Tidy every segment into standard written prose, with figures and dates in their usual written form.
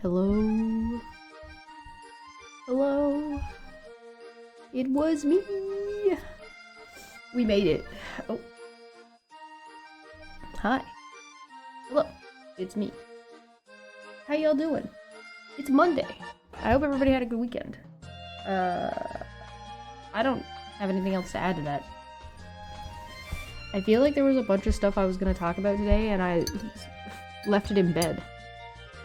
Hello? Hello? It was me! We made it. Oh. Hi. Hello. It's me. How y'all doing? It's Monday. I hope everybody had a good weekend. I don't have anything else to add to that. I feel like there was a bunch of stuff I was gonna talk about today and I left it in bed.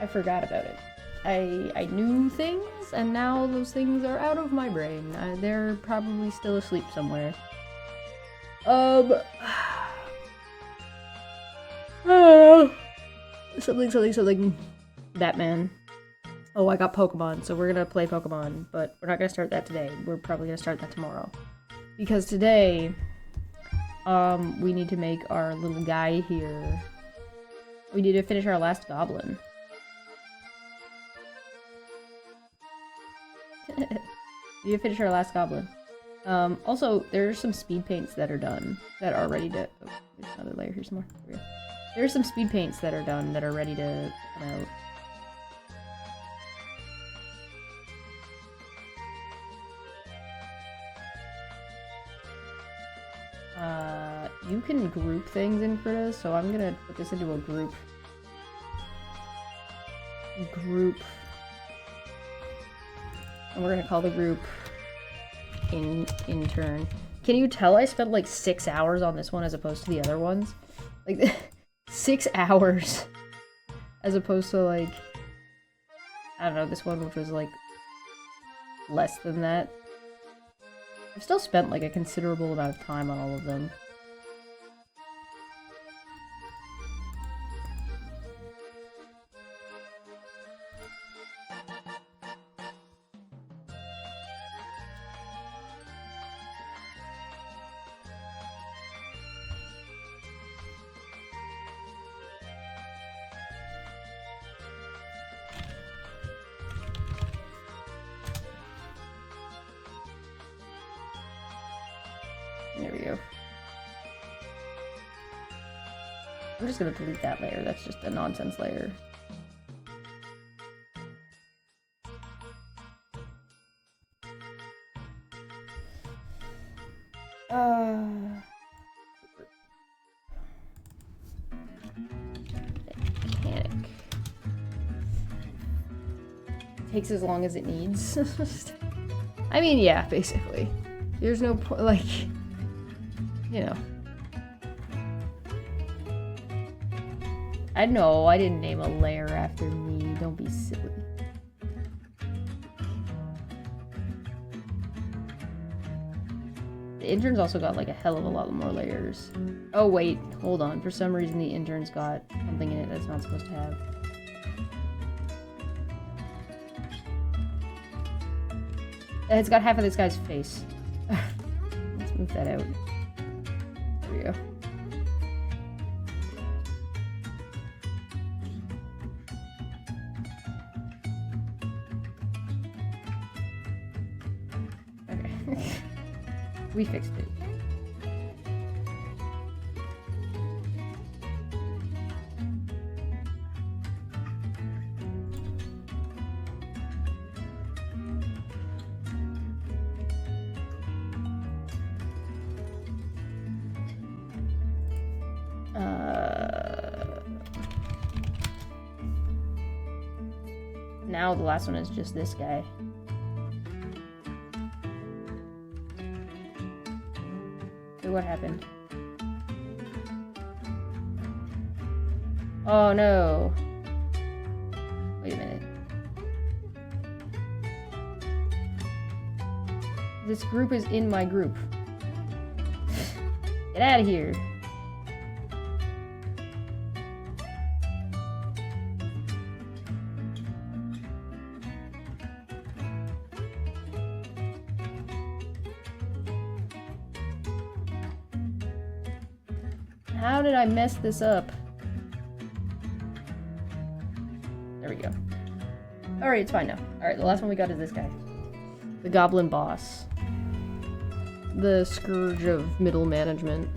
I forgot about it. I knew things, and now those things are out of my brain. They're probably still asleep somewhere. Something. Batman. Oh, I got Pokemon, so we're gonna play Pokemon, but we're not gonna start that today. We're probably gonna start that tomorrow. Because today, we need to make our little guy here. We need to finish our last goblin. We need to finish our last goblin. Also, there's some speed paints that are done, that are ready to... Oh, there's another layer, here's some more. There we go. There's some speed paints that are done, that are ready to come out. You can group things in Krita, so I'm gonna put this into a group. And we're gonna call the group intern. Can you tell I spent like 6 hours on this one as opposed to the other ones? Like 6 hours as opposed to like, I don't know, this one which was like less than that. I've still spent like a considerable amount of time on all of them. There we go. I'm just gonna delete that layer, that's just a nonsense layer. Mechanic. Takes as long as it needs. I mean, yeah, basically. There's no point, like... You know. I know, I didn't name a layer after me. Don't be silly. The intern's also got like a hell of a lot more layers. Oh wait, hold on. For some reason the intern's got something in it that's not supposed to have. It's got half of this guy's face. Let's move that out. There we go. Okay. We fixed it. Now the last one is just this guy. So what happened? Oh no. Wait a minute. This group is in my group. Get out of here. How did I mess this up? There we go. Alright, it's fine now. Alright, the last one we got is this guy. The Goblin Boss. The Scourge of Middle Management.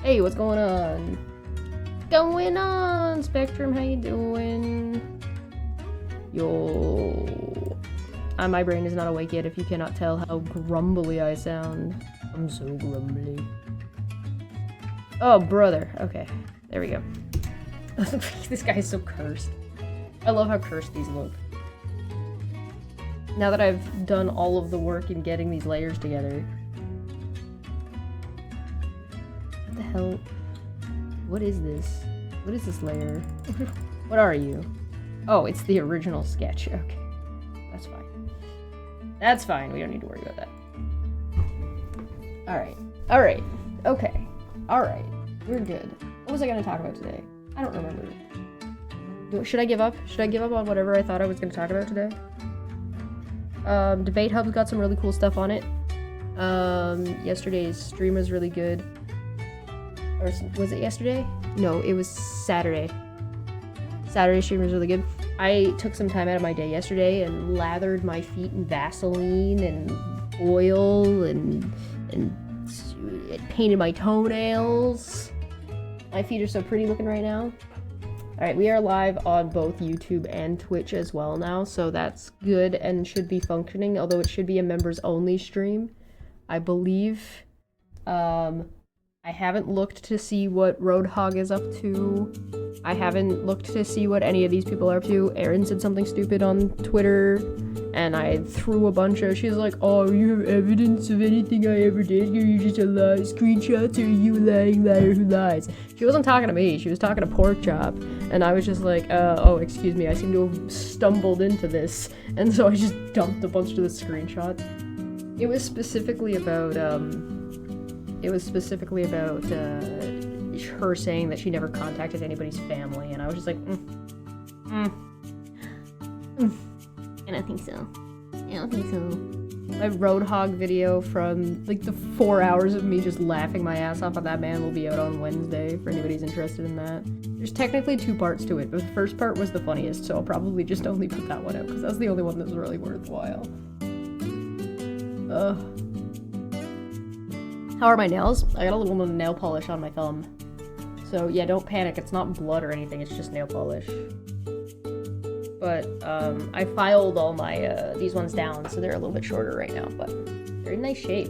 Hey, what's going on? going on, Spectrum? How you doing? Yo. My brain is not awake yet, if you cannot tell how grumbly I sound. I'm so grumbly. Oh, brother. Okay. There we go. This guy is so cursed. I love how cursed these look. Now that I've done all of the work in getting these layers together. What the hell? What is this? What is this layer? What are you? Oh, it's the original sketch. Okay. That's fine. That's fine. We don't need to worry about that. Alright. Alright. Okay. Alright. We're good. What was I going to talk about today? I don't remember. Should I give up? Should I give up on whatever I thought I was going to talk about today? Debate Hub's got some really cool stuff on it. Yesterday's stream was really good. Or was it yesterday? No, it was Saturday. Saturday's stream was really good. I took some time out of my day yesterday and lathered my feet in Vaseline and oil and painted my toenails. My feet are so pretty looking right now. Alright, we are live on both YouTube and Twitch as well now, so that's good and should be functioning, although it should be a members only stream, I believe. I haven't looked to see what Roadhog is up to. I haven't looked to see what any of these people are up to. Erin said something stupid on Twitter, and I threw a bunch of, she's like, oh, you have evidence of anything I ever did? Are you just a lie? Screenshots? Or are you a lying liar who lies? She wasn't talking to me, she was talking to Porkchop, and I was just like, oh, excuse me, I seem to have stumbled into this, and so I just dumped a bunch of the screenshots. It was specifically about, her saying that she never contacted anybody's family, and I was just like, I don't think so. I don't think so. My Roadhog video from, like, the 4 hours of me just laughing my ass off at that man will be out on Wednesday, for anybody's interested in that. There's technically 2 parts to it, but the first part was the funniest, so I'll probably just only put that one out, because that's the only one that's really worthwhile. How are my nails? I got a little nail polish on my thumb. So yeah, don't panic, it's not blood or anything, it's just nail polish. But, I filed all my, these ones down, so they're a little bit shorter right now, but they're in nice shape.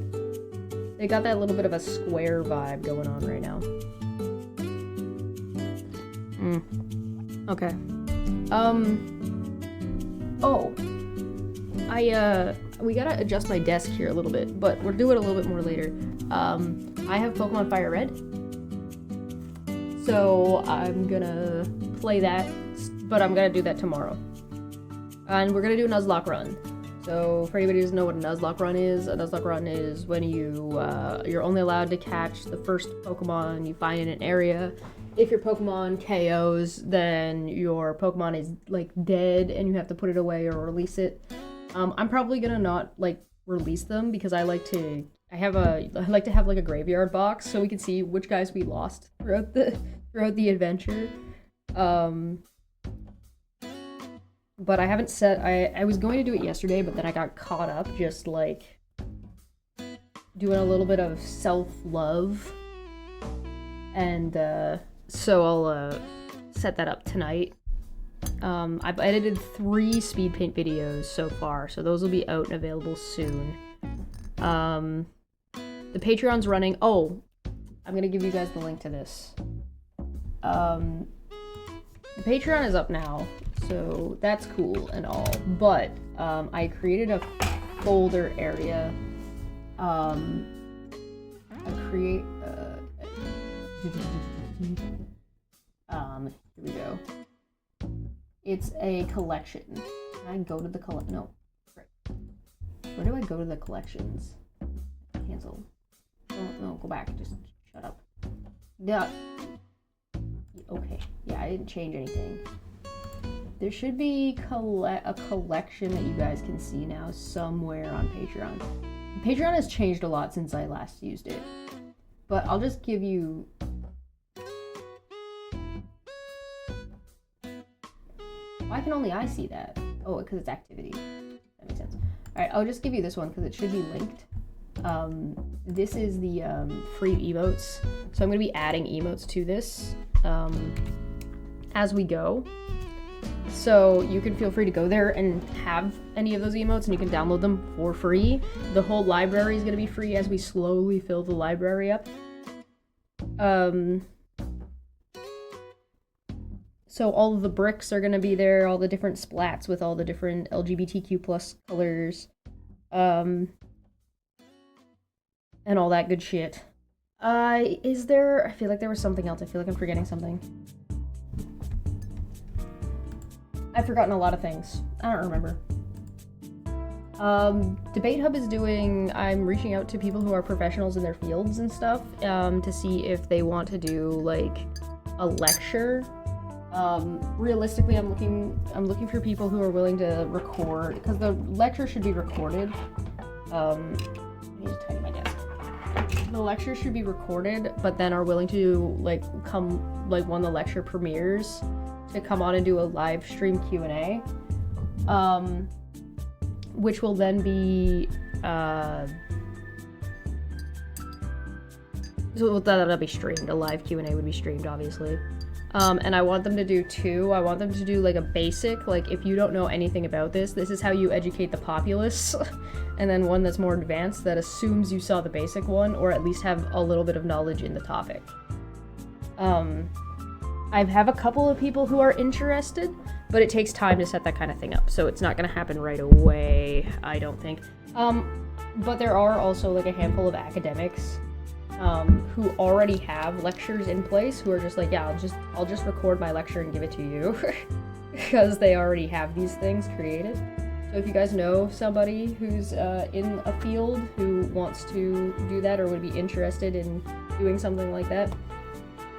They got that little bit of a square vibe going on right now. Okay. We gotta adjust my desk here a little bit, but we'll do it a little bit more later. I have Pokemon Fire Red, so I'm gonna play that, but I'm gonna do that tomorrow. And we're gonna do a Nuzlocke run. So for anybody who doesn't know what a Nuzlocke run is, a Nuzlocke run is when you're only allowed to catch the first Pokemon you find in an area. If your Pokemon KOs, then your Pokemon is, like, dead and you have to put it away or release it. I'm probably gonna not, like, release them because I like to have, like, a graveyard box so we can see which guys we lost throughout the adventure. But I haven't set, I was going to do it yesterday, but then I got caught up just, like, doing a little bit of self-love. And, so I'll, set that up tonight. I've edited 3 speed paint videos so far, so those will be out and available soon. The Patreon's running. Oh, I'm gonna give you guys the link to this. The Patreon is up now, so that's cool and all, but I created a folder area. Here we go. It's a collection. Can I go to the no. Where do I go to the collections? Cancel. No, go back. Just shut up. Yeah. Okay. Yeah, I didn't change anything. There should be a collection that you guys can see now somewhere on Patreon. Patreon has changed a lot since I last used it. But I'll just give you... Why can only I see that? Oh, because it's activity. That makes sense. Alright, I'll just give you this one because it should be linked. This is the free emotes. So I'm going to be adding emotes to this as we go. So you can feel free to go there and have any of those emotes, and you can download them for free. The whole library is going to be free as we slowly fill the library up. So all of the bricks are going to be there, all the different splats with all the different LGBTQ plus colors, and all that good shit. Is there... I feel like there was something else. I feel like I'm forgetting something. I've forgotten a lot of things. I don't remember. Debate Hub is doing... I'm reaching out to people who are professionals in their fields and stuff, to see if they want to do, like, a lecture. Realistically, I'm looking for people who are willing to record, because the lecture should be recorded. I need to tighten my desk. The lecture should be recorded, but then are willing to, like, come, like, when the lecture premieres, to come on and do a live stream Q&A, which will then be, so that'll be streamed. A live Q&A would be streamed, obviously. And I want them to do two. I want them to do, like, a basic, like, if you don't know anything about this, this is how you educate the populace. And then one that's more advanced that assumes you saw the basic one, or at least have a little bit of knowledge in the topic. I have a couple of people who are interested, but it takes time to set that kind of thing up, so it's not going to happen right away, I don't think. But there are also, like, a handful of academics who already have lectures in place, who are just like, yeah, I'll just record my lecture and give it to you, because they already have these things created. So if you guys know somebody who's in a field who wants to do that or would be interested in doing something like that,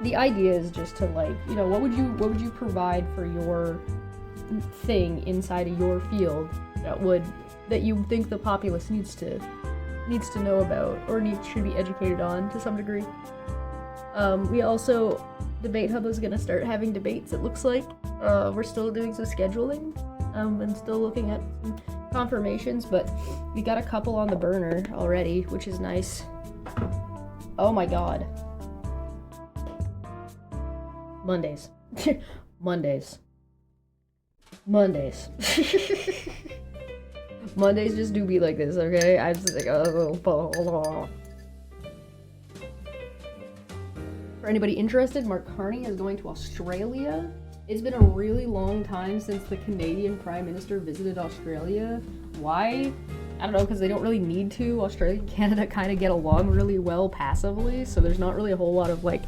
the idea is just to, like, you know, what would you provide for your thing inside of your field that you think the populace needs to know about, or should be educated on to some degree. We also, Debate Hub is gonna start having debates, it looks like. We're still doing some scheduling, and still looking at some confirmations, but we got a couple on the burner already, which is nice. Oh my god. Mondays. Mondays. Mondays just do be like this, okay? I'm just like, oh. For anybody interested, Mark Carney is going to Australia. It's been a really long time since the Canadian Prime Minister visited Australia. Why? I don't know, because they don't really need to. Australia and Canada kind of get along really well passively, so there's not really a whole lot of, like,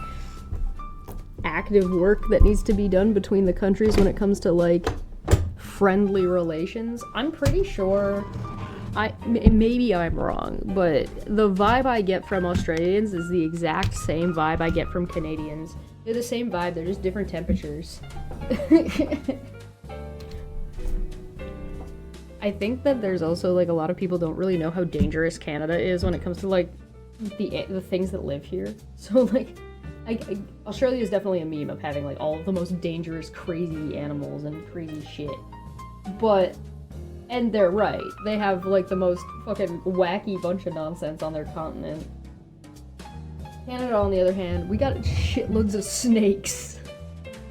active work that needs to be done between the countries when it comes to, like, friendly relations. I'm pretty sure, maybe I'm wrong, but the vibe I get from Australians is the exact same vibe I get from Canadians. They're the same vibe, they're just different temperatures. I think that there's also, like, a lot of people don't really know how dangerous Canada is when it comes to, like, the things that live here. So, like, Australia is definitely a meme of having, like, all of the most dangerous, crazy animals and crazy shit. But, and they're right, they have, like, the most fucking wacky bunch of nonsense on their continent. Canada, on the other hand, we got shitloads of snakes.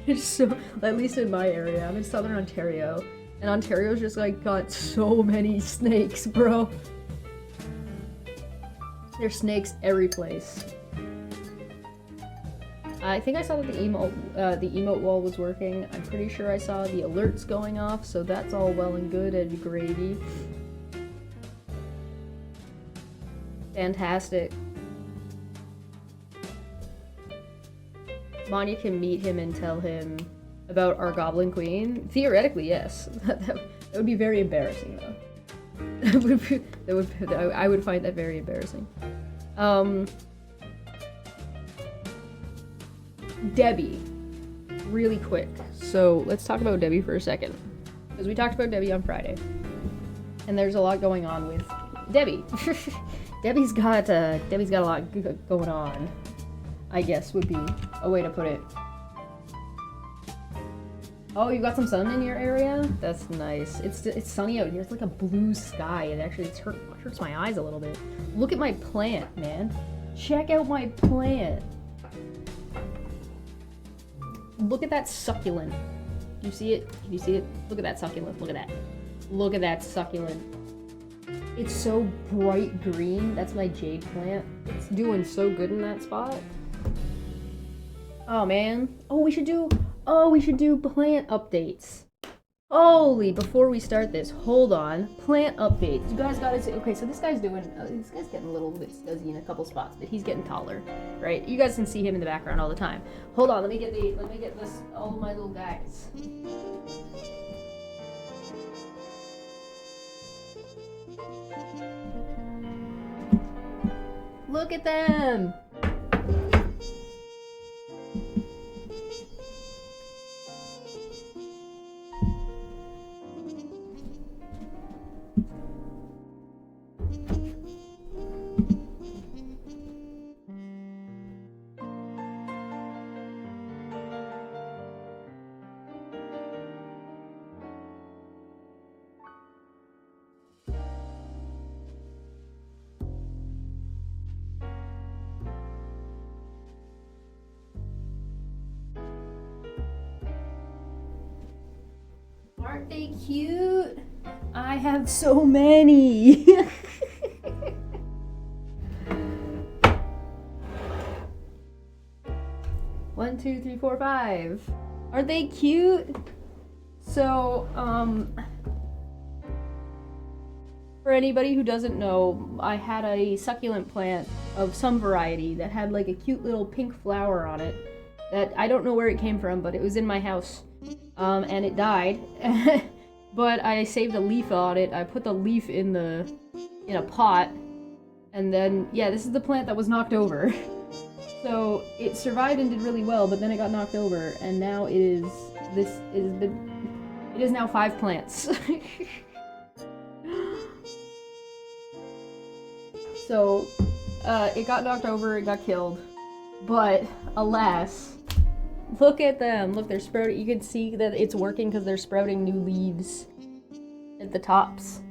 It's so, at least in my area, I'm in southern Ontario, and Ontario's just, like, got so many snakes, bro. There's snakes every place. I think I saw that the emote wall was working. I'm pretty sure I saw the alerts going off, so that's all well and good and gravy. Fantastic. Manya can meet him and tell him about our Goblin Queen. Theoretically, yes. That would be very embarrassing, though. I would find that very embarrassing. Debbie, really quick. So let's talk about Debbie for a second, because we talked about Debbie on Friday, and there's a lot going on with Debbie. Debbie's got a lot going on, I guess would be a way to put it. Oh, you got some sun in your area? That's nice. It's sunny out here. It's like a blue sky. It actually hurts my eyes a little bit. Look at my plant, man. Check out my plant. Look at that succulent. You see it? Can you see it? Look at that succulent. Look at that. Look at that succulent. It's so bright green. That's my jade plant. It's doing so good in that spot. Oh man. Oh, we should do plant updates. Holy, before we start this, hold on. Plant updates. You guys gotta say, okay, so this guy's getting a little bit scuzzy in a couple spots, but he's getting taller, right? You guys can see him in the background all the time. Hold on, let me get this, all of my little guys. Look at them! Aren't they cute? I have so many. 1, 2, 3, 4, 5. Aren't they cute? So, for anybody who doesn't know, I had a succulent plant of some variety that had like a cute little pink flower on it that I don't know where it came from, but it was in my house. And it died. But I saved a leaf on it. I put the leaf in a pot. And then, yeah, this is the plant that was knocked over. So it survived and did really well, but then it got knocked over, and now it is now 5 plants. So, it got knocked over, it got killed, but alas, look at them. Look, they're sprouting. You can see that it's working because they're sprouting new leaves at the tops.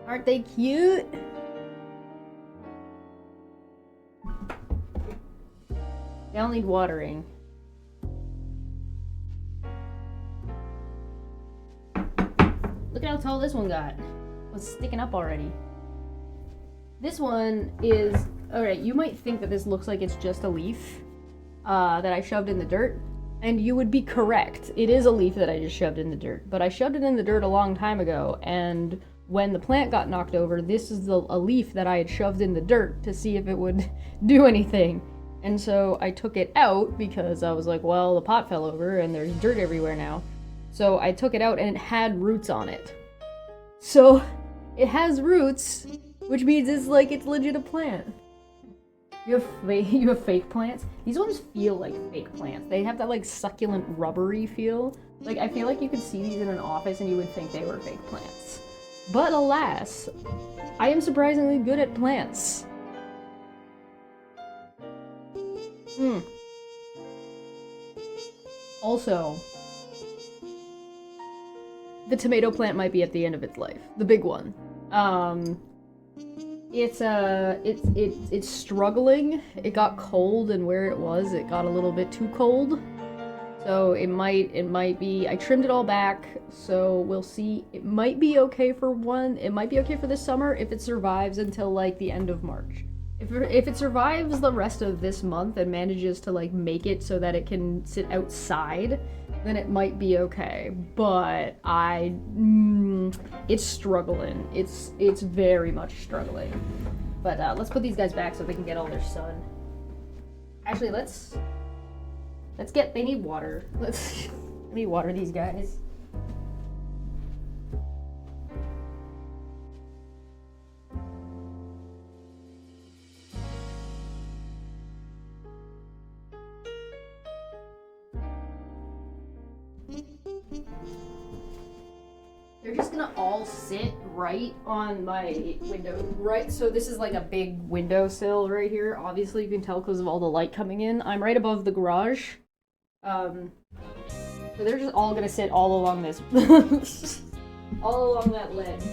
Aren't they cute? They all need watering. Look at how tall this one got. It's sticking up already. This one is... Alright, you might think that this looks like it's just a leaf that I shoved in the dirt. And you would be correct. It is a leaf that I just shoved in the dirt. But I shoved it in the dirt a long time ago, and when the plant got knocked over, this is a leaf that I had shoved in the dirt to see if it would do anything. And so I took it out because I was like, well, the pot fell over and there's dirt everywhere now. So I took it out and it had roots on it. So it has roots, which means it's legit a plant. You have fake plants? These ones feel like fake plants. They have that like succulent rubbery feel. Like I feel like you could see these in an office and you would think they were fake plants. But alas, I am surprisingly good at plants. Also, the tomato plant might be at the end of its life. The big one. It's struggling. It got cold, and where it was, it got a little bit too cold. So it might be, I trimmed it all back, so we'll see. It might be okay for it might be okay for this summer if it survives until like the end of March. If it survives the rest of this month and manages to like make it so that it can sit outside, then it might be okay. But it's struggling. It's very much struggling. But let's put these guys back so they can get all their sun. Actually, they need water. Let me water these guys. They're just gonna all sit right on my window, right? So this is like a big windowsill right here. Obviously you can tell because of all the light coming in. I'm right above the garage. So they're just all gonna sit all along this, all along that ledge.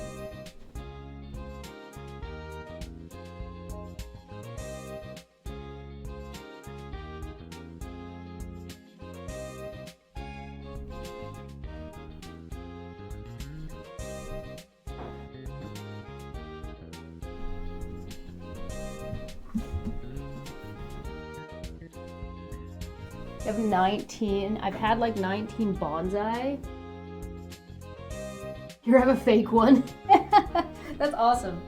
I have 19. I've had like 19 bonsai. You have a fake one? That's awesome.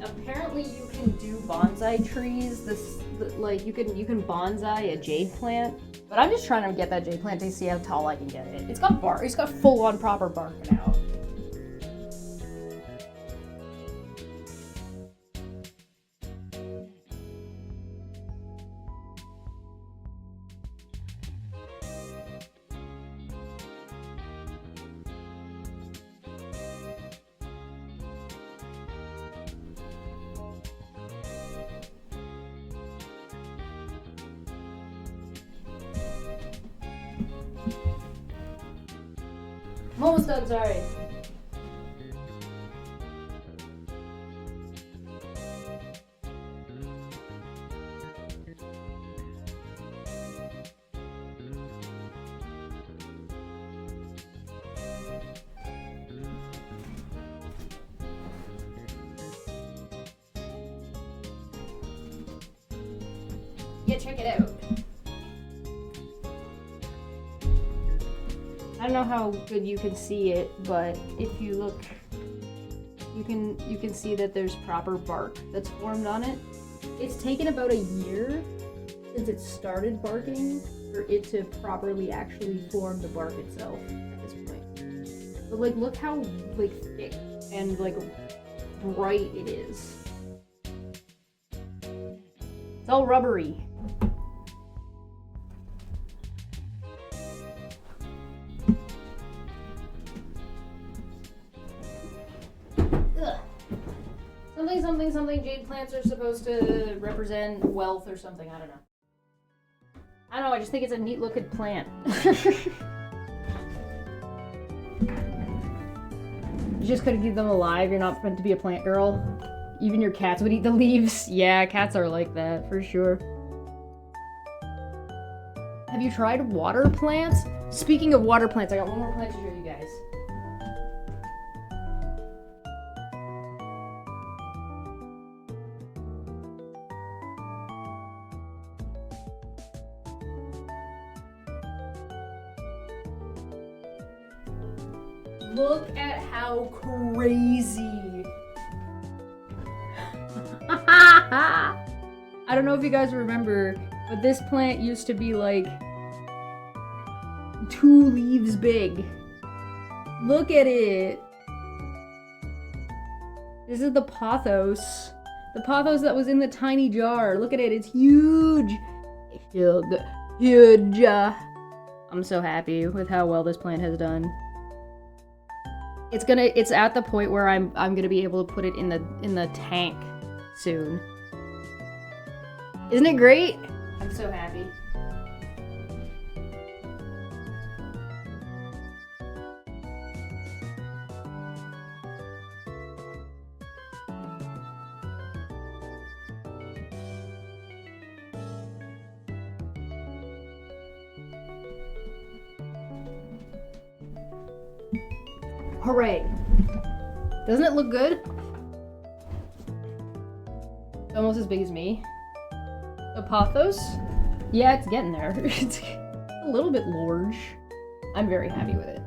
Apparently you can do bonsai trees. Like you can bonsai a jade plant, but I'm just trying to get that jade plant to see how tall I can get it. It's got bark. It's got full-on proper bark now. I'm almost done, sorry. Yeah, check it out. I don't know how good you can see it, but if you look, you can see that there's proper bark that's formed on it. It's taken about a year since it started barking for it to properly actually form the bark itself at this point. But like, look how like thick and like bright it is. It's all rubbery. Something jade plants are supposed to represent wealth or something. I don't know. I just think it's a neat looking plant. You just couldn't keep them alive. You're not meant to be a plant girl. Even your cats would eat the leaves. Yeah, cats are like that for sure. Have you tried water plants? Speaking of water plants, I got one more plant to show you guys. Look at how crazy. I don't know if you guys remember, but this plant used to be like 2 leaves big. Look at it. This is the pothos. The pothos that was in the tiny jar. Look at it. It's huge. Huge. I'm so happy with how well this plant has done. It's at the point where I'm gonna be able to put it in the tank soon. Isn't it great? I'm so happy. Hooray. Doesn't it look good? It's almost as big as me. The pothos? Yeah, it's getting there. It's a little bit large. I'm very happy with it.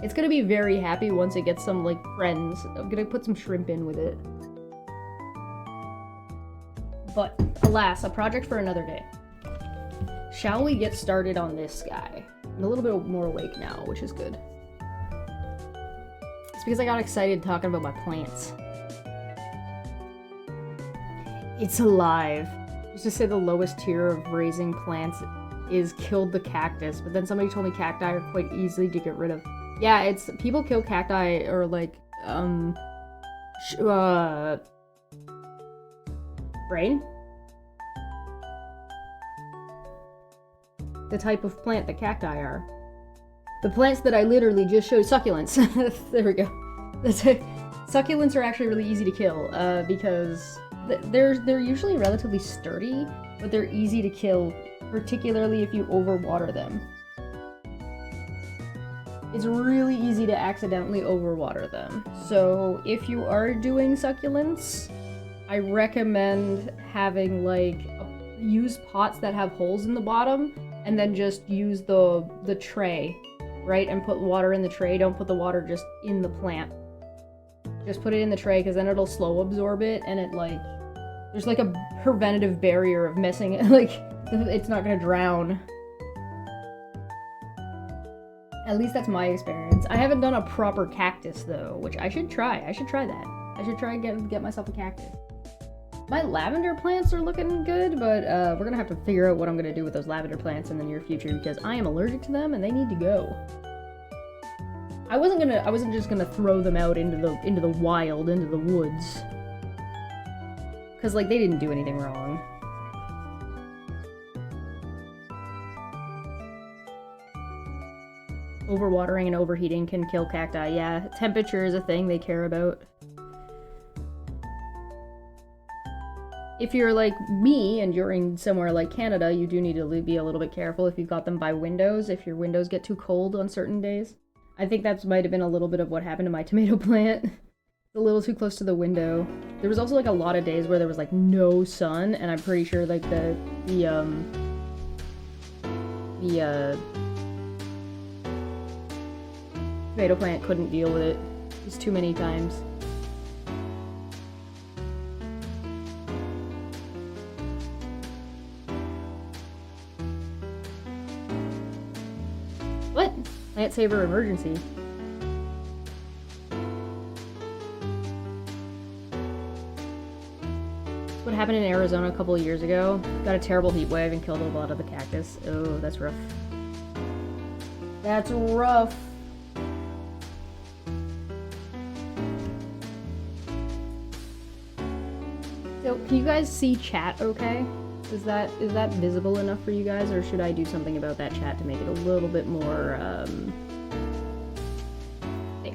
It's gonna be very happy once it gets some, like, friends. I'm gonna put some shrimp in with it. But, alas, a project for another day. Shall we get started on this guy? I'm a little bit more awake now, which is good. because I got excited talking about my plants. It's alive. Used to say the lowest tier of raising plants is killed the cactus, but then somebody told me cacti are quite easy to get rid of. Yeah, it's people kill cacti or like brain? The type of plant that cacti are. The plants that I literally just showed, succulents. There we go. Succulents are actually really easy to kill because they're usually relatively sturdy, but they're easy to kill, particularly if you overwater them. It's really easy to accidentally overwater them. So if you are doing succulents, I recommend having like use pots that have holes in the bottom, and then just use the tray, right? And put water in the tray. Don't put the water just in the plant. Just put it in the tray, because then it'll slow absorb it, and it like there's like a preventative barrier of messing it. Like it's not gonna drown. At least that's my experience. I haven't done a proper cactus though, which I should try. I should try that. I should try and get myself a cactus. My lavender plants are looking good, but we're gonna have to figure out what I'm gonna do with those lavender plants in the near future, because I am allergic to them and they need to go. I wasn't just gonna throw them out into the wild, into the woods. Cause like they didn't do anything wrong. Overwatering and overheating can kill cacti. Yeah, temperature is a thing they care about. If you're like me and you're in somewhere like Canada, you do need to be a little bit careful if you've got them by windows, if your windows get too cold on certain days. I think that might have been a little bit of what happened to my tomato plant. It's a little too close to the window. There was also like a lot of days where there was like no sun, and I'm pretty sure like the tomato plant couldn't deal with it just too many times. What? Plant saver emergency. That's what happened in Arizona a couple of years ago. Got a terrible heat wave and killed a lot of the cactus. Oh, that's rough. That's rough. So, can you guys see chat okay? Is that visible enough for you guys, or should I do something about that chat to make it a little bit more, thick?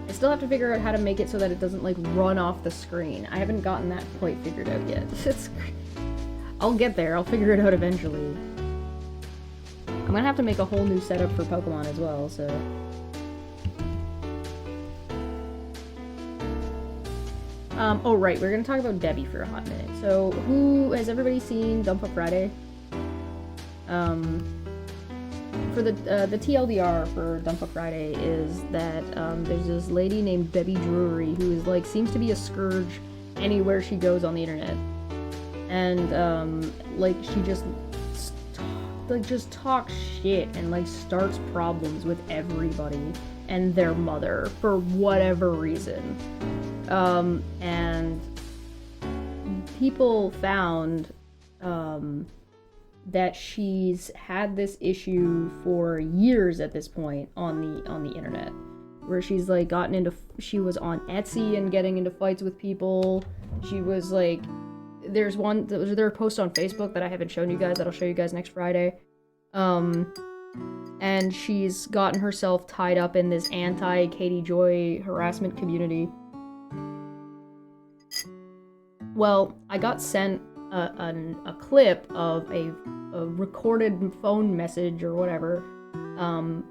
I still have to figure out how to make it so that it doesn't, like, run off the screen. I haven't gotten that quite figured out yet. I'll get there. I'll figure it out eventually. I'm gonna have to make a whole new setup for Pokemon as well, so... oh right, we're gonna talk about Debbie for a hot minute. So, has everybody seen Dump Up Friday? For the TLDR for Dump Up Friday is that, there's this lady named Debbie Drury who is, like, seems to be a scourge anywhere she goes on the internet. And, like, she just talks shit and, like, starts problems with everybody and their mother for whatever reason. And people found, that she's had this issue for years at this point on the internet, where she's like she was on Etsy and getting into fights with people. She was like, there a post on Facebook that I haven't shown you guys that I'll show you guys next Friday. And she's gotten herself tied up in this anti-Katie Joy harassment community. Well, I got sent a clip of a recorded phone message or whatever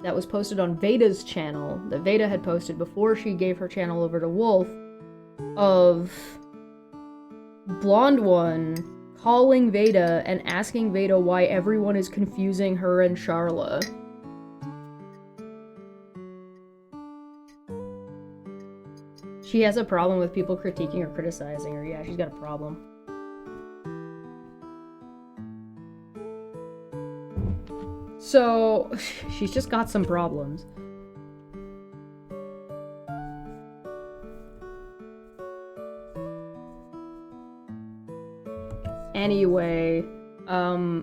that was posted on Veda's channel, that Veda had posted before she gave her channel over to Wolf, of Blonde One calling Veda and asking Veda why everyone is confusing her and Charla. She has a problem with people critiquing or criticizing her. Yeah, she's got a problem. So, she's just got some problems. Anyway, I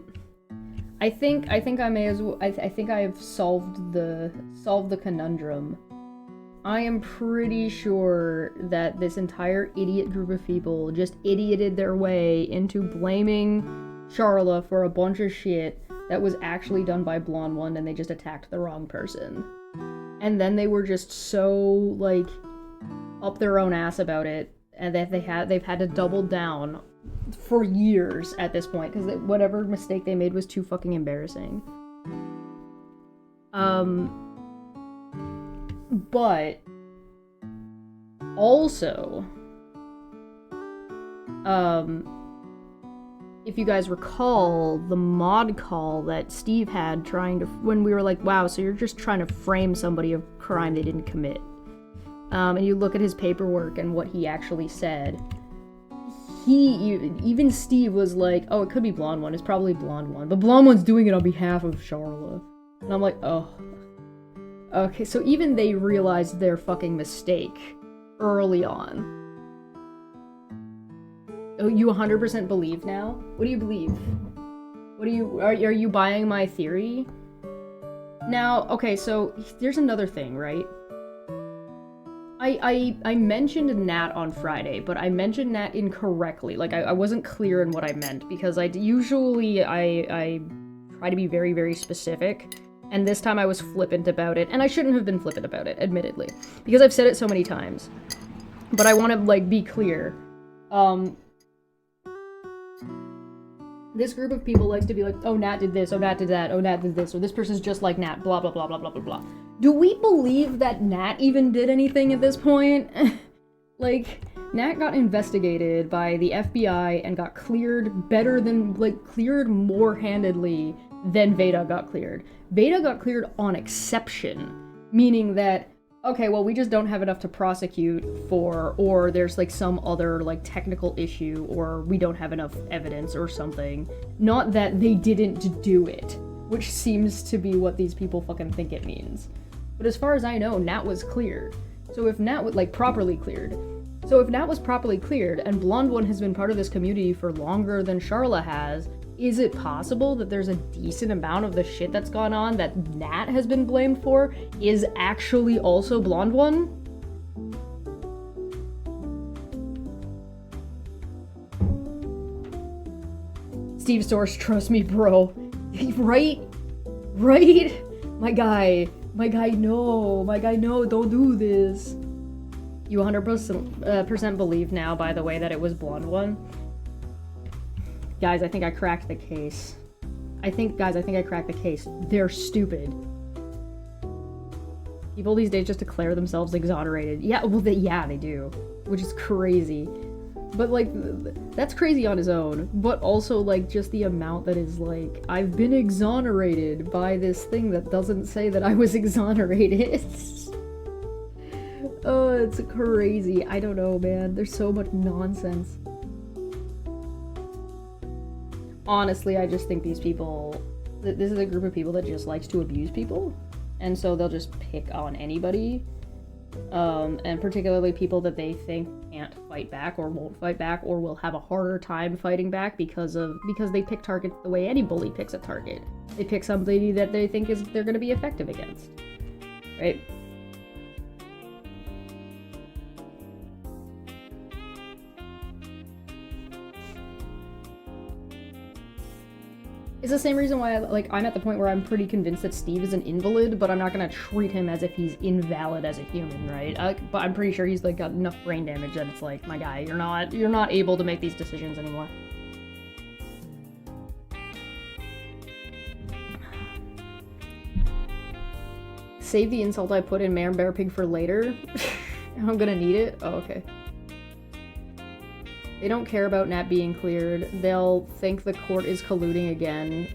think I may as well. I think I have solved the conundrum. I am pretty sure that this entire idiot group of people just idioted their way into blaming Charla for a bunch of shit that was actually done by Blonde One, and they just attacked the wrong person. And then they were just so, like, up their own ass about it, and that they've had to double down for years at this point, because whatever mistake they made was too fucking embarrassing. But also, if you guys recall the mod call that Steve had when we were like, wow, so you're just trying to frame somebody of a crime they didn't commit. And you look at his paperwork and what he actually said, even Steve was like, oh, it could be Blonde One, it's probably Blonde One, but Blonde One's doing it on behalf of Charla. And I'm like, oh. Okay, so even they realized their fucking mistake early on. Oh, you 100% believe now? What do you believe? Are you buying my theory? Now, okay, so there's another thing, right? I mentioned Nat on Friday, but I mentioned Nat incorrectly. Like, I wasn't clear in what I meant, because I try to be very, very specific. And this time I was flippant about it, and I shouldn't have been flippant about it, admittedly, because I've said it so many times. But I want to, like, be clear. This group of people likes to be like, oh, Nat did this, oh, Nat did that, oh, Nat did this, or this person's just like Nat, blah, blah, blah, blah, blah, blah, blah. Do we believe that Nat even did anything at this point? Like, Nat got investigated by the FBI and got cleared better than, like, cleared more handedly than Veda got cleared. Veda got cleared on exception, meaning that, okay, well, we just don't have enough to prosecute for, or there's, like, some other, like, technical issue, or we don't have enough evidence or something. Not that they didn't do it, which seems to be what these people fucking think it means. But as far as I know, Nat was cleared. So if Nat was, like, properly cleared. So if Nat was properly cleared, and Blonde One has been part of this community for longer than Charla has, is it possible that there's a decent amount of the shit that's gone on that Nat has been blamed for is actually also Blonde One? Steve Source, trust me, bro. Right? Right? My guy, no, don't do this. You 100% believe now, by the way, that it was Blonde One? Guys, I think I cracked the case. I think I cracked the case. They're stupid. People these days just declare themselves exonerated. Yeah, well, they do. Which is crazy. But, like, that's crazy on his own. But also, like, just the amount that is, like, I've been exonerated by this thing that doesn't say that I was exonerated. Oh, it's crazy. I don't know, man. There's so much nonsense. Honestly, I just think these people, this is a group of people that just likes to abuse people, and so they'll just pick on anybody, and particularly people that they think can't fight back or won't fight back or will have a harder time fighting back because they pick targets the way any bully picks a target. They pick somebody that they think they're going to be effective against, right? It's the same reason why I'm at the point where I'm pretty convinced that Steve is an invalid, but I'm not gonna treat him as if he's invalid as a human, right? But I'm pretty sure he's like got enough brain damage that it's like, my guy, you're not able to make these decisions anymore. Save the insult I put in Man Bear Pig for later. I'm gonna need it. Oh, okay. They don't care about Nat being cleared. They'll think the court is colluding again.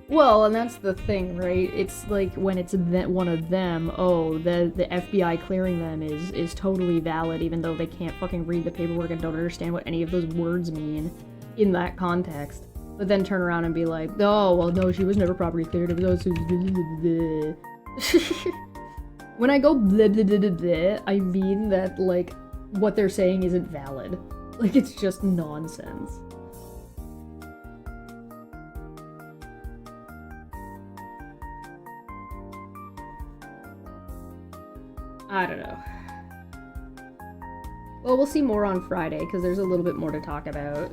Well, and that's the thing, right? It's like when it's one of them, oh, the FBI clearing them is totally valid, even though they can't fucking read the paperwork and don't understand what any of those words mean in that context. But then turn around and be like, oh, well, no, she was never properly cleared. It was when I go blah, blah, blah, blah, blah, I mean that, like, what they're saying isn't valid. Like, it's just nonsense. I don't know. Well, we'll see more on Friday, because there's a little bit more to talk about.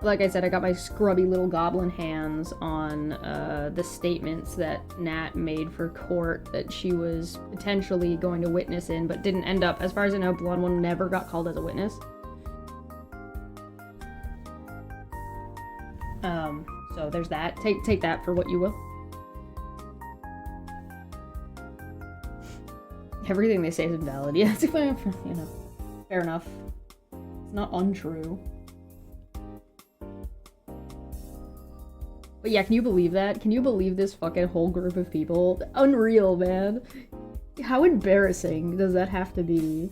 Like I said, I got my scrubby little goblin hands on the statements that Nat made for court that she was potentially going to witness in, but didn't end up. As far as I know, Blonde One never got called as a witness. So there's that. Take that for what you will. Everything they say is invalid. Yeah, it's, you know, fair enough. It's not untrue. But yeah, can you believe that? Can you believe this fucking whole group of people? Unreal, man. How embarrassing does that have to be?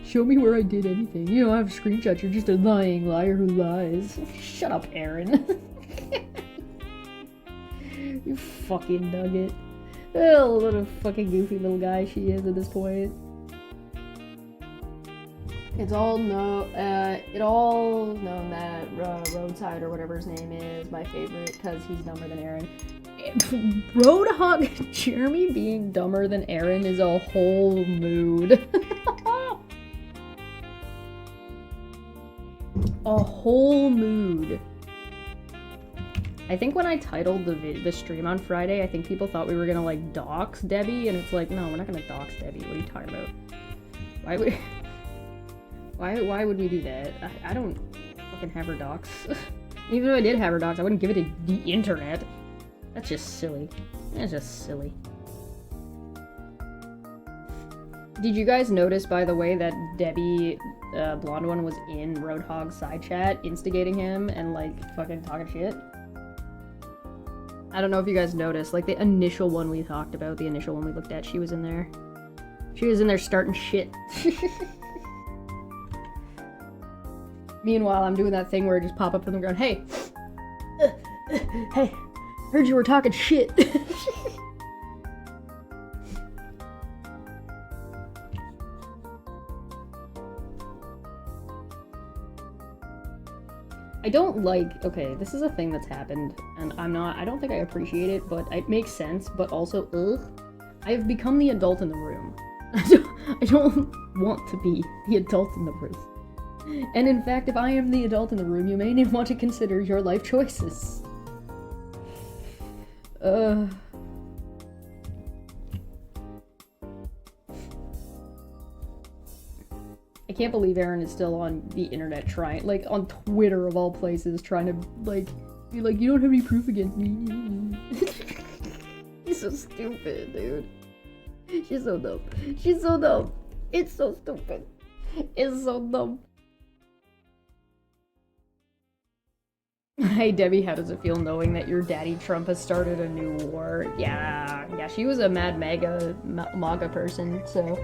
Show me where I did anything. You don't have screenshots, you're just a lying liar who lies. Shut up, Aaron. You fucking nugget. Oh, what a fucking goofy little guy she is at this point. It's all known that Roadside or whatever his name is my favorite because he's dumber than Aaron. Roadhog Jeremy being dumber than Aaron is a whole mood. A whole mood. I think when I titled the stream on Friday, I think people thought we were gonna like dox Debbie, and it's like, no, we're not gonna dox Debbie. What are you talking about? Why would we do that? I don't fucking have her dox. Even if I did have her dox, I wouldn't give it to the internet. That's just silly. That's just silly. Did you guys notice, by the way, that Debbie, Blonde One, was in Roadhog's side chat, instigating him and like fucking talking shit? I don't know if you guys noticed, like the initial one we talked about, the initial one we looked at, she was in there. She was in there starting shit. Meanwhile, I'm doing that thing where I just pop up from the ground, hey! Hey, heard you were talking shit! I don't like, okay, this is a thing that's happened, and I don't think I appreciate it, but it makes sense, but also, ugh. I have become the adult in the room. I don't want to be the adult in the room. And in fact, if I am the adult in the room, you may want to consider your life choices. I can't believe Aaron is still on the internet trying, like, on Twitter of all places, trying to, like, be like, you don't have any proof against me. He's so stupid, dude. She's so dumb. She's so dumb. It's so stupid. It's so dumb. Hey, Debbie, how does it feel knowing that your daddy Trump has started a new war? Yeah, she was a mad MAGA person, so...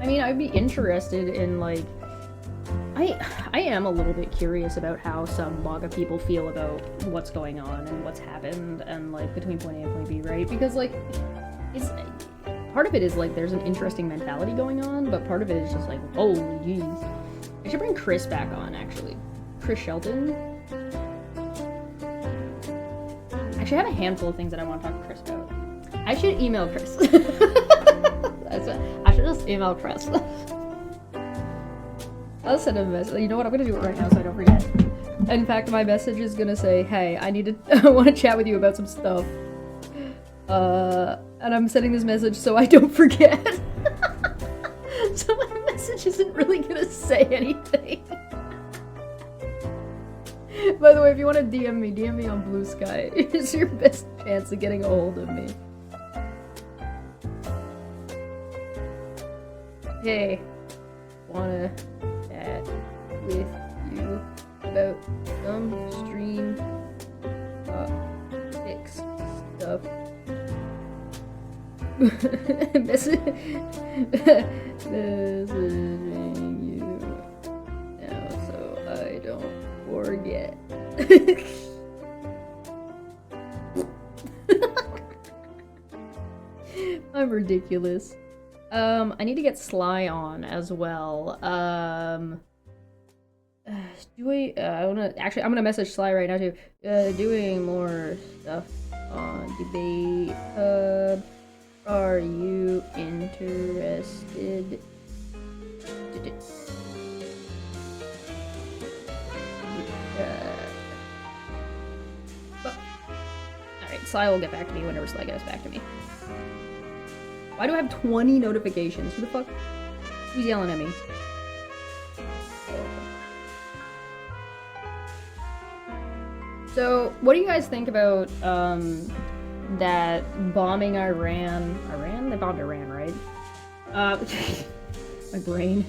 I mean, I'd be interested in, like... I am a little bit curious about how some MAGA people feel about what's going on and what's happened and, like, between point A and point B, right? Because, like, it's... Part of it is, like, there's an interesting mentality going on, but part of it is just like, holy jeez. I should bring Chris back on, actually. Chris Shelton. Actually, I have a handful of things that I want to talk to Chris about. I should email Chris. I should just email Chris. I'll send him a message. You know what? I'm gonna do it right now so I don't forget. In fact, my message is gonna say, hey, I want to chat with you about some stuff. And I'm sending this message so I don't forget. So my message isn't really gonna say anything. By the way, if you want to DM me on Blue Sky. It's your best chance of getting a hold of me. Hey, wanna chat with you about some stream topics stuff. Messaging you now so I don't forget. I'm ridiculous. I need to get Sly on as well. I'm gonna message Sly right now too. Doing more stuff on debate hub. Are you interested? Alright, Sly will get back to me whenever Sly gets back to me. Why do I have 20 notifications? Who the fuck? Who's yelling at me? So, what do you guys think about, that bombing Iran? Iran? They bombed Iran, right? My brain.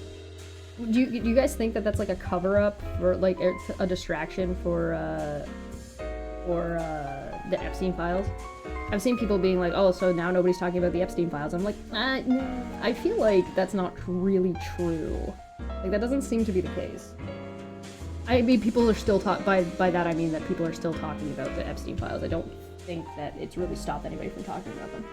Do you guys think that that's like a cover-up or like a distraction for the Epstein files? I've seen people being like, oh, so now nobody's talking about the Epstein files. I'm like, I feel like that's not really true. Like, that doesn't seem to be the case. I mean, people are still by that I mean that people are still talking about the Epstein files. I don't think that it's really stopped anybody from talking about them.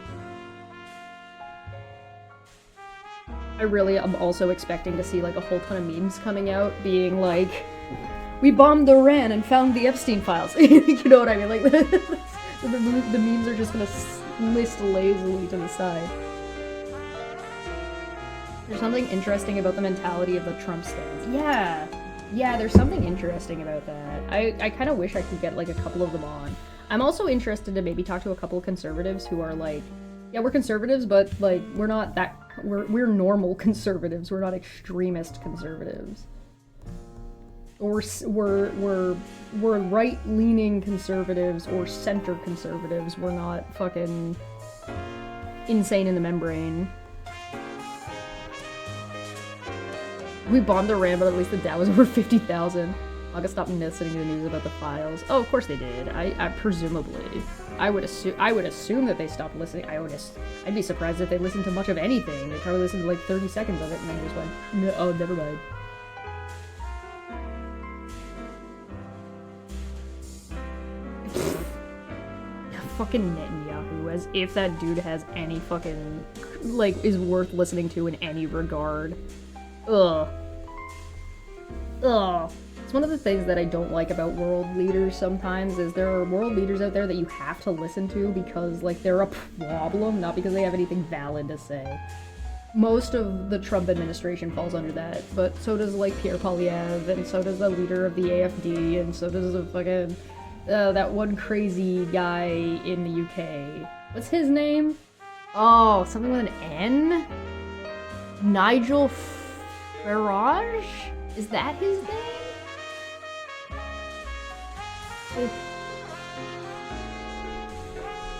I really am also expecting to see like a whole ton of memes coming out being like, we bombed Iran and found the Epstein files. You know what I mean? Like, the memes are just gonna list lazily to the side. There's something interesting about the mentality of the Trump stance. Yeah, there's something interesting about that. I kind of wish I could get like a couple of them on. I'm also interested to maybe talk to a couple of conservatives who are like, yeah, we're conservatives, but like we're not that we're normal conservatives. We're not extremist conservatives. Or we're right-leaning conservatives or center conservatives. We're not fucking insane in the membrane. We bombed Iran, but at least the Dow was over 50,000. I gotta stop listening to the news about the files. Oh, of course they did. I presumably. I would assume that they stopped listening. I'd be surprised if they listened to much of anything. They probably listened to like 30 seconds of it and then just went, no, oh, never mind. Fucking Netanyahu, as if that dude has any fucking, like, is worth listening to in any regard. Ugh. It's one of the things that I don't like about world leaders sometimes, is there are world leaders out there that you have to listen to because, like, they're a problem, not because they have anything valid to say. Most of the Trump administration falls under that, but so does, like, Pierre Poilievre, and so does the leader of the AFD, and so does the fucking... that one crazy guy in the UK. What's his name? Oh, something with an N? Nigel Farage? Is that his name?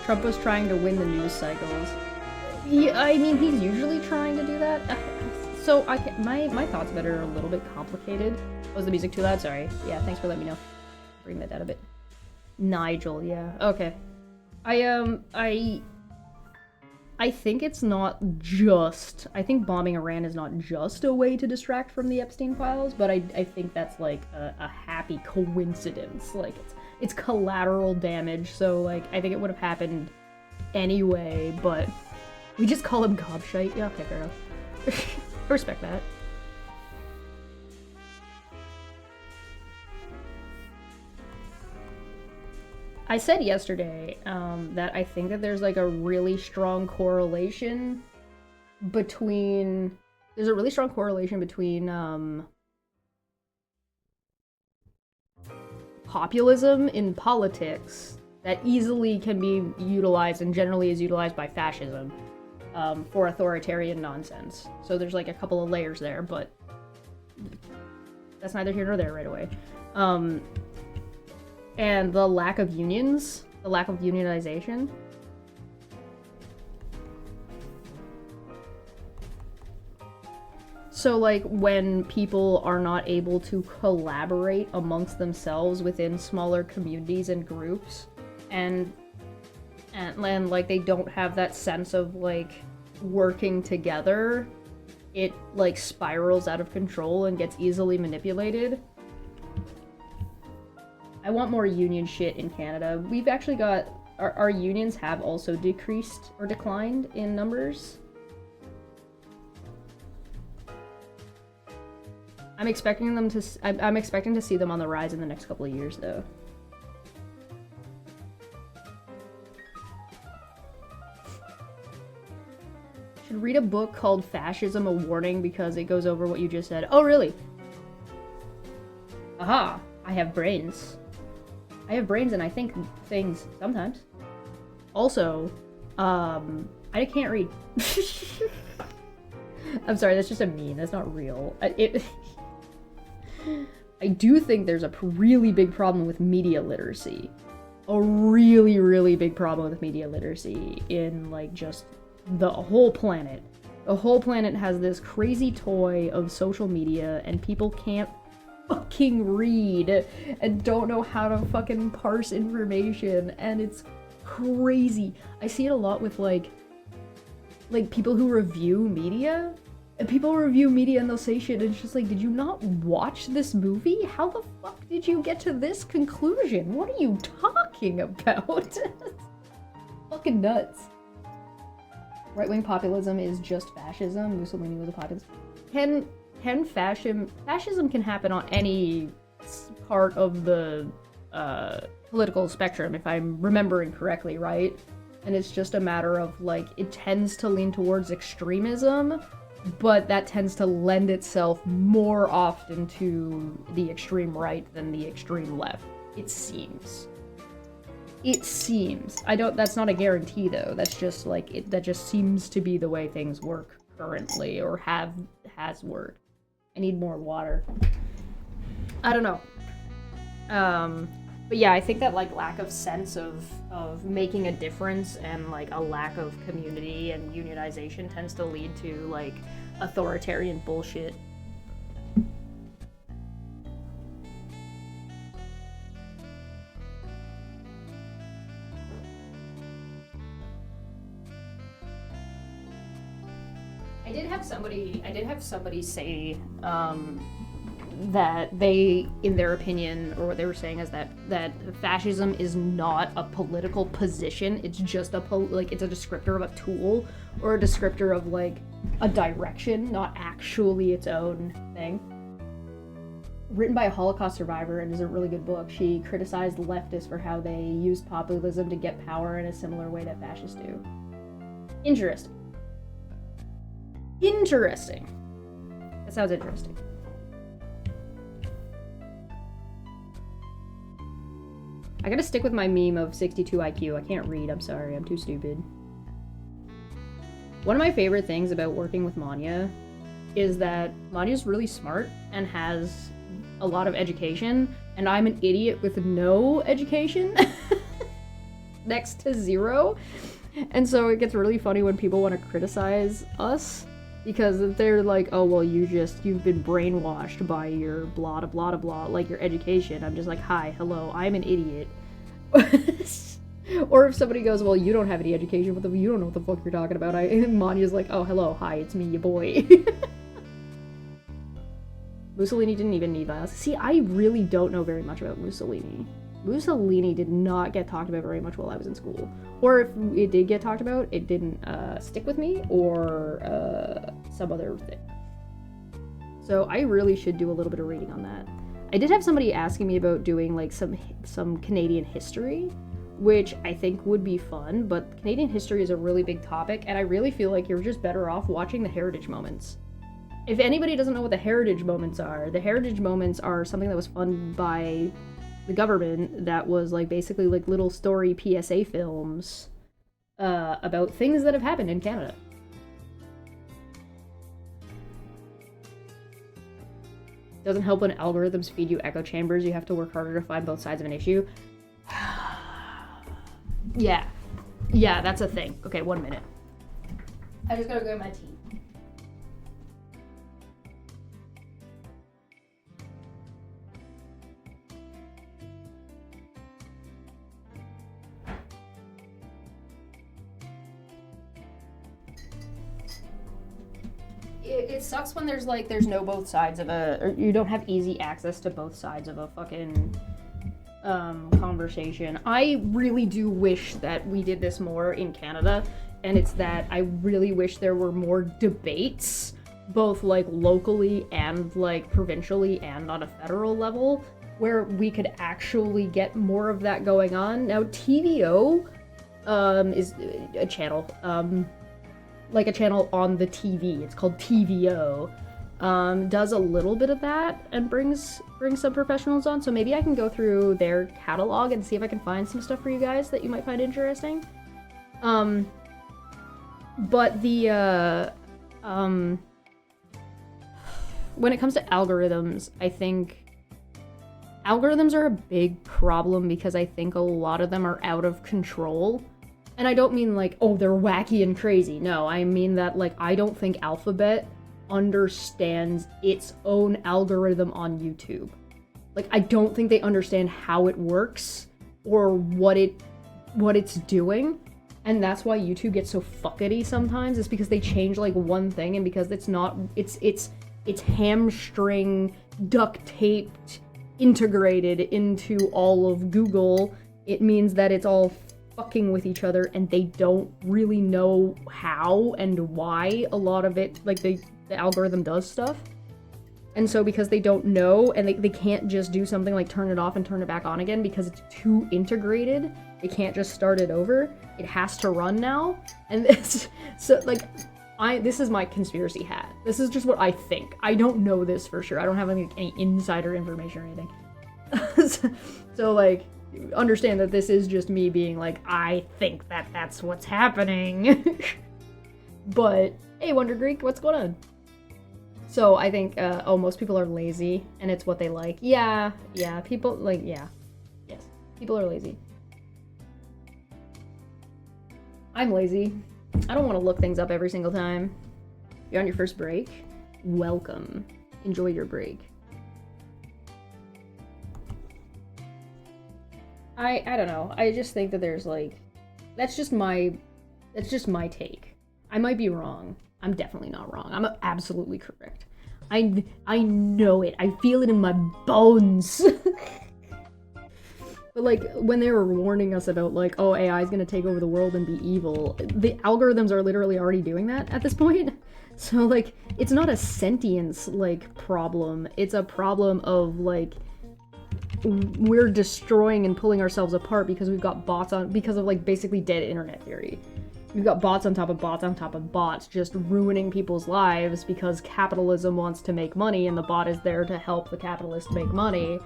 Trump was trying to win the news cycles. Yeah, I mean, he's usually trying to do that. So, my thoughts about it are a little bit complicated. Was the music too loud? Sorry. Yeah, thanks for letting me know. Bring that down a bit. Nigel, yeah. Okay. I think it's not just... I think bombing Iran is not just a way to distract from the Epstein files, but I think that's, like, a happy coincidence. Like, it's collateral damage, so, like, I think it would have happened anyway, but... We just call him gobshite? Yeah, okay, fair enough. I respect that. I said yesterday that I think that there's like a really strong correlation between populism in politics that easily can be utilized and generally is utilized by fascism for authoritarian nonsense. So there's like a couple of layers there, but that's neither here nor there right away. And the lack of unions, the lack of unionization. So, like, when people are not able to collaborate amongst themselves within smaller communities and groups, and like, they don't have that sense of, like, working together, it, like, spirals out of control and gets easily manipulated. I want more union shit in Canada. We've actually got... Our unions have also decreased or declined in numbers. I'm expecting to see them on the rise in the next couple of years, though. read a book called Fascism: A Warning because it goes over what you just said. Oh, really? Aha, I have brains. I have brains and I think things sometimes. Also, I can't read. I'm sorry, that's just a meme. That's not real. I do think there's a really big problem with media literacy. A really, really big problem with media literacy in, like, just the whole planet. The whole planet has this crazy toy of social media, and people can't fucking read and don't know how to fucking parse information, and it's crazy. I see it a lot with, like people who review media. And people review media and they'll say shit and it's just like, did you not watch this movie? How the fuck did you get to this conclusion? What are you talking about? Fucking nuts. Right-wing populism is just fascism. Mussolini was a populist. Fascism can happen on any part of the political spectrum, if I'm remembering correctly, right? And it's just a matter of, like, it tends to lean towards extremism, but that tends to lend itself more often to the extreme right than the extreme left. It seems. It seems. That's not a guarantee, though. That's just, like, that just seems to be the way things work currently, or has worked. I need more water. I don't know. But yeah, I think that, like, lack of sense of making a difference and, like, a lack of community and unionization tends to lead to, like, authoritarian bullshit. I did have somebody say, that they, in their opinion, or what they were saying is that fascism is not a political position. It's just it's a descriptor of a tool, or a descriptor of, like, a direction, not actually its own thing. Written by a Holocaust survivor, and is a really good book. She criticized leftists for how they use populism to get power in a similar way that fascists do. Interesting. Interesting. That sounds interesting. I gotta stick with my meme of 62 IQ. I can't read, I'm sorry, I'm too stupid. One of my favorite things about working with Manya is that Manya's really smart and has a lot of education, and I'm an idiot with no education. Next to zero. And so it gets really funny when people want to criticize us, because they're like, oh, well, you've been brainwashed by your blah, blah, blah, blah, like your education. I'm just like, hi, hello, I'm an idiot. Or if somebody goes, well, you don't have any education, you don't know what the fuck you're talking about. Manya's like, oh, hello, hi, it's me, your boy. Mussolini didn't even need violence. See, I really don't know very much about Mussolini. Mussolini did not get talked about very much while I was in school. Or if it did get talked about, it didn't stick with me, or some other thing. So I really should do a little bit of reading on that. I did have somebody asking me about doing, like, some Canadian history, which I think would be fun, but Canadian history is a really big topic, and I really feel like you're just better off watching the heritage moments. If anybody doesn't know what the heritage moments are something that was funded by the government that was, like, basically, like, little story PSA films about things that have happened in Canada. Doesn't help when algorithms feed you echo chambers. You have to work harder to find both sides of an issue. Yeah, that's a thing. Okay, 1 minute. I just gotta go get my tea. It sucks when there's no both sides of or you don't have easy access to both sides of a fucking conversation. I really do wish that we did this more in Canada, and it's that I really wish there were more debates, both, like, locally and, like, provincially and on a federal level, where we could actually get more of that going on. Now, TVO is a channel like a channel on the TV. It's called TVO. Does a little bit of that and brings some professionals on. So maybe I can go through their catalog and see if I can find some stuff for you guys that you might find interesting. But the when it comes to algorithms, I think algorithms are a big problem because I think a lot of them are out of control. And I don't mean like, oh, they're wacky and crazy. No, I mean that, like, I don't think Alphabet understands its own algorithm on YouTube. Like, I don't think they understand how it works or what it's doing. And that's why YouTube gets so fuckety sometimes. It's because they change like one thing, and because it's hamstring, duct taped, integrated into all of Google, it means that it's all fucking with each other, and they don't really know how and why a lot of it, like the algorithm does stuff. And so because they don't know, and they can't just do something like turn it off and turn it back on again because it's too integrated, they can't just start it over. It has to run now. And this, so like, this is my conspiracy hat. This is just what I think. I don't know this for sure. I don't have any insider information or anything. So like, understand that this is just me being like, I think that that's what's happening. But, hey, Wonder Greek, what's going on? So I think, oh, most people are lazy, and it's what they like. Yeah, people, like, yeah. Yes, people are lazy. I'm lazy. I don't want to look things up every single time. You're on your first break? Welcome. Enjoy your break. I don't know. I just think that there's, like, that's just my take. I might be wrong. I'm definitely not wrong. I'm absolutely correct. I know it. I feel it in my bones. But like, when they were warning us about like, oh, AI is gonna take over the world and be evil, the algorithms are literally already doing that at this point. So like, it's not a sentience like problem. It's a problem of like, we're destroying and pulling ourselves apart because we've got bots on, because of like basically dead internet theory. We've got bots on top of bots on top of bots just ruining people's lives because capitalism wants to make money and the bot is there to help the capitalist make money,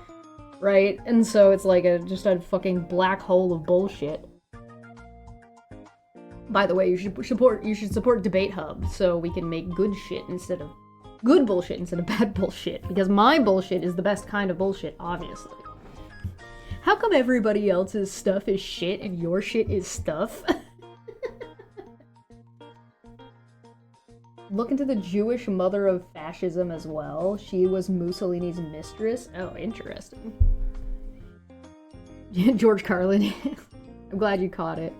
right? And so it's like just a fucking black hole of bullshit. By the way, you should support Debate Hub so we can make good bullshit instead of bad bullshit, because my bullshit is the best kind of bullshit, obviously. How come everybody else's stuff is shit and your shit is stuff? Look into the Jewish mother of fascism as well. She was Mussolini's mistress. Oh, interesting. George Carlin. I'm glad you caught it.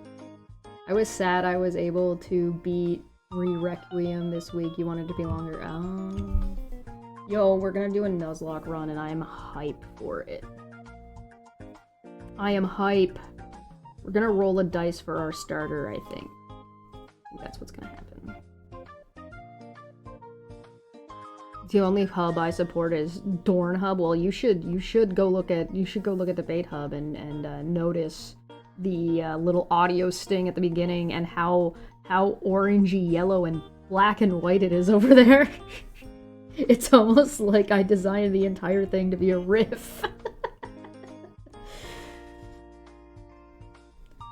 I was sad I was able to beat Requiem this week. You wanted to be longer. Oh. Yo, we're gonna do a Nuzlocke run and I am hype for it. I am hype. We're gonna roll a dice for our starter, I think. That's what's gonna happen. The only hub I support is Dorn Hub. Well, you should go look at Debate Hub and notice the little audio sting at the beginning and how orangey yellow and black and white it is over there. It's almost like I designed the entire thing to be a riff.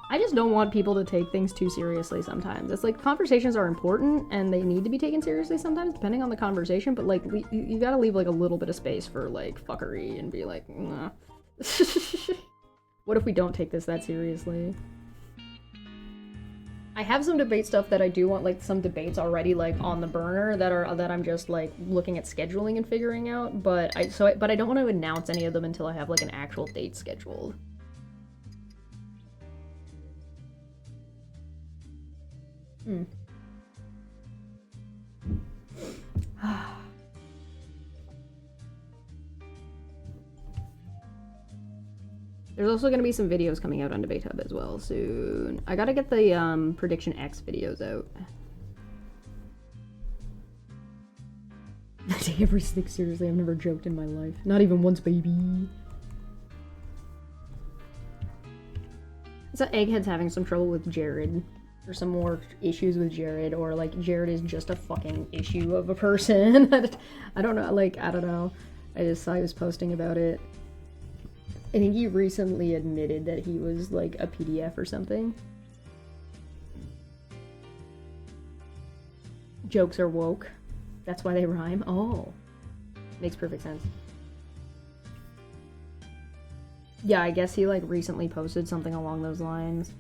I just don't want people to take things too seriously sometimes. It's like, conversations are important and they need to be taken seriously sometimes, depending on the conversation, but like, you gotta leave like a little bit of space for like fuckery and be like, nah. What if we don't take this that seriously? I have some debate stuff that I do want, like some debates already like on the burner that I'm just like looking at scheduling and figuring out, but I don't want to announce any of them until I have like an actual date scheduled. There's also going to be some videos coming out on Debate Hub as well soon. I gotta get the Prediction X videos out. I take everything seriously. I've never joked in my life. Not even once, baby. So Egghead's having some trouble with Jared. There's some more issues with Jared, or like Jared is just a fucking issue of a person. I don't know, like, I don't know. I just saw he was posting about it. I think he recently admitted that he was like a PDF or something. Jokes are woke. That's why they rhyme. Oh. Makes perfect sense. Yeah, I guess he like recently posted something along those lines.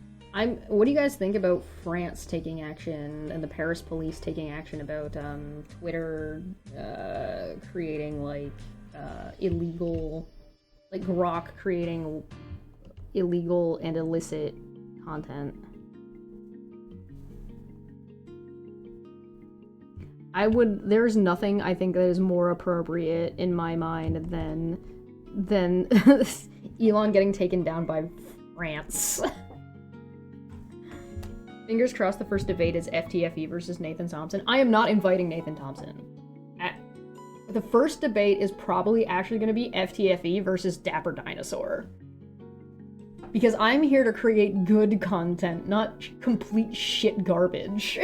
What do you guys think about France taking action and the Paris police taking action about Twitter creating like illegal, like Grok creating illegal and illicit content? There's nothing I think that is more appropriate in my mind than Elon getting taken down by France. Fingers crossed the first debate is FTFE versus Nathan Thompson. I am not inviting Nathan Thompson. The first debate is probably actually going to be FTFE versus Dapper Dinosaur. Because I'm here to create good content, not complete shit garbage.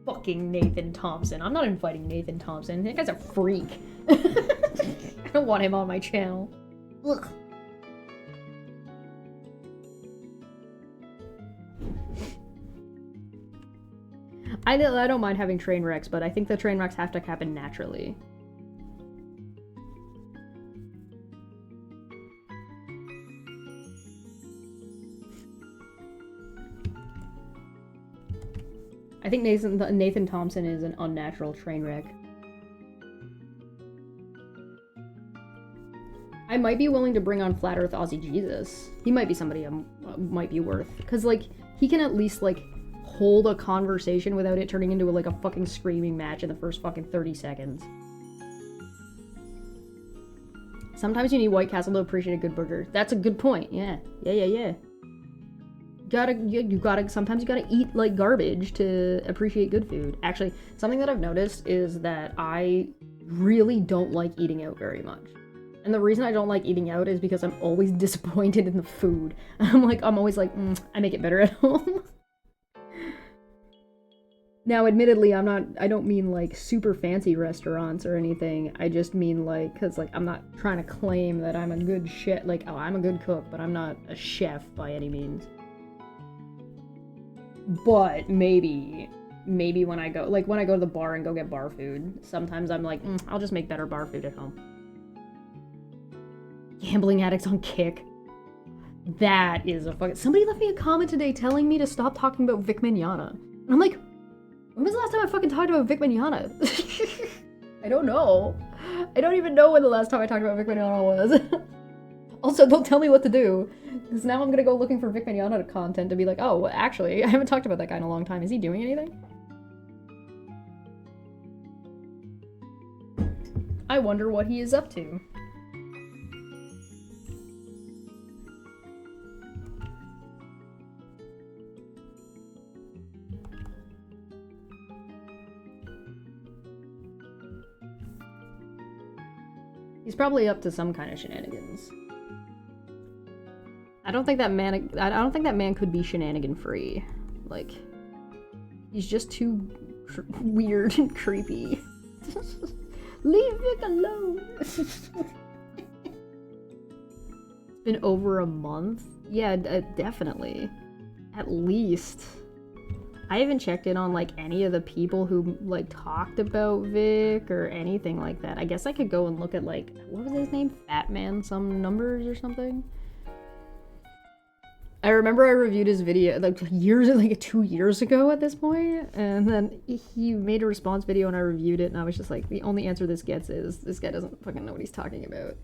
Fucking Nathan Thompson. I'm not inviting Nathan Thompson. That guy's a freak. I don't want him on my channel. Ugh. I don't mind having train wrecks, but I think the train wrecks have to happen naturally. I think Nathan Thompson is an unnatural train wreck. I might be willing to bring on Flat Earth Aussie Jesus. He might be somebody I might be worth. Because, like, he can at least, like, hold a conversation without it turning into, like, a fucking screaming match in the first fucking 30 seconds. Sometimes you need White Castle to appreciate a good burger. That's a good point. Yeah. Yeah. Sometimes you gotta eat like garbage to appreciate good food. Actually, something that I've noticed is that I really don't like eating out very much. And the reason I don't like eating out is because I'm always disappointed in the food. I'm always like, I make it better at home. Now, admittedly, I don't mean like super fancy restaurants or anything. I just mean like, cause like I'm not trying to claim that I'm a good I'm a good cook, but I'm not a chef by any means. But maybe when I go to the bar and go get bar food, sometimes I'm like, I'll just make better bar food at home. Gambling addicts on Kick. That is a fucking... Somebody left me a comment today telling me to stop talking about Vic Mignogna. And I'm like, when was the last time I fucking talked about Vic Mignogna? I don't know. I don't even know when the last time I talked about Vic Mignogna was. Also, don't tell me what to do. Because now I'm gonna go looking for Vic Mignogna content to be like, oh, well, actually, I haven't talked about that guy in a long time. Is he doing anything? I wonder what he is up to. He's probably up to some kind of shenanigans. I don't think that man could be shenanigan free. Like, he's just too weird and creepy. Leave Vic alone. It's been over a month? Yeah, definitely. At least. I haven't checked in on, like, any of the people who, like, talked about Vic or anything like that. I guess I could go and look at, like, what was his name? Fat Man some numbers or something? I remember I reviewed his video, like, 2 years ago at this point, and then he made a response video and I reviewed it, and I was just like, the only answer this gets is, this guy doesn't fucking know what he's talking about.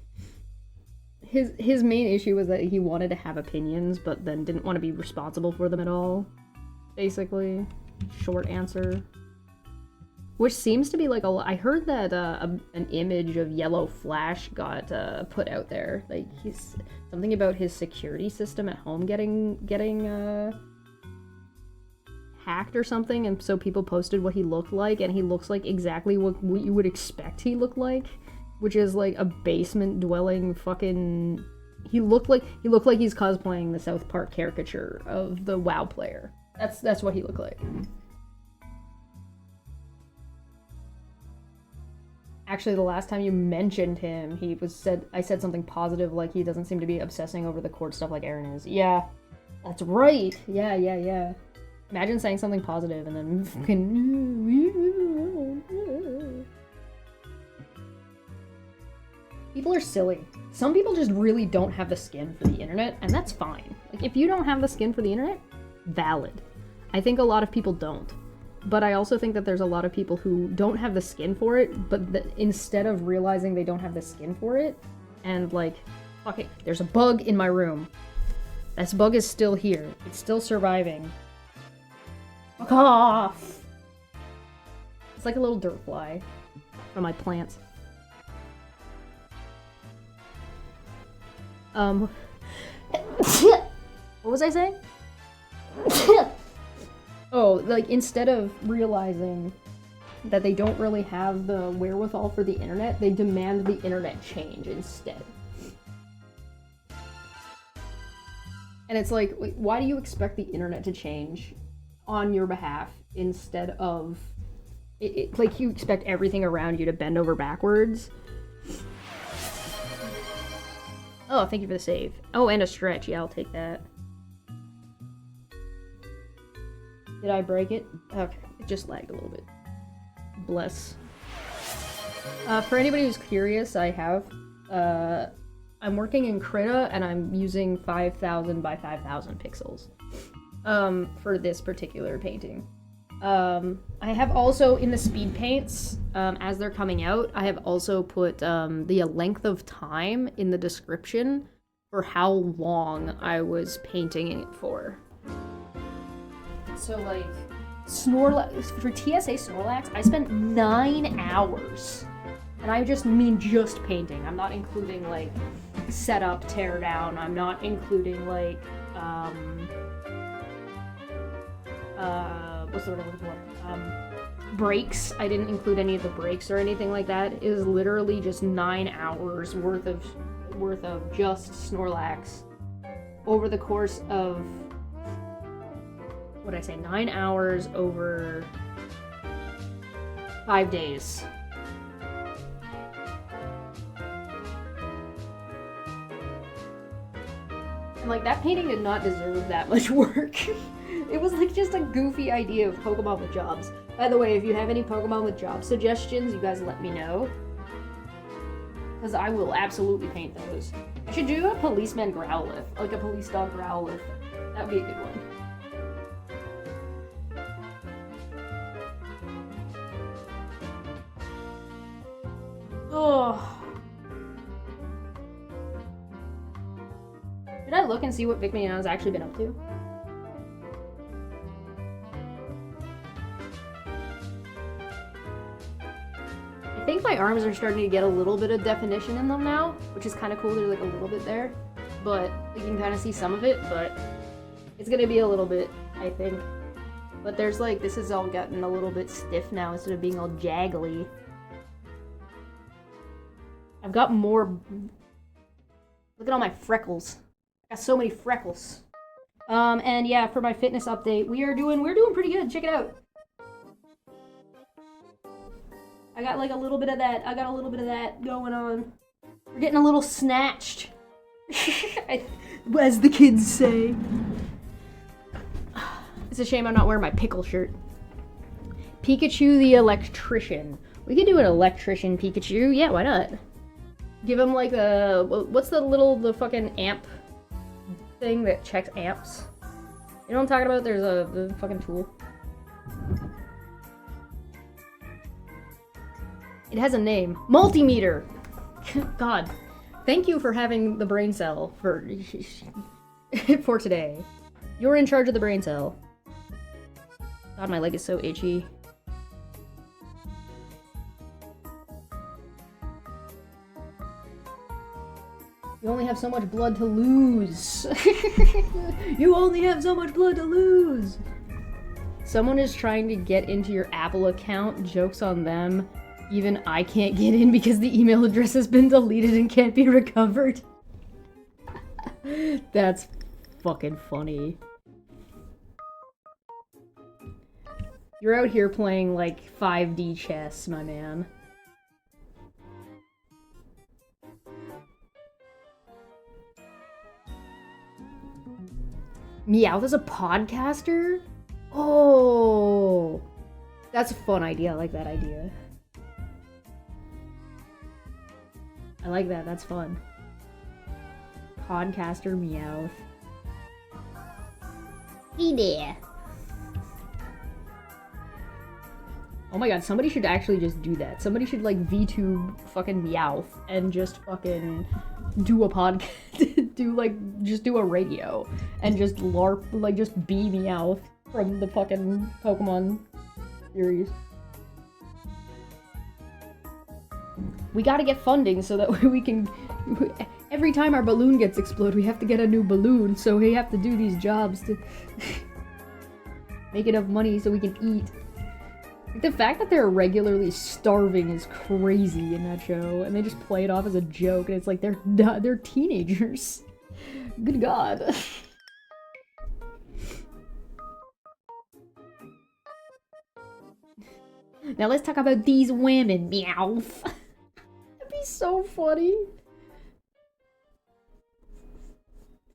His main issue was that he wanted to have opinions, but then didn't want to be responsible for them at all. Basically, short answer. Which seems to be like I heard that an image of Yellow Flash got put out there. Like, he's something about his security system at home getting hacked or something, and so people posted what he looked like, and he looks like exactly what you would expect he looked like, which is like a basement dwelling fucking he looked like he's cosplaying the South Park caricature of the WoW player. That's what he looked like. Actually, the last time you mentioned him, I said something positive, like he doesn't seem to be obsessing over the court stuff like Aaron is. Yeah, that's right. Yeah. Imagine saying something positive and then fucking... People are silly. Some people just really don't have the skin for the internet, and that's fine. Like, if you don't have the skin for the internet, valid. I think a lot of people don't. But I also think that there's a lot of people who don't have the skin for it, but instead of realizing they don't have the skin for it, and like, fuck it, there's a bug in my room. This bug is still here. It's still surviving. Fuck off! It's like a little dirt fly from my plants. What was I saying? Oh, like, instead of realizing that they don't really have the wherewithal for the internet, they demand the internet change instead. And it's like, why do you expect the internet to change on your behalf instead of... like, you expect everything around you to bend over backwards? Oh, thank you for the save. Oh, and a stretch. Yeah, I'll take that. Did I break it? Okay, it just lagged a little bit. Bless. For anybody who's curious, I'm working in Krita and I'm using 5,000 by 5,000 pixels for this particular painting. I have also, in the speed paints, as they're coming out, I have also put the length of time in the description for how long I was painting it for. So, like, Snorlax, for TSA Snorlax, I spent 9 hours. And I just mean just painting. I'm not including, like, setup, teardown. I'm not including, like, what's the word I'm looking for? Breaks. I didn't include any of the breaks or anything like that. It was literally just 9 hours worth of just Snorlax over the course of... What'd I say? 9 hours over 5 days. And like, that painting did not deserve that much work. It was like just a goofy idea of Pokemon with jobs. By the way, if you have any Pokemon with job suggestions, you guys let me know. Because I will absolutely paint those. I should do a policeman Growlithe. Like a police dog Growlithe. That would be a good one. Oh. Should I look and see what Vic Mignogna's actually been up to? I think my arms are starting to get a little bit of definition in them now, which is kind of cool. There's like a little bit there, but you can kind of see some of it, but it's gonna be a little bit, I think. But there's like, this has all gotten a little bit stiff now instead of being all jaggly. I've got more... Look at all my freckles. I got so many freckles. And yeah, for my fitness update, we're doing pretty good. Check it out. I got like a little bit of that. I got a little bit of that going on. We're getting a little snatched. As the kids say. It's a shame I'm not wearing my pickle shirt. Pikachu the electrician. We could do an electrician Pikachu. Yeah, why not? Give him like a... What's the fucking amp thing that checks amps? You know what I'm talking about? There's the fucking tool. It has a name. Multimeter! God. Thank you for having the brain cell for today. You're in charge of the brain cell. God, my leg is so itchy. You only have so much blood to lose. You only have so much blood to lose. Someone is trying to get into your Apple account. Joke's on them. Even I can't get in because the email address has been deleted and can't be recovered. That's fucking funny. You're out here playing, like, 5D chess, my man. Meowth is a podcaster? Oh! That's a fun idea. I like that idea. I like that. That's fun. Podcaster Meowth. Hey there. Oh my god, somebody should actually just do that. Somebody should, like, VTube fucking Meowth and just fucking do a podcast. Just do a radio. And just LARP, like, just be Meowth from the fucking Pokemon series. We gotta get funding so that we can... Every time our balloon gets exploded, we have to get a new balloon, so we have to do these jobs to make enough money so we can eat. The fact that they're regularly starving is crazy in that show, and they just play it off as a joke, and it's like they're teenagers. Good god. Now let's talk about these women, Meowth. That'd be so funny.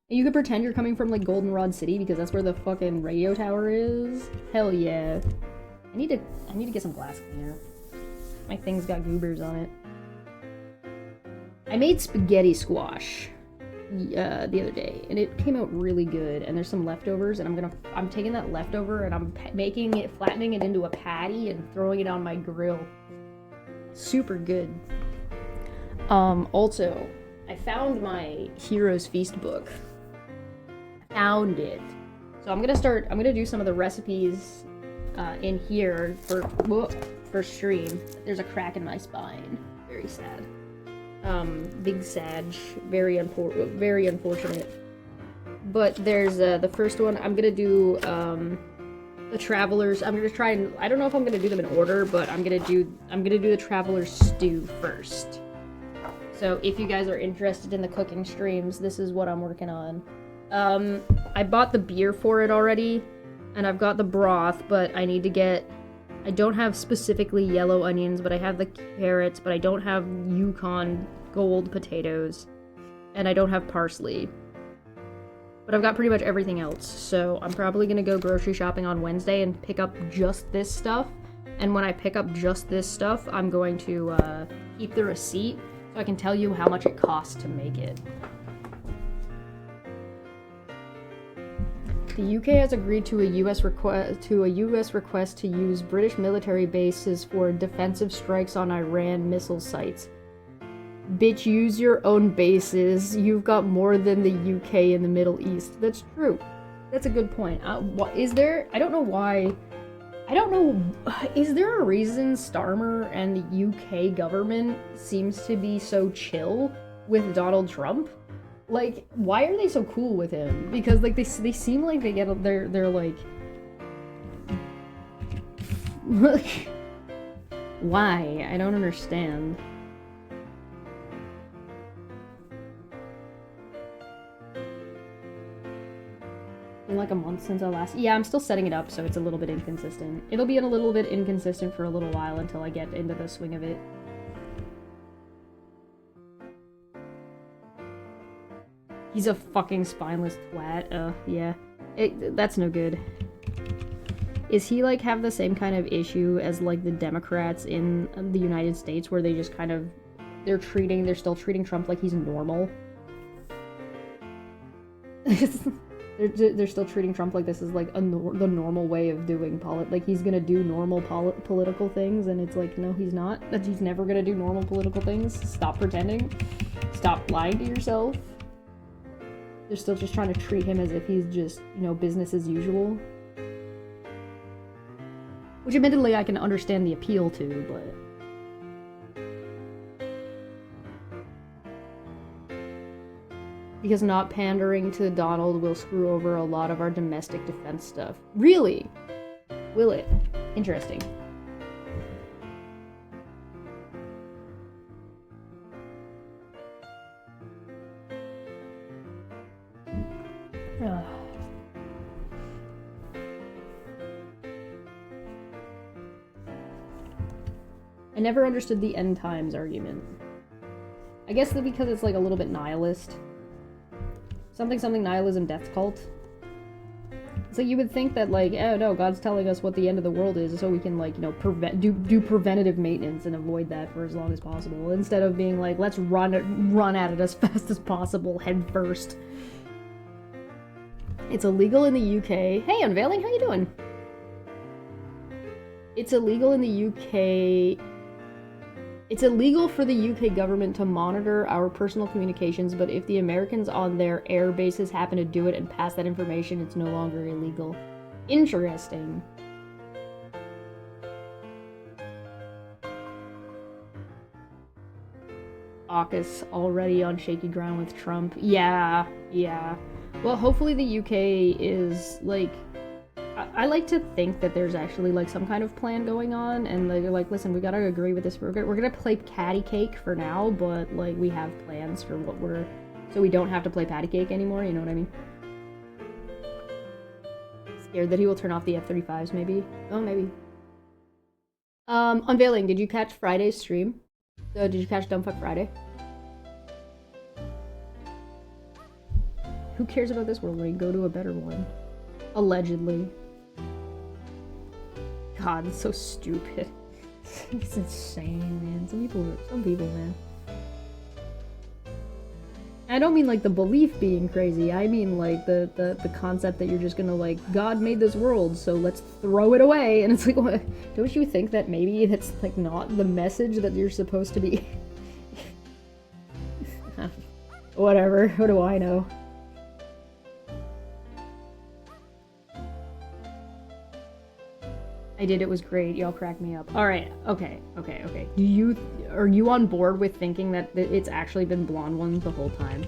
And you could pretend you're coming from, like, Goldenrod City, because that's where the fucking radio tower is. Hell yeah. I need to get some glass cleaner. My thing's got goobers on it. I made spaghetti squash the other day, and it came out really good. And there's some leftovers, and I'm taking that leftover and I'm flattening it into a patty and throwing it on my grill. Super good. Also, I found my Heroes Feast book. Found it. So I'm gonna do some of the recipes in here for stream. There's a crack in my spine. Very sad. Big Sag. Very unfortunate. But there's the first one. I'm gonna do the Travelers. I'm gonna try and I don't know if I'm gonna do them in order, but I'm gonna do the Travelers stew first. So if you guys are interested in the cooking streams, this is what I'm working on. I bought the beer for it already. And I've got the broth, but I need to get... I don't have specifically yellow onions, but I have the carrots, but I don't have Yukon gold potatoes. And I don't have parsley. But I've got pretty much everything else, so I'm probably gonna go grocery shopping on Wednesday and pick up just this stuff. And when I pick up just this stuff, I'm going to keep the receipt so I can tell you how much it costs to make it. The UK has agreed to a US request to use British military bases for defensive strikes on Iran missile sites. Bitch, use your own bases. You've got more than the UK in the Middle East. That's true. That's a good point. Is there... I don't know why... I don't know... Is there a reason Starmer and the UK government seems to be so chill with Donald Trump? Like, why are they so cool with him? Because, like, they seem like they get... They're like... Why? I don't understand. Been like a month since I last... Yeah, I'm still setting it up, so it's a little bit inconsistent. It'll be a little bit inconsistent for a little while until I get into the swing of it. He's a fucking spineless twat. Yeah. That's no good. Is he, like, have the same kind of issue as, like, the Democrats in the United States, where they just kind of... They're still treating Trump like he's normal? They're still treating Trump like this is, like, the normal way of doing like, he's gonna do normal political things, and it's like, no, he's not. That he's never gonna do normal political things. Stop pretending. Stop lying to yourself. They're still just trying to treat him as if he's just, you know, business as usual. Which, admittedly, I can understand the appeal to, but... Because not pandering to Donald will screw over a lot of our domestic defense stuff. Really? Will it? Interesting. I never understood the end times argument. I guess that because it's like a little bit nihilist. Something nihilism death cult. It's like you would think that like, oh no, God's telling us what the end of the world is so we can like, you know, do preventative maintenance and avoid that for as long as possible. Instead of being like, let's run at it as fast as possible, head first. It's illegal in the UK. Hey, Unveiling, how you doing? It's illegal in the UK. It's illegal for the UK government to monitor our personal communications, but if the Americans on their air bases happen to do it and pass that information, it's no longer illegal. Interesting. AUKUS already on shaky ground with Trump. Yeah. Well, hopefully the UK is, like... I like to think that there's actually, like, some kind of plan going on, and they're like, listen, we gotta agree with this. We're gonna play patty cake for now, but, like, we have plans for what we're... So we don't have to play patty cake anymore, you know what I mean? Scared that he will turn off the F-35s, maybe? Oh, maybe. Unveiling, did you catch Friday's stream? Did you catch Dumbfuck Friday? Who cares about this world when you go to a better one? Allegedly. God, it's so stupid. It's insane, man. Some people, man. I don't mean like the belief being crazy. I mean like the concept that you're just gonna like, God made this world, so let's throw it away. And it's like, what? Don't you think that maybe that's like not the message that you're supposed to be? Whatever. What do I know? I did, it was great. Y'all cracked me up. Alright, okay. Are you on board with thinking that it's actually been blonde ones the whole time?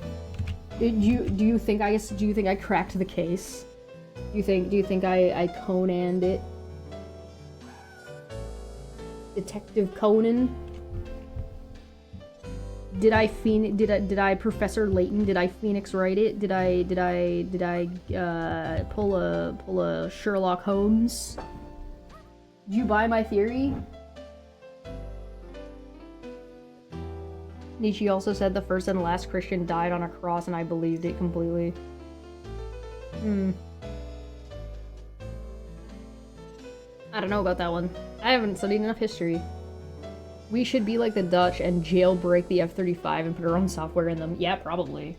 Do you think I cracked the case? Do you think I Conan'd it? Detective Conan? Did I Professor Layton? Did I Phoenix write it? Did I pull a Sherlock Holmes? Did you buy my theory? Nietzsche also said the first and last Christian died on a cross, and I believed it completely. I don't know about that one. I haven't studied enough history. We should be like the Dutch and jailbreak the F-35 and put our own software in them. Yeah, probably.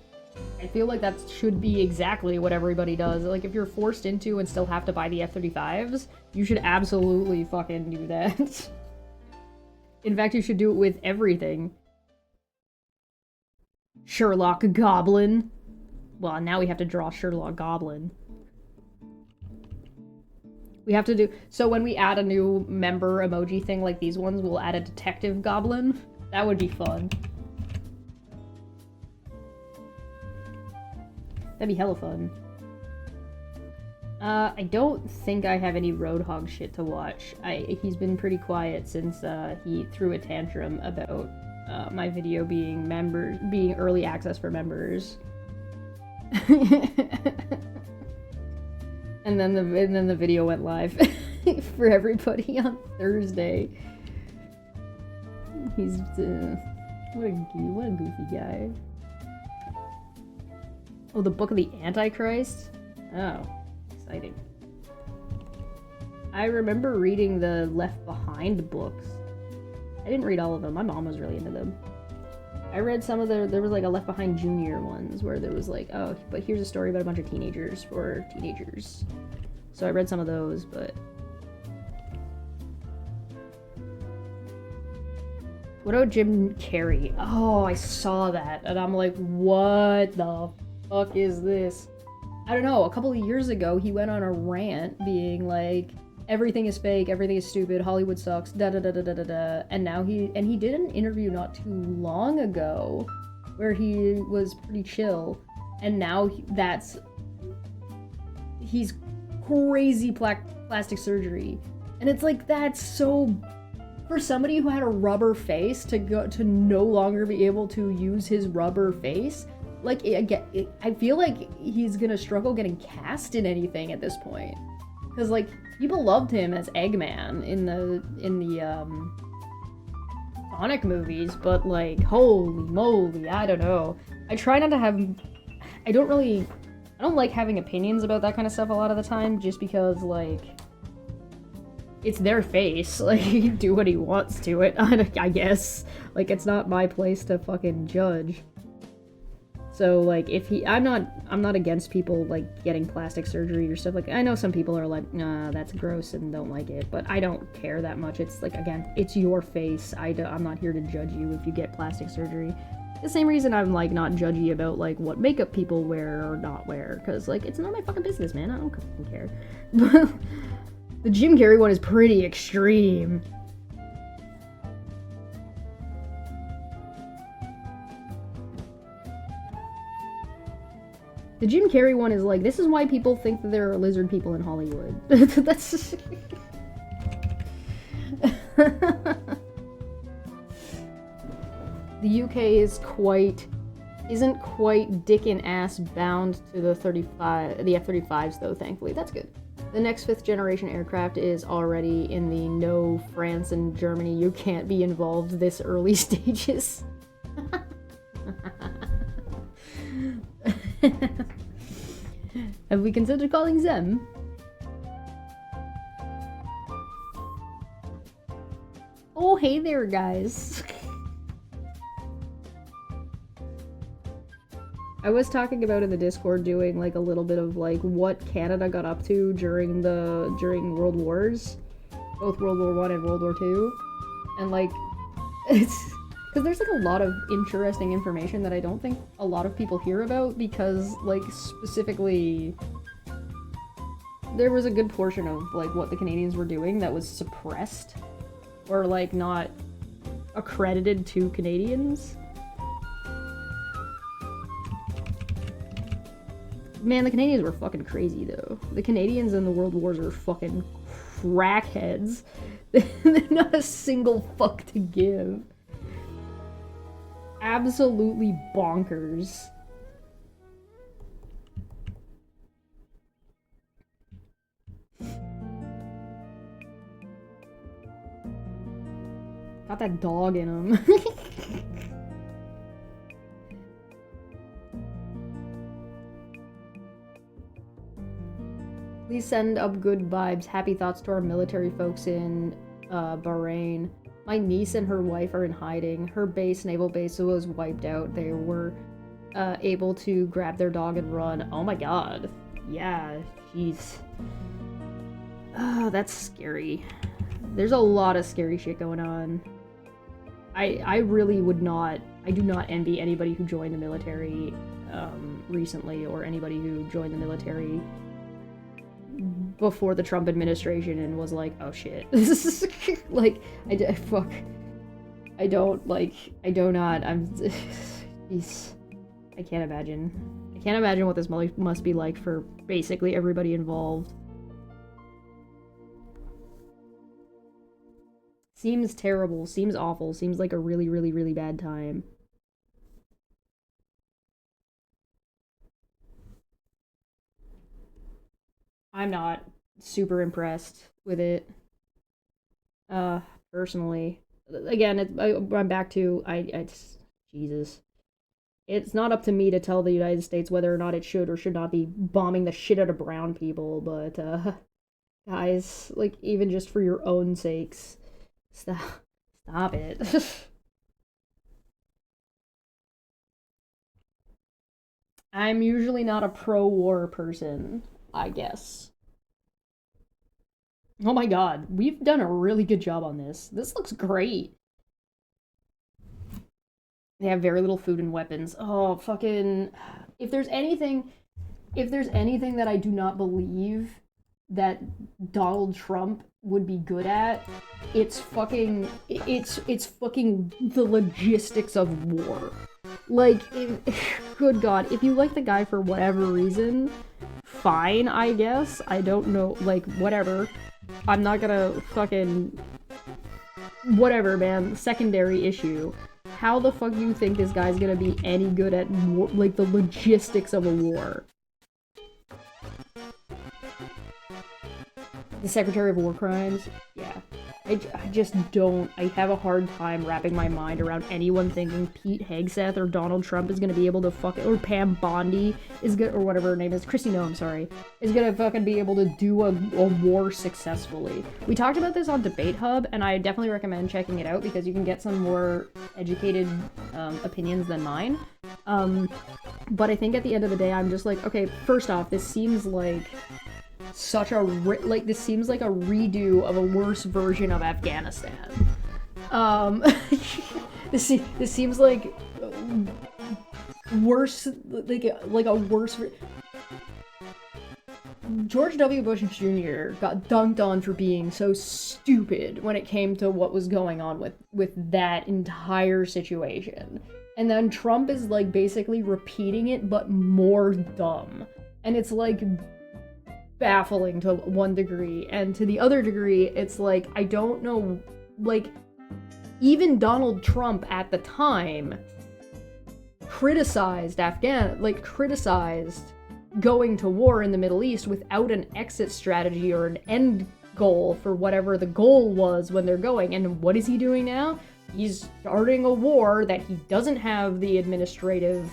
I feel like that should be exactly what everybody does. Like, if you're forced into and still have to buy the F-35s, you should absolutely fucking do that. In fact, you should do it with everything. Sherlock Goblin. Well, now we have to draw Sherlock Goblin. We have to do... So when we add a new member emoji thing like these ones, we'll add a Detective Goblin. That would be fun. That'd be hella fun. I don't think I have any Roadhog shit to watch. He's been pretty quiet since he threw a tantrum about my video being early access for members. and then the video went live for everybody on Thursday. He's what a goofy guy. Oh, the Book of the Antichrist? Oh, exciting. I remember reading the Left Behind books. I didn't read all of them. My mom was really into them. I read some of there was like a Left Behind Junior ones where there was like, oh, but here's a story about a bunch of teenagers for teenagers. So I read some of those, but... What about Jim Carrey? Oh, I saw that, and I'm like, what the fuck is this? I don't know, a couple of years ago, he went on a rant being like, everything is fake, everything is stupid, Hollywood sucks, da-da-da-da-da-da-da, and now he did an interview not too long ago where he was pretty chill, and now he's crazy plastic surgery, and it's like, that's so... For somebody who had a rubber face to no longer be able to use his rubber face, like, I feel like he's gonna struggle getting cast in anything at this point. Because, like, people loved him as Eggman in the Sonic movies, but like, holy moly, I don't know. I try not to have... I don't like having opinions about that kind of stuff a lot of the time, just because, like, it's their face. Like, he can do what he wants to it, I guess. Like, it's not my place to fucking judge. So, like, I'm not against people, like, getting plastic surgery or stuff. Like, I know some people are like, nah, that's gross and don't like it, but I don't care that much. It's, like, again, it's your face. I'm not here to judge you if you get plastic surgery. The same reason I'm, like, not judgy about, like, what makeup people wear or not wear, because, like, it's not my fucking business, man. I don't fucking care. The Jim Carrey one is pretty extreme. The Jim Carrey one is like, this is why people think that there are lizard people in Hollywood. That's... The UK isn't quite dick and ass bound to the F-35s though, thankfully. That's good. The next 5th generation aircraft is already in the no France and Germany, you can't be involved this early stages. Have we considered calling them? Oh, hey there, guys. I was talking about in the Discord doing like a little bit of like what Canada got up to during World Wars, both World War I and World War II, and like it's because there's like a lot of interesting information that I don't think a lot of people hear about, because like specifically there was a good portion of like what the Canadians were doing that was suppressed or like not accredited to Canadians. Man, the Canadians were fucking crazy, though. The Canadians in the World Wars were fucking crackheads. They're not a single fuck to give. Absolutely bonkers. Got that dog in him. Please send up good vibes, happy thoughts to our military folks in Bahrain. My niece and her wife are in hiding. Her naval base was wiped out. They were able to grab their dog and run. Oh my god. Yeah, jeez. That's scary. There's a lot of scary shit going on. I really would not... I do not envy anybody who joined the military recently, or anybody who joined the military before the Trump administration and was like, oh shit. Like, I can't imagine. I can't imagine what this must be like for basically everybody involved. Seems terrible, seems awful, seems like a really, really, really bad time. I'm not super impressed with it. Personally. Again, I'm back to, Jesus. It's not up to me to tell the United States whether or not it should or should not be bombing the shit out of brown people, but, guys, like, even just for your own sakes, stop it. I'm usually not a pro-war person, I guess. Oh my god, we've done a really good job on this. This looks great. They have very little food and weapons. Oh, fucking... If there's anything that I do not believe that Donald Trump would be good at, it's fucking the logistics of war. Like, good god, if you like the guy for whatever reason, fine, I guess. I don't know, like, whatever. I'm not gonna fucking... Whatever, man. Secondary issue. How the fuck do you think this guy's gonna be any good at, like, the logistics of a war? The Secretary of War Crimes? Yeah. I just don't. I have a hard time wrapping my mind around anyone thinking Pete Hegseth or Donald Trump is gonna be able to or Pam Bondi is good, or whatever her name is, Christy Noem, sorry, is gonna fucking be able to do a war successful. We talked about this on Debate Hub, and I definitely recommend checking it out because you can get some more educated opinions than mine. But I think at the end of the day, I'm just like, okay, first off, this seems like this seems like a redo of a worse version of Afghanistan. This seems like worse, like a worse. George W. Bush Jr. got dunked on for being so stupid when it came to what was going on with that entire situation. And then Trump is like basically repeating it, but more dumb. And it's like baffling to one degree, and to the other degree, it's like, I don't know, like, even Donald Trump at the time criticized going to war in the Middle East without an exit strategy or an end goal for whatever the goal was when they're going. And what is he doing now? He's starting a war that he doesn't have the administrative,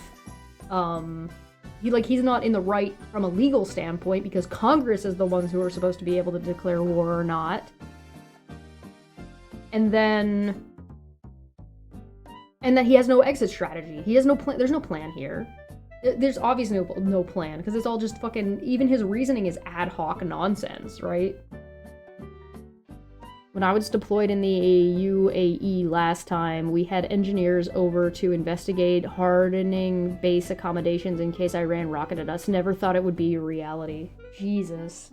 he's not in the right from a legal standpoint because Congress is the ones who are supposed to be able to declare war or not. And then he has no exit strategy. He has no plan. There's no plan here. There's obviously no plan because it's all just fucking, even his reasoning is ad hoc nonsense, right? When I was deployed in the UAE last time, we had engineers over to investigate hardening base accommodations in case Iran rocketed us. Never thought it would be a reality. Jesus.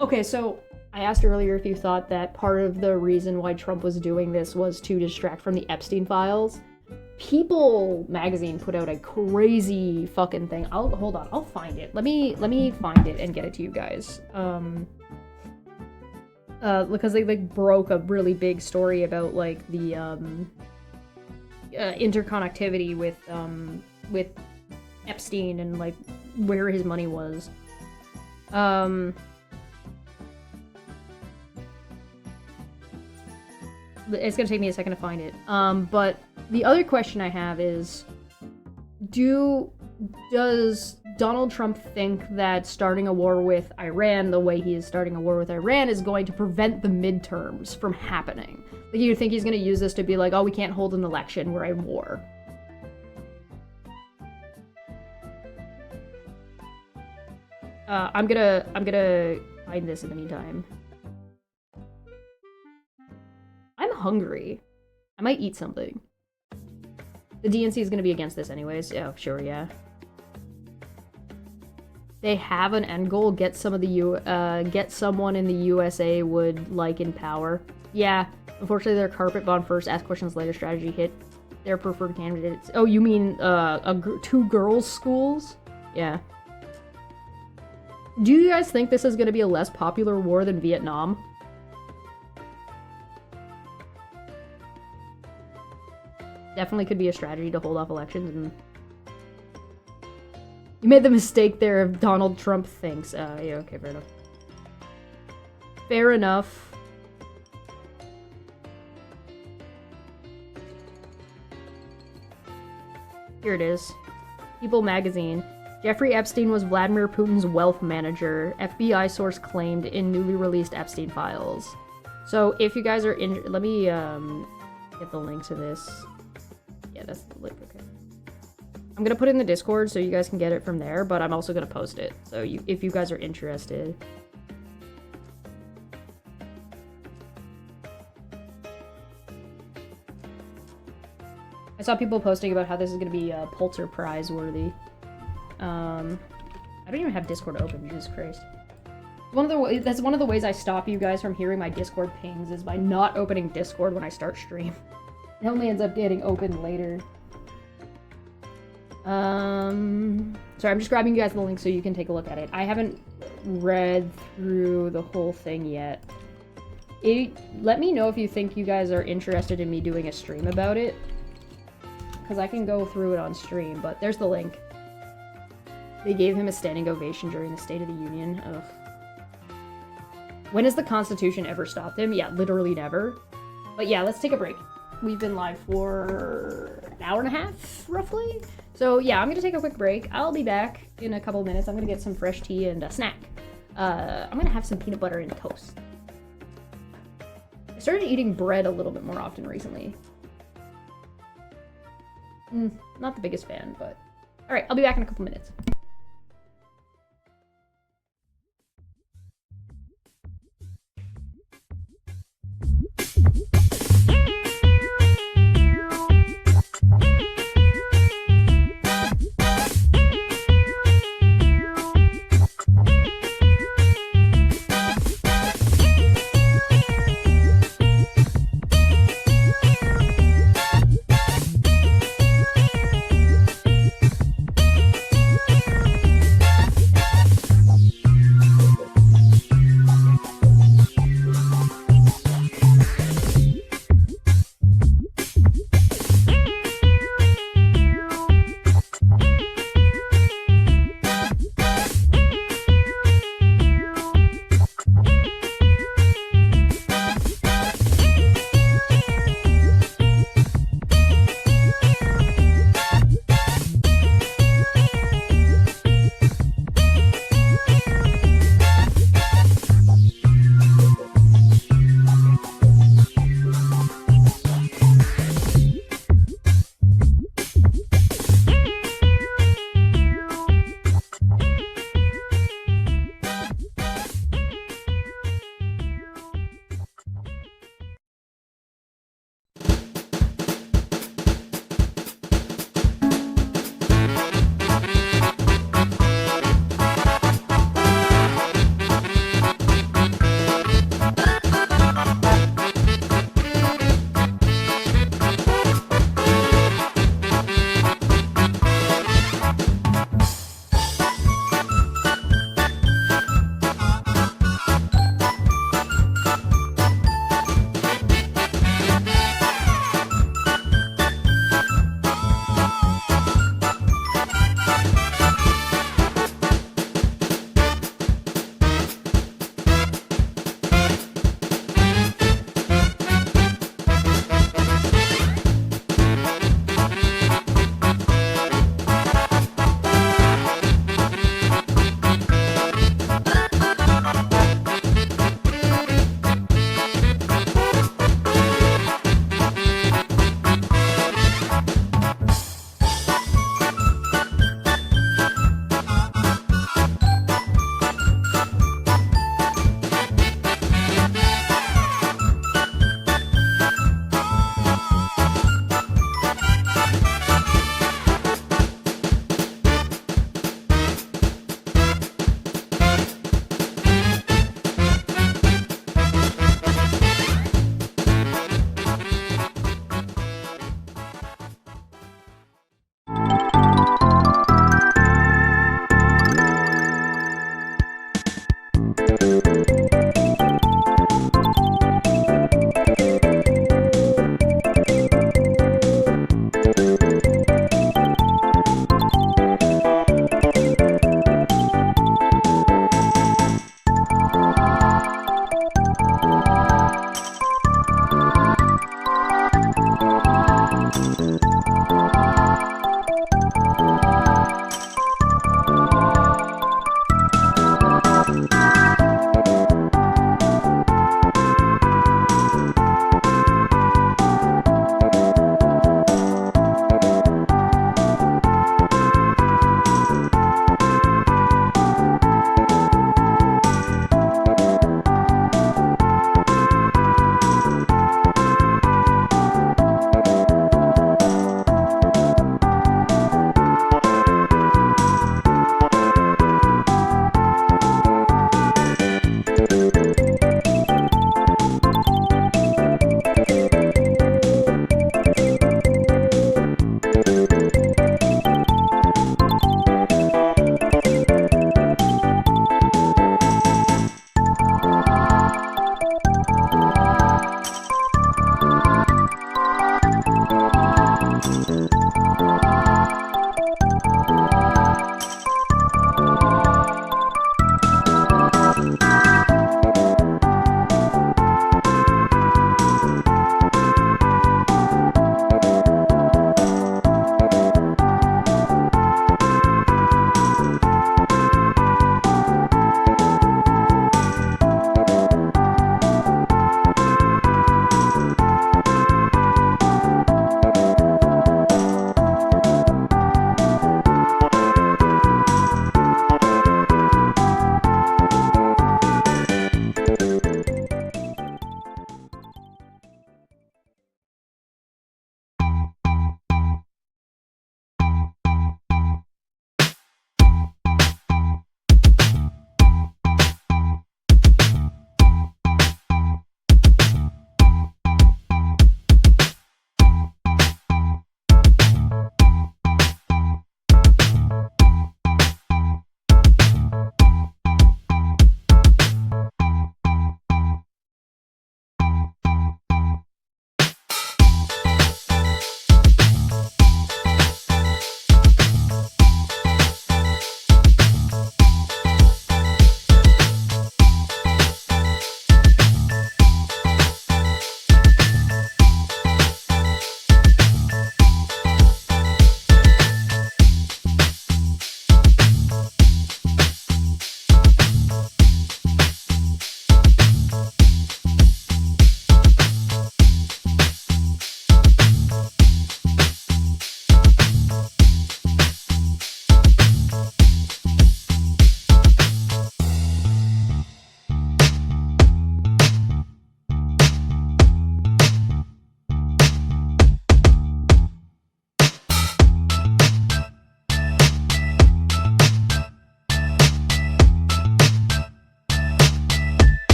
Okay, so I asked earlier if you thought that part of the reason why Trump was doing this was to distract from the Epstein files. People magazine put out a crazy fucking thing. Hold on, I'll find it. Let me find it and get it to you guys. Because they like broke a really big story about like the interconnectivity with Epstein and like where his money was. It's gonna take me a second to find it. But the other question I have is, does Donald Trump think that starting a war with Iran the way he is starting a war with Iran is going to prevent the midterms from happening? Like, you think he's going to use this to be like, oh, we can't hold an election, we're in war. I'm gonna find this in the meantime. I'm hungry. I might eat something. The DNC is gonna be against this anyways. Oh, sure, yeah. They have an end goal. Get someone in the USA would like in power. Yeah, unfortunately, their carpet bomb first, ask questions later strategy hit their preferred candidates. Oh, you mean two girls' schools? Yeah. Do you guys think this is going to be a less popular war than Vietnam? Definitely could be a strategy to hold off elections. And you made the mistake there of Donald Trump thinks. Yeah, okay, fair enough. Fair enough. Here it is. People magazine. Jeffrey Epstein was Vladimir Putin's wealth manager, FBI source claimed in newly released Epstein files. So if you guys are in, let me get the link to this. Yeah, that's the link, okay. I'm gonna put it in the Discord so you guys can get it from there, but I'm also gonna post it. So if you guys are interested. I saw people posting about how this is gonna be Pulitzer Prize worthy. I don't even have Discord open, Jesus Christ. That's one of the ways I stop you guys from hearing my Discord pings, is by not opening Discord when I start stream. It only ends up getting open later. Sorry, I'm just grabbing you guys the link so you can take a look at it. I haven't read through the whole thing yet. Let me know if you think you guys are interested in me doing a stream about it, because I can go through it on stream, but there's the link. They gave him a standing ovation during the State of the Union. Ugh. When has the Constitution ever stopped him? Yeah, literally never. But yeah, let's take a break. We've been live for an hour and a half, roughly. So yeah, I'm gonna take a quick break. I'll be back in a couple of minutes. I'm gonna get some fresh tea and a snack. I'm gonna have some peanut butter and toast. I started eating bread a little bit more often recently. Not the biggest fan, but... Alright, I'll be back in a couple minutes.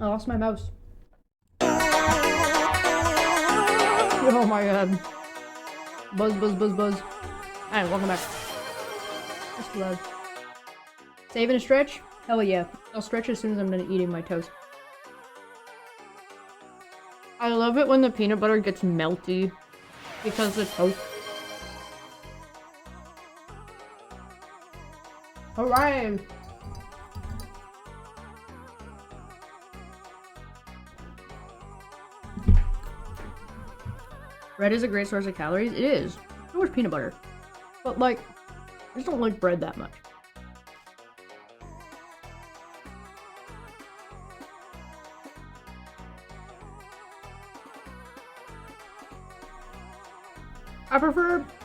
I lost my mouse. Oh my god. Buzz, buzz, buzz, buzz. Alright, welcome back. That's too loud. Save and a stretch? Hell yeah. I'll stretch as soon as I'm done eating my toast. I love it when the peanut butter gets melty because the toast. Alright! Bread is a great source of calories. It is. So is peanut butter. But like, I just don't like bread that much. I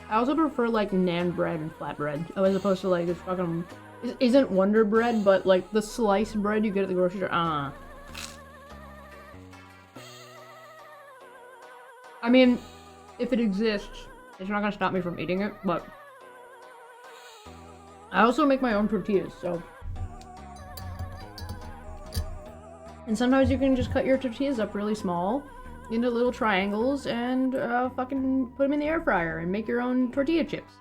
also prefer like naan bread and flatbread as opposed to like this fucking, isn't Wonder Bread, but like the sliced bread you get at the grocery store. I mean, if it exists, it's not gonna stop me from eating it, but I also make my own tortillas, so. And sometimes you can just cut your tortillas up really small into little triangles and fucking put them in the air fryer and make your own tortilla chips.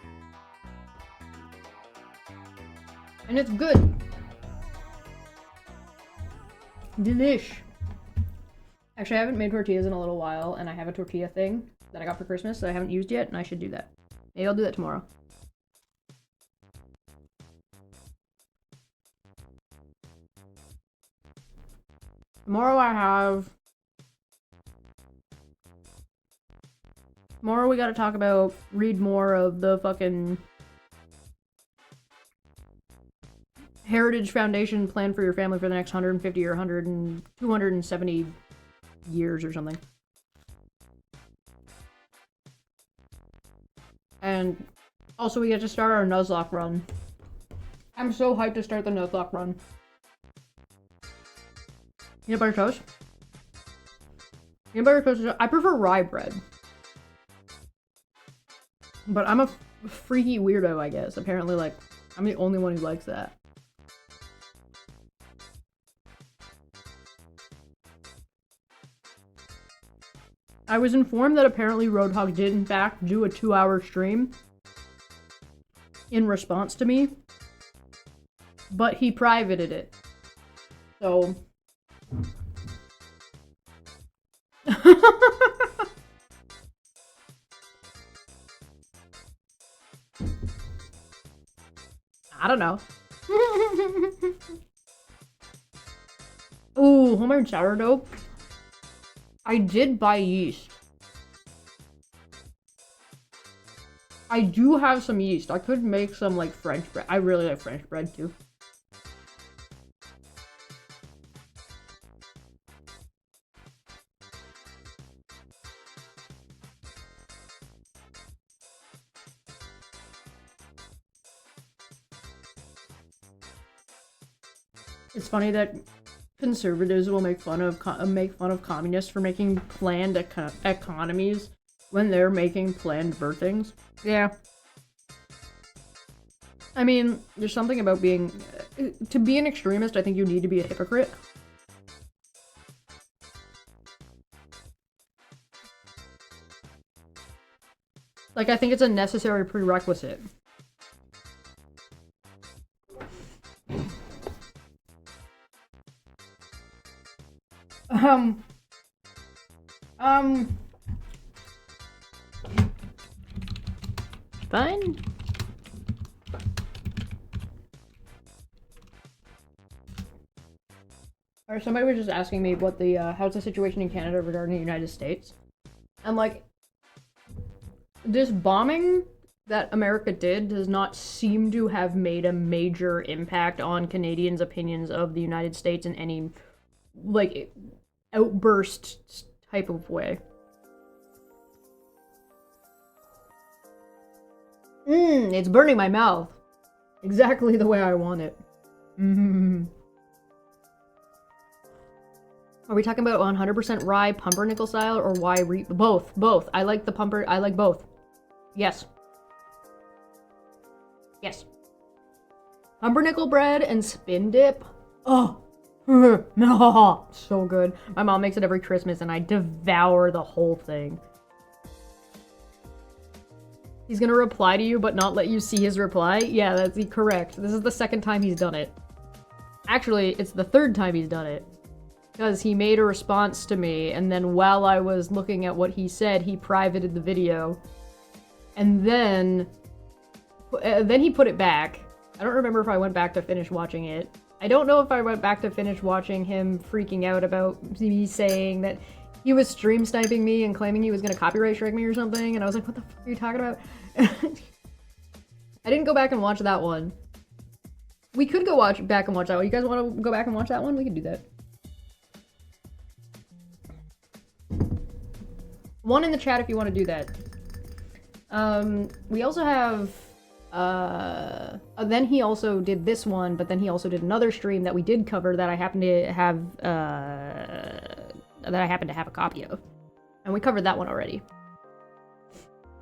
And it's good. Delish. Actually, I haven't made tortillas in a little while, and I have a tortilla thing that I got for Christmas that I haven't used yet, and I should do that. Maybe I'll do that tomorrow. Tomorrow we gotta talk about, read more of the fucking Heritage Foundation plan for your family for the next 150 or 270 years or something. And also we get to start our Nuzlocke run. I'm so hyped to start the Nuzlocke run. Peanut butter toast? Peanut butter toast, I prefer rye bread. But I'm a freaky weirdo, I guess. Apparently, like, I'm the only one who likes that. I was informed that apparently Roadhog did, in fact, do a 2-hour stream in response to me, but he privated it. So... I don't know. Ooh, homemade sourdough. I did buy yeast. I do have some yeast. I could make some, like, French bread. I really like French bread, too. It's funny that conservatives will make fun of communists for making planned economies when they're making planned birthings. Yeah. I mean, there's something about being... to be an extremist, I think you need to be a hypocrite. Like, I think it's a necessary prerequisite. Fine. Or somebody was just asking me what the, how's the situation in Canada regarding the United States? And, like, this bombing that America did does not seem to have made a major impact on Canadians' opinions of the United States in any, like, outburst type of way. It's burning my mouth. Exactly the way I want it. Are we talking about 100% rye pumpernickel style or both? Both. I like I like both. Yes. Yes. Pumpernickel bread and spin dip. Oh, So good. My mom makes it every Christmas and I devour the whole thing. He's gonna reply to you but not let you see his reply? Yeah, that's correct. This is the second time he's done it. Actually, it's the third time he's done it. Because he made a response to me, and then while I was looking at what he said, he privated the video. And then he put it back. I don't remember if I went back to finish watching it. I don't know if I went back to finish watching him freaking out about me saying that he was stream sniping me and claiming he was gonna copyright strike me or something, and I was like, what the fuck are you talking about? I didn't go back and watch that one. We could go back and watch that one. You guys want to go back and watch that one? We can do that. One in the chat if you want to do that. We also have, then he also did this one, but then he also did another stream that we did cover that I happen to have, a copy of. And we covered that one already.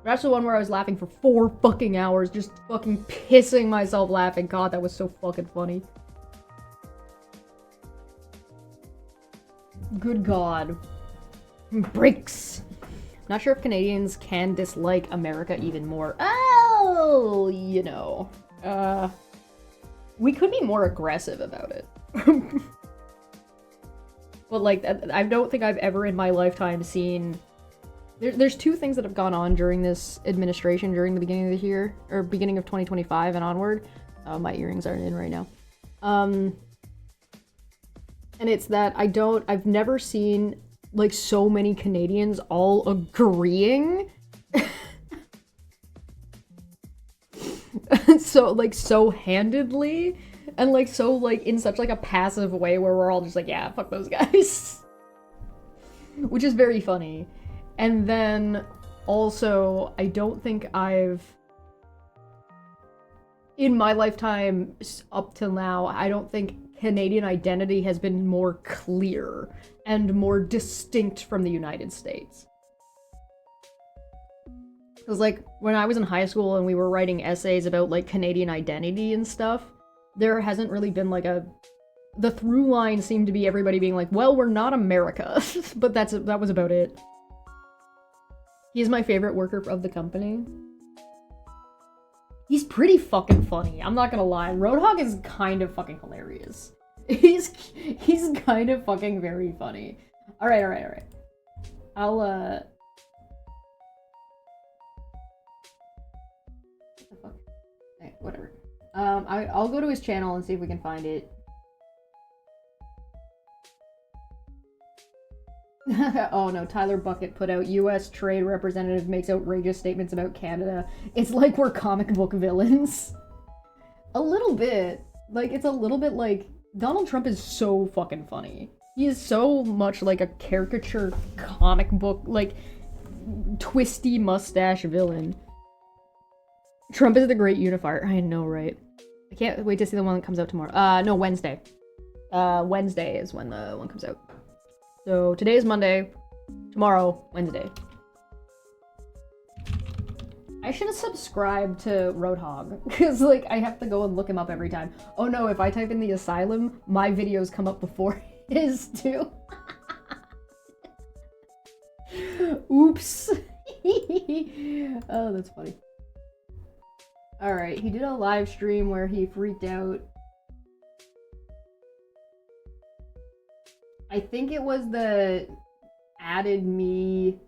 That's the one where I was laughing for 4 fucking hours, just fucking pissing myself laughing. God, that was so fucking funny. Good God. Breaks. Not sure if Canadians can dislike America even more. Oh, you know. We could be more aggressive about it. But, like, I don't think I've ever in my lifetime seen... There's 2 things that have gone on during this administration, during the beginning of the year, or beginning of 2025 and onward. My earrings aren't in right now. And it's that I've never seen, like, so many Canadians all agreeing. So, like, so handedly, and, like, so, like, in such, like, a passive way where we're all just like, yeah, fuck those guys. Which is very funny. And then, also, I don't think I've... In my lifetime, up till now, I don't think Canadian identity has been more clear and more distinct from the United States. Because, like, when I was in high school and we were writing essays about, like, Canadian identity and stuff, there hasn't really been, like, the through line seemed to be everybody being like, well, we're not America. But that was about it. He's my favorite worker of the company. He's pretty fucking funny, I'm not gonna lie. Roadhog is kind of fucking hilarious. He's kind of fucking very funny. Alright. I'll, what the fuck? Hey, whatever. I'll go to his channel and see if we can find it. Oh no, Tyler Bucket put out US Trade Representative makes outrageous statements about Canada. It's like we're comic book villains. A little bit. Like, it's a little bit like... Donald Trump is so fucking funny. He is so much like a caricature comic book, like, twisty mustache villain. Trump is the great unifier. I know, right? I can't wait to see the one that comes out tomorrow. No, Wednesday. Wednesday is when the one comes out. So today is Monday, tomorrow, Wednesday. I should have subscribed to Roadhog, because, like, I have to go and look him up every time. Oh no, if I type in the asylum, my videos come up before his, too. Oops. Oh, that's funny. Alright, he did a live stream where he freaked out. I think it was the added me...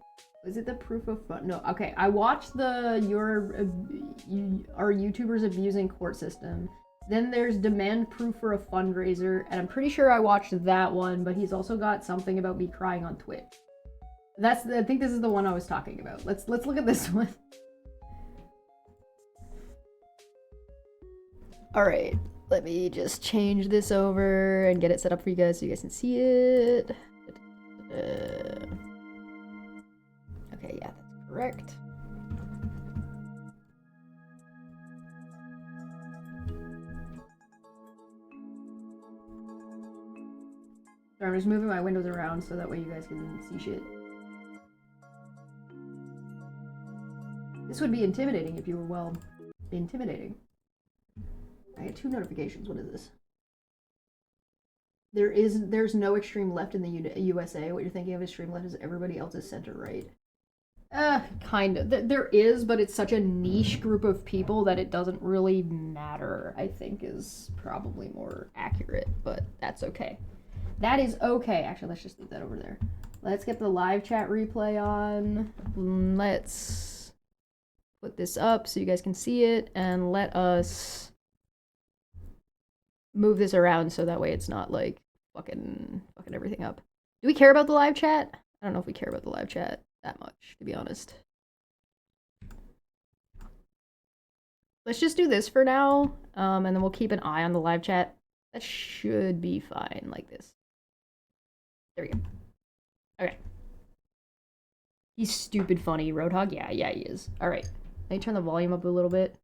Was it the proof of fun? No, okay. I watched the our YouTubers abusing court system. Then there's demand proof for a fundraiser, and I'm pretty sure I watched that one, but he's also got something about me crying on Twitch. I think this is the one I was talking about. Let's look at this one. Alright, let me just change this over and get it set up for you guys so you guys can see it. Okay, yeah, that's correct. So I'm just moving my windows around so that way you guys can see shit. This would be intimidating if you were, well, intimidating. I get 2 notifications. What is this? There's no extreme left in the USA. What you're thinking of extreme left is everybody else's center right. Kind of. There is, but it's such a niche group of people that it doesn't really matter, I think is probably more accurate, but that's okay. That is okay. Actually, let's just leave that over there. Let's get the live chat replay on. Let's put this up so you guys can see it, and let us move this around so that way it's not like fucking everything up. Do we care about the live chat? I don't know if we care about the live chat that much, to be honest. Let's just do this for now, and then we'll keep an eye on the live chat. That should be fine, like this. There we go. Okay. He's stupid funny, Roadhog. Yeah, he is. All right. Let me turn the volume up a little bit.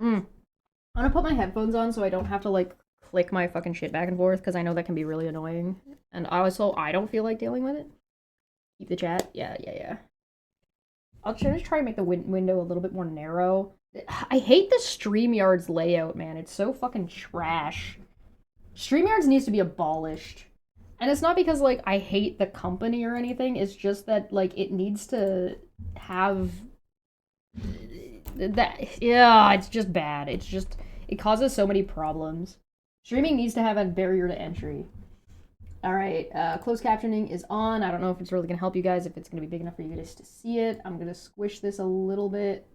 I'm gonna put my headphones on so I don't have to, like, click my fucking shit back and forth, because I know that can be really annoying. And also, I don't feel like dealing with it. Keep the chat. Yeah. I'll just try to make the window a little bit more narrow. I hate the StreamYard's layout, man. It's so fucking trash. StreamYards needs to be abolished. And it's not because, like, I hate the company or anything. It's just that, like, it needs to have... that. Yeah, it's just bad. It causes so many problems. Streaming needs to have a barrier to entry. Alright, closed captioning is on. I don't know if it's really going to help you guys, if it's going to be big enough for you guys to see it. I'm going to squish this a little bit.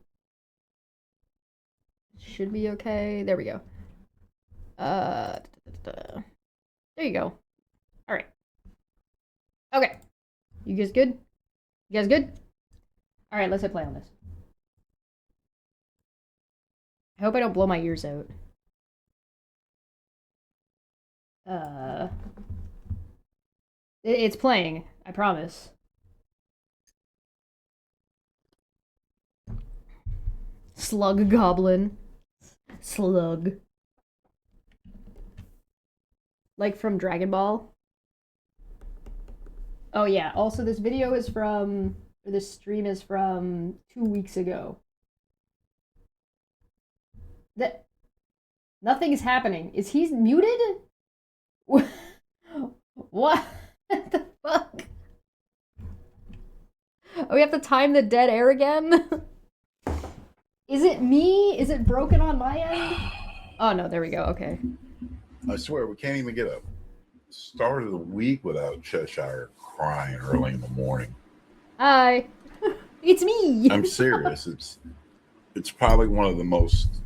Should be okay. There we go. There you go. Alright. Okay. You guys good? You guys good? Alright, let's hit play on this. I hope I don't blow my ears out. It's playing, I promise. Slug Goblin. Slug. Like from Dragon Ball. Oh yeah, also this video is from, or this stream is from 2 weeks ago. That nothing is happening. Is he muted? What the fuck? Oh, we have to time the dead air again? Is it me? Is it broken on my end? Oh no, there we go. Okay. I swear, we can't even get a start of the week without Cheshire crying early in the morning. Hi. It's me. I'm serious. It's probably one of the most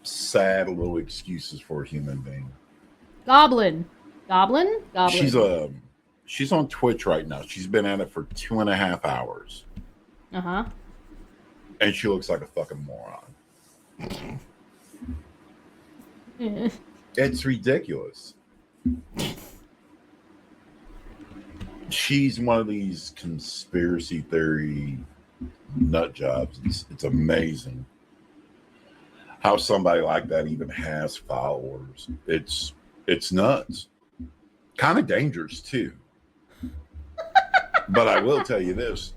sad little excuses for a human being. Goblin. She's on Twitch right now. She's been at it for 2.5 hours. Uh-huh. And she looks like a fucking moron. It's ridiculous. She's one of these conspiracy theory nut jobs. It's amazing how somebody like that even has followers. It's nuts. Kind of dangerous too. But I will tell you this,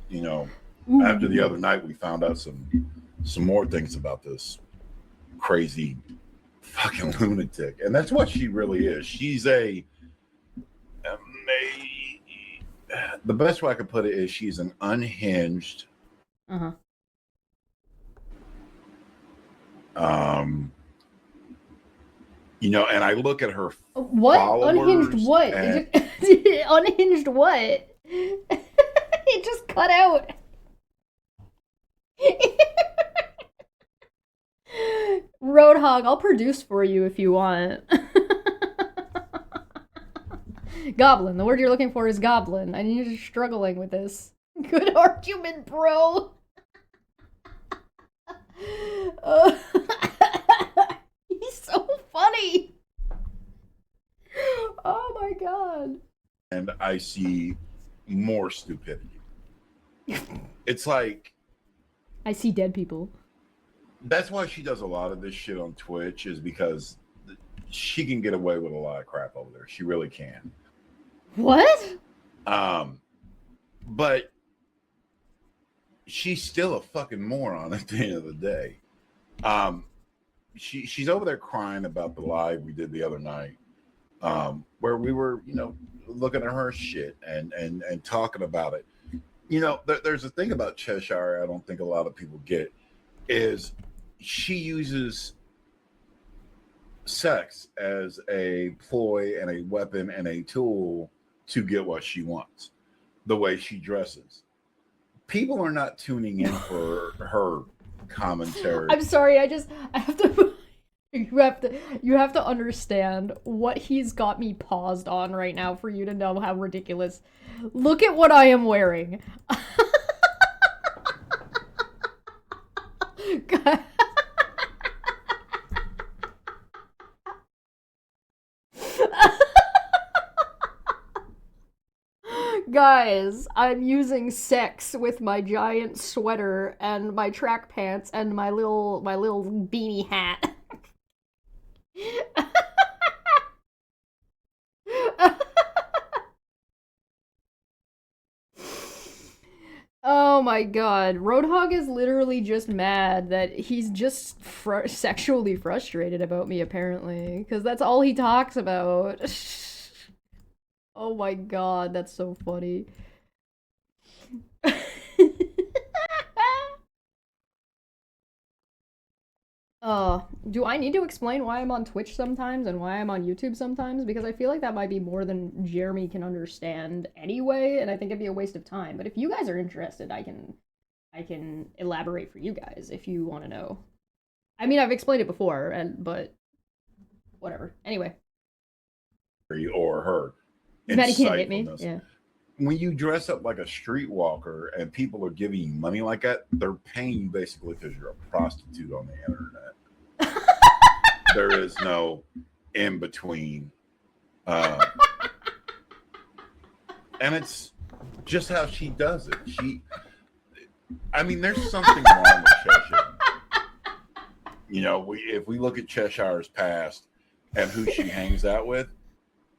after the other night we found out some more things about this crazy fucking lunatic. And that's what she really is. She's the best way I could put it is she's an unhinged and I look at her unhinged what? Unhinged what? It just cut out. Roadhog, I'll produce for you if you want. Goblin. The word you're looking for is goblin. I need you struggling with this. Good argument, bro. He's so funny. Oh my god. And I see more stupidity. It's like I see dead people. That's why she does a lot of this shit on Twitch, is because she can get away with a lot of crap over there. She really can. What? But she's still a fucking moron at the end of the day. She's over there crying about the live we did the other night. where we were, looking at her shit and talking about it. There's a thing about Cheshire I don't think a lot of people get is she uses sex as a ploy and a weapon and a tool to get what she wants. The way she dresses, people are not tuning in for her commentary. I'm sorry, I have to you have to understand what he's got me paused on right now for you to know how ridiculous. Look at what I am wearing. Guys, I'm using sex with my giant sweater and my track pants and my little beanie hat. Oh my god. Roadhog is literally just mad that he's just sexually frustrated about me, apparently. Because that's all he talks about. Oh my god, that's so funny. Do I need to explain why I'm on Twitch sometimes and why I'm on YouTube sometimes? Because I feel like that might be more than Jeremy can understand anyway, and I think it'd be a waste of time. But if you guys are interested, I can elaborate for you guys if you want to know. I mean, I've explained it before, but whatever. Anyway. Or her. Maddie can't hit me. Yeah. When you dress up like a streetwalker and people are giving you money like that, they're paying you basically because you're a prostitute on the internet. There is no in between. And it's just how she does it. There's something wrong with Cheshire. If we look at Cheshire's past and who she hangs out with,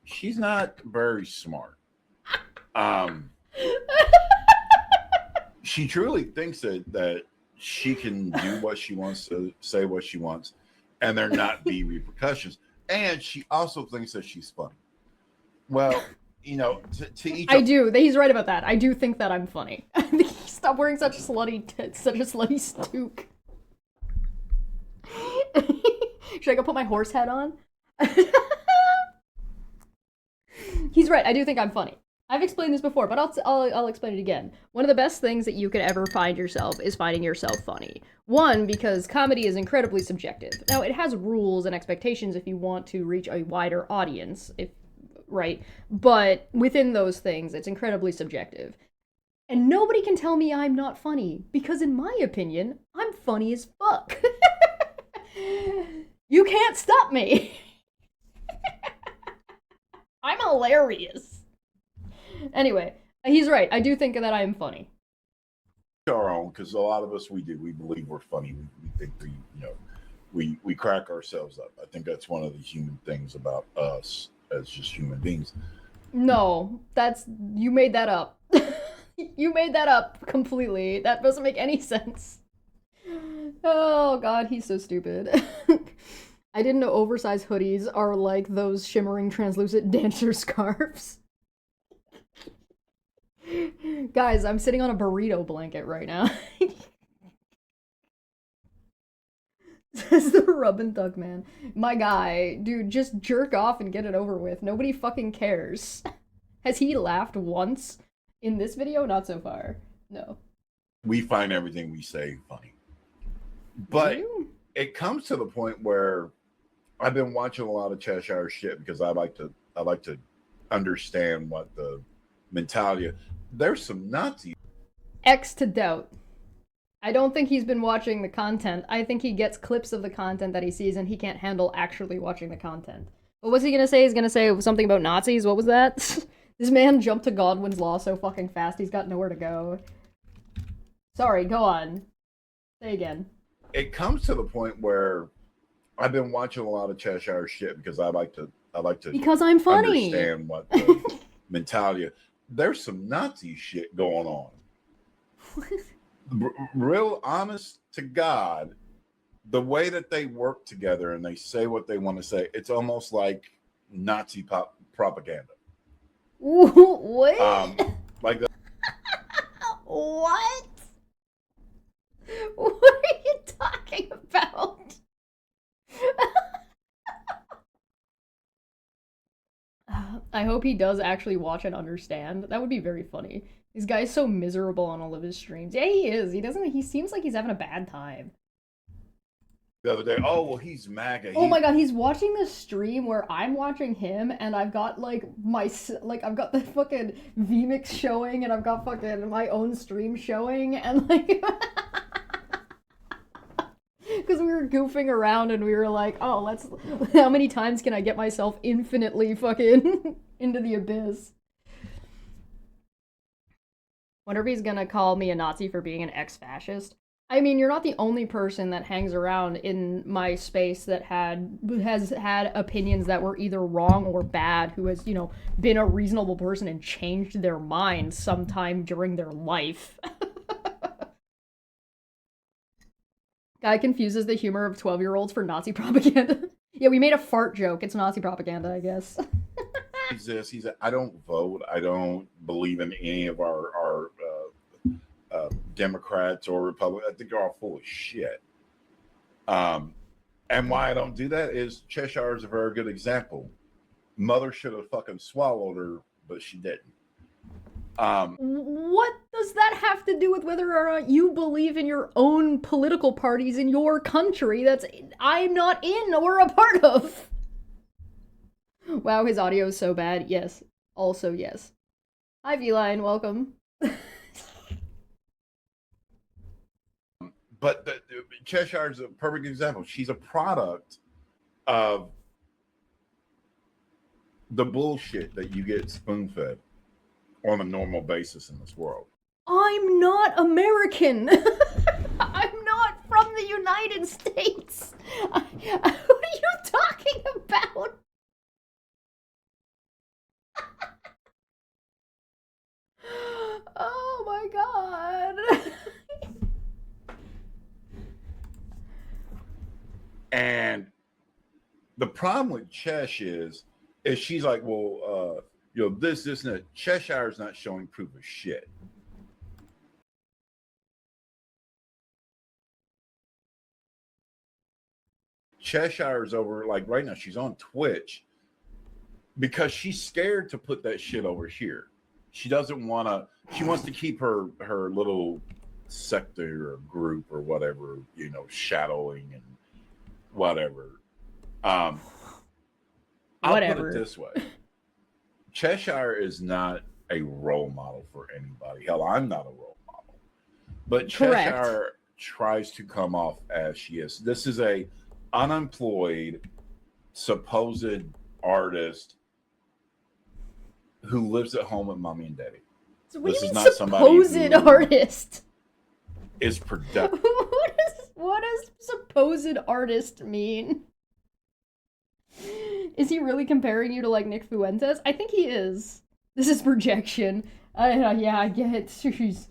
she's not very smart. She truly thinks that she can do what she wants, to say what she wants, and there not be repercussions. And she also thinks that she's funny. Well, to each. I do. He's right about that. I do think that I'm funny. Stop wearing such a slutty stook. Should I go put my horse head on? He's right. I do think I'm funny. I've explained this before, but I'll explain it again. One of the best things that you could ever find yourself is finding yourself funny. One, because comedy is incredibly subjective. Now, it has rules and expectations if you want to reach a wider audience, right? But within those things, it's incredibly subjective. And nobody can tell me I'm not funny, because in my opinion, I'm funny as fuck. You can't stop me. I'm hilarious. Anyway, he's right. I do think that I am funny. Our own, because a lot of us we believe we're funny. We think we crack ourselves up. I think that's one of the human things about us as just human beings. No, you made that up. You made that up completely. That doesn't make any sense. Oh god, he's so stupid. I didn't know oversized hoodies are like those shimmering translucent dancer scarves. Guys, I'm sitting on a burrito blanket right now. Says the rub and thug man. My guy, dude, just jerk off and get it over with. Nobody fucking cares. Has he laughed once in this video? Not so far. No. We find everything we say funny. But it comes to the point where I've been watching a lot of Cheshire shit because I like to understand what the mentality is. There's some Nazis. X to doubt. I don't think he's been watching the content. I think he gets clips of the content that he sees and he can't handle actually watching the content. What was he gonna say? He's gonna say something about Nazis? What was that? This man jumped to Godwin's Law so fucking fast he's got nowhere to go. Sorry, go on. Say again. It comes to the point where I've been watching a lot of Cheshire shit because I like to because I'm funny. Understand what the mentality is. There's some Nazi shit going on. Real honest to God, the way that they work together and they say what they want to say, it's almost like Nazi propaganda. What? Like the What? What are you talking about? I hope he does actually watch and understand. That would be very funny. This guy's so miserable on all of his streams. Yeah, he is. He seems like he's having a bad time. the other day, oh well, he's MAGA. Oh my god, he's watching the stream where I'm watching him, and I've got like I've got the fucking VMix showing, and I've got fucking my own stream showing, and like because we were goofing around and we were like, oh, how many times can I get myself infinitely fucking into the abyss? Wonder if he's gonna call me a Nazi for being an ex-fascist. I mean, you're not the only person that hangs around in my space that has had opinions that were either wrong or bad, who has, been a reasonable person and changed their mind sometime during their life. Guy confuses the humor of 12-year-olds for Nazi propaganda. Yeah, we made a fart joke. It's Nazi propaganda, I guess. I don't vote. I don't believe in any of our Democrats or Republicans. I think they're all full of shit. And why I don't do that is Cheshire is a very good example. Mother should have fucking swallowed her, but she didn't. What does that have to do with whether or not you believe in your own political parties in your country that's I'm not in or a part of? Wow, his audio is so bad. Yes. Also, yes. Hi, V-Line. Welcome. But Cheshire is a perfect example. She's a product of the bullshit that you get spoon-fed on a normal basis in this world. I'm not American. I'm not from the United States. What are you talking about? Oh my god. And the problem with Chesh is she's like, well, this and that. Cheshire's not showing proof of shit. Cheshire's over, like right now, she's on Twitch because she's scared to put that shit over here. She doesn't want to, she wants to keep her little sector or group or whatever, shadowing and whatever. I'll put it this way. Cheshire is not a role model for anybody. Hell, I'm not a role model. But Cheshire tries to come off as she is. This is a unemployed, supposed artist who lives at home with mommy and daddy. So what do you mean supposed artist? Is productive. What does supposed artist mean? Is he really comparing you to like Nick Fuentes? I think he is. This is projection. Yeah, I get it.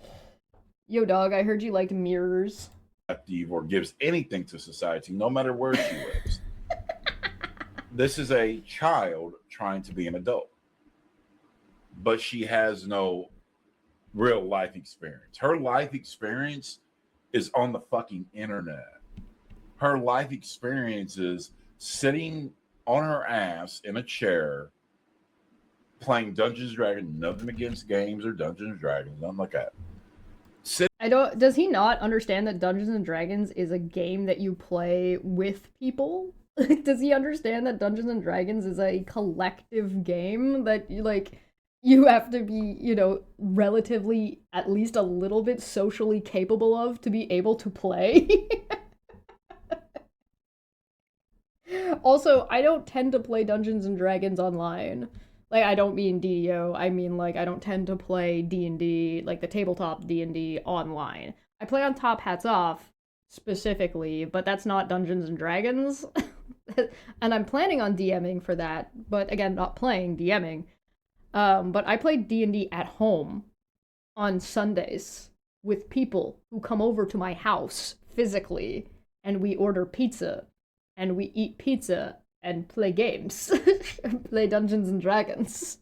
Yo, dog, I heard you liked mirrors. Or gives anything to society, no matter where she lives. This is a child trying to be an adult, but she has no real life experience. Her life experience is on the fucking internet. Her life experience is sitting on her ass in a chair playing Dungeons and Dragons. Nothing against games or Dungeons and Dragons, nothing like that. Does he not understand that Dungeons and Dragons is a game that you play with people? Does he understand that Dungeons and Dragons is a collective game that you have to be, relatively at least a little bit socially capable of to be able to play? Also, I don't tend to play Dungeons and Dragons online. Like, I don't mean DDO, I mean, I don't tend to play D&D, like the tabletop D&D online. I play on Top Hats Off, specifically, but that's not Dungeons and Dragons. And I'm planning on DMing for that, but again, not playing, DMing. But I play D&D at home on Sundays with people who come over to my house physically, and we order pizza, and we eat pizza, and play games. Play Dungeons and Dragons.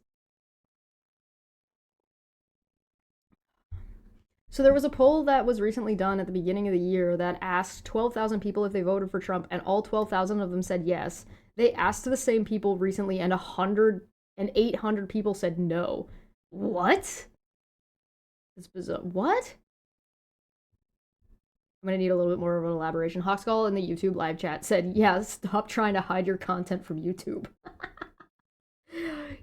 So there was a poll that was recently done at the beginning of the year that asked 12,000 people if they voted for Trump, and all 12,000 of them said yes. They asked the same people recently, and 800 people said no. What? It's bizarre. What? I'm gonna need a little bit more of an elaboration. Hawkskull in the YouTube live chat said, yeah, stop trying to hide your content from YouTube.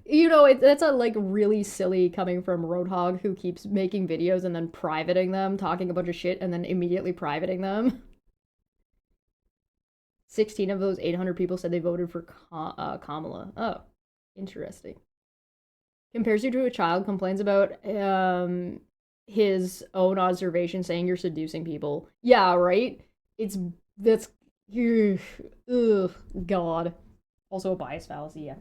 You know, that's a like really silly coming from Roadhog, who keeps making videos and then privating them, talking a bunch of shit and then immediately privating them. 16 of those 800 people said they voted for Kamala. Oh, interesting. Compares you to a child, complains about his own observation, saying you're seducing people. Yeah, right? That's ugh, God. Also a bias fallacy, yeah.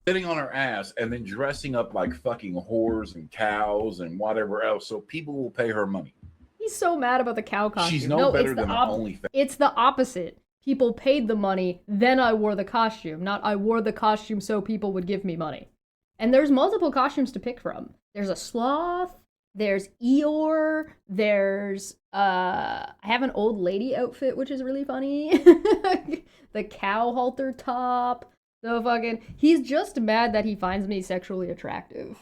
Sitting on her ass and then dressing up like fucking whores and cows and whatever else, so people will pay her money. He's so mad about the cow costume. She's no better than the OnlyFans. It's the opposite. People paid the money, then I wore the costume. Not I wore the costume so people would give me money. And there's multiple costumes to pick from. There's a sloth, there's Eeyore, there's I have an old lady outfit, which is really funny. The cow halter top. The fucking... He's just mad that he finds me sexually attractive.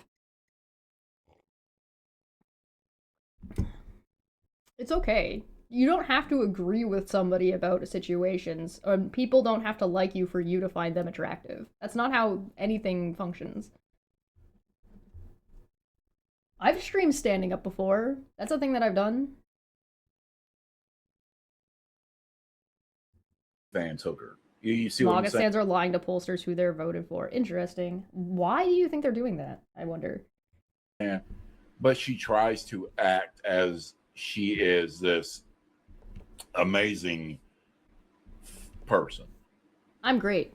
It's okay. You don't have to agree with somebody about situations. People don't have to like you for you to find them attractive. That's not how anything functions. I've streamed standing up before. That's a thing that I've done. Fans hooker. You see what I'm saying? Augustans are lying to pollsters who they're voted for. Interesting. Why do you think they're doing that? I wonder. Yeah. But she tries to act as she is this amazing person. I'm great.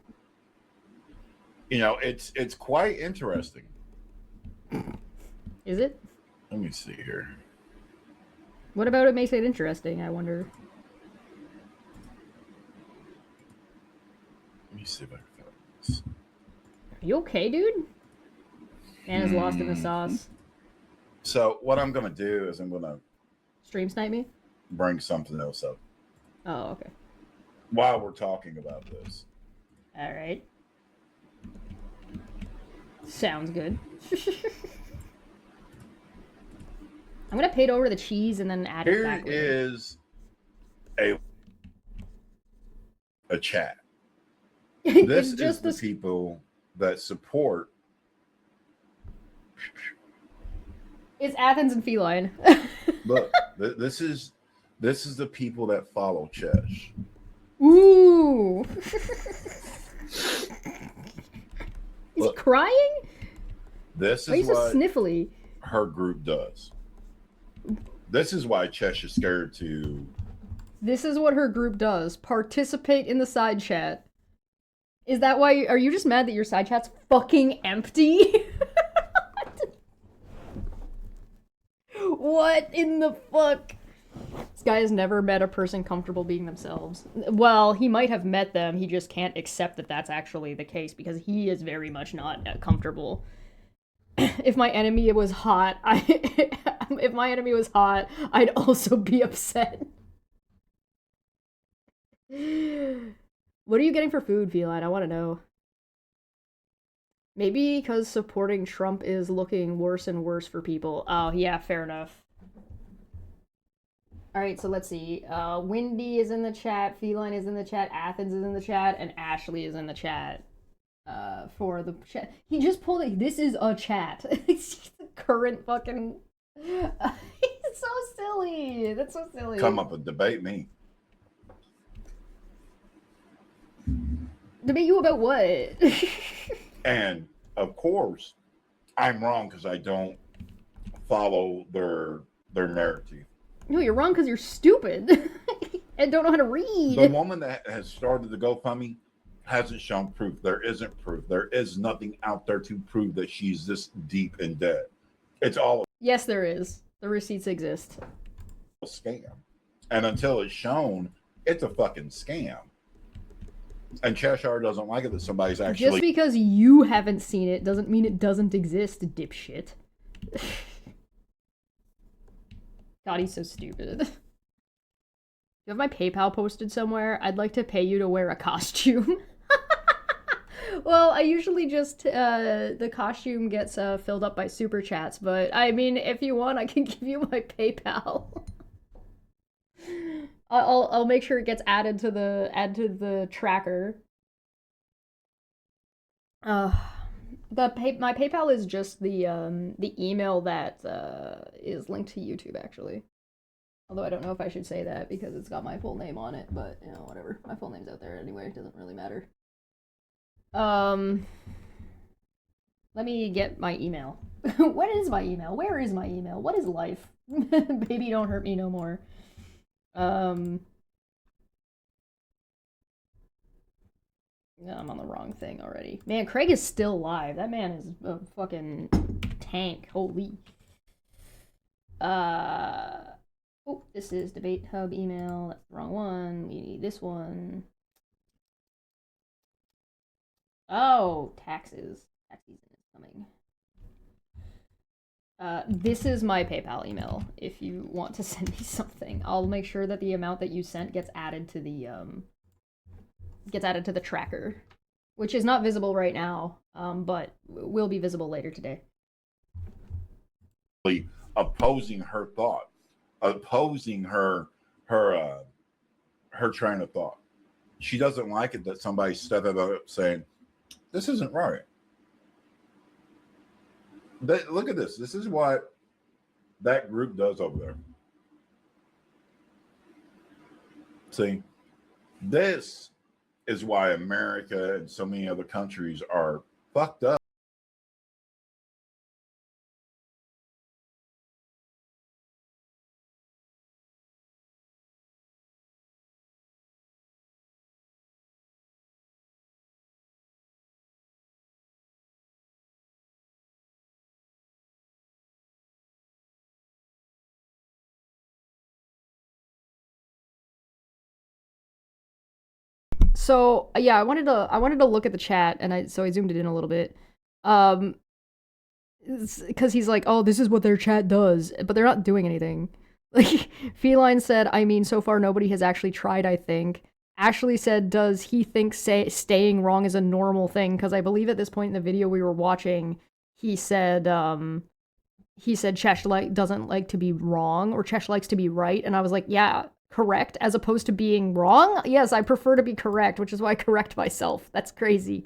You know, it's quite interesting. Is it? Let me see here. What about it makes it interesting, I wonder? Let me see if I can find this. Are you okay, dude? Man is lost in the sauce. So what I'm gonna do is I'm gonna stream snipe me? Bring something else up. Oh, okay. While we're talking about this. Alright. Sounds good. I'm gonna paint over the cheese and then add it back. Here is a chat. This is the people that support. It's Athens and Feline. Look, this is the people that follow Chesh. Ooh. Is he crying? This Why is so what sniffly? Her group does. This is why Chesh is scared to. This is what her group does. Participate in the side chat. Is that why? Are you just mad that your side chat's fucking empty? What in the fuck? This guy has never met a person comfortable being themselves. Well, he might have met them, he just can't accept that that's actually the case because he is very much not comfortable. If my enemy was hot, if my enemy was hot, I'd also be upset. What are you getting for food, Feline? I want to know. Maybe because supporting Trump is looking worse and worse for people. Oh, yeah, fair enough. Alright, so let's see. Windy is in the chat, Feline is in the chat, Athens is in the chat, and Ashley is in the chat. For the chat. He just pulled it. This is a chat. It's the current fucking... He's so silly. That's so silly. Come up and debate me. Debate you about what? And of course, I'm wrong because I don't follow their narrative. No, you're wrong because you're stupid and don't know how to read. The woman that has started the GoFundMe hasn't shown proof. There isn't proof. There is nothing out there to prove that she's this deep in debt. It's all yes, there is. The receipts exist. A scam. And until it's shown, it's a fucking scam. And Cheshire doesn't like it that somebody's Just actually. because you haven't seen it doesn't mean it doesn't exist, dipshit. God, he's so stupid. You have my PayPal posted somewhere? I'd like to pay you to wear a costume. Well, I usually just, the costume gets filled up by super chats, but I mean, if you want, I can give you my PayPal. I'll make sure it gets added to the tracker. My PayPal is just the email that is linked to YouTube, actually. Although I don't know if I should say that because it's got my full name on it, but you know, whatever. My full name's out there anyway, it doesn't really matter. Let me get my email. What is my email? Where is my email? What is life? Baby, don't hurt me no more. Yeah, I'm on the wrong thing already. Man, Craig is still alive. That man is a fucking tank. Holy. Oh, this is Debate Hub email. That's the wrong one. We need this one. Oh, taxes. Tax season is coming. This is my PayPal email if you want to send me something. I'll make sure that the amount that you sent gets added to the tracker, which is not visible right now, but will be visible later today. Opposing her thought, opposing her train of thought. She doesn't like it that somebody's stepping up saying, "This isn't right." Look at this. This is what that group does over there. See, this is why America and so many other countries are fucked up. So yeah, I wanted to look at the chat, and I zoomed it in a little bit, because he's like, oh, this is what their chat does, but they're not doing anything. Like, Feline said, I mean, so far nobody has actually tried, I think. Ashley said, does he think staying wrong is a normal thing? Because I believe at this point in the video we were watching, he said Chesh doesn't like to be wrong, or Chesh likes to be right, and I was like, yeah, correct, as opposed to being wrong? Yes, I prefer to be correct, which is why I correct myself. That's crazy.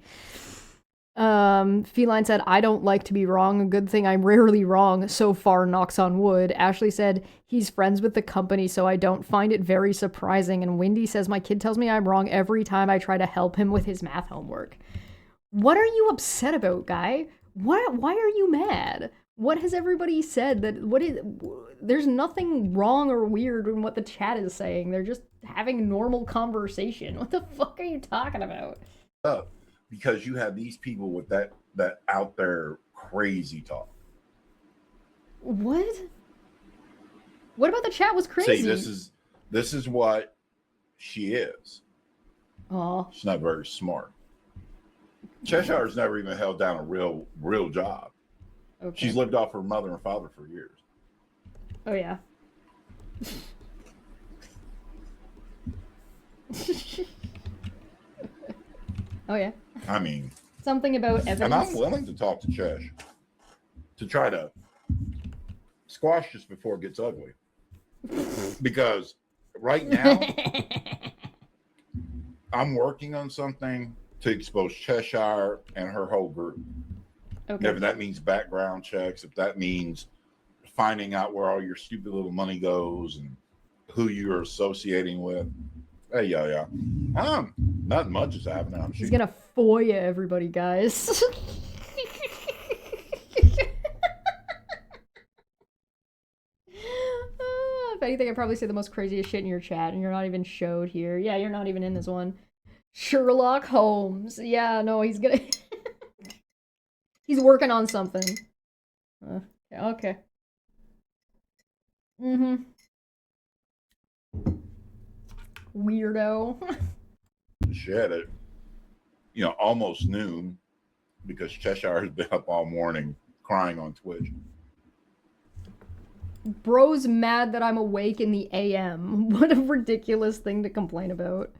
Feline said, I don't like to be wrong. A good thing I'm rarely wrong. So far, knocks on wood. Ashley said, he's friends with the company, so I don't find it very surprising. And Wendy says, my kid tells me I'm wrong every time I try to help him with his math homework. What are you upset about, guy? Why are you mad? What has everybody said there's nothing wrong or weird in what the chat is saying. They're just having normal conversation. What the fuck are you talking about? Because you have these people with that out there crazy talk. What about the chat was crazy? See, this is what she is. Oh, she's not very smart. Cheshire's never even held down a real job. Okay. She's lived off her mother and father for years. Oh yeah. Oh yeah. I mean, something about evidence. And I'm willing to talk to Chesh to try to squash this before it gets ugly. Because right now, I'm working on something to expose Cheshire and her whole group. Okay. If that means background checks, if that means finding out where all your stupid little money goes and who you're associating with. Hey, yeah. Not much is happening. He's gonna FOIA everybody, guys. If anything, I'd probably say the most craziest shit in your chat, and you're not even showed here. Yeah, you're not even in this one. Sherlock Holmes. Yeah, no, he's gonna... He's working on something. Okay. Mm-hmm. Weirdo. Shit, you know, almost noon, because Cheshire has been up all morning crying on Twitch. Bro's mad that I'm awake in the AM. What a ridiculous thing to complain about.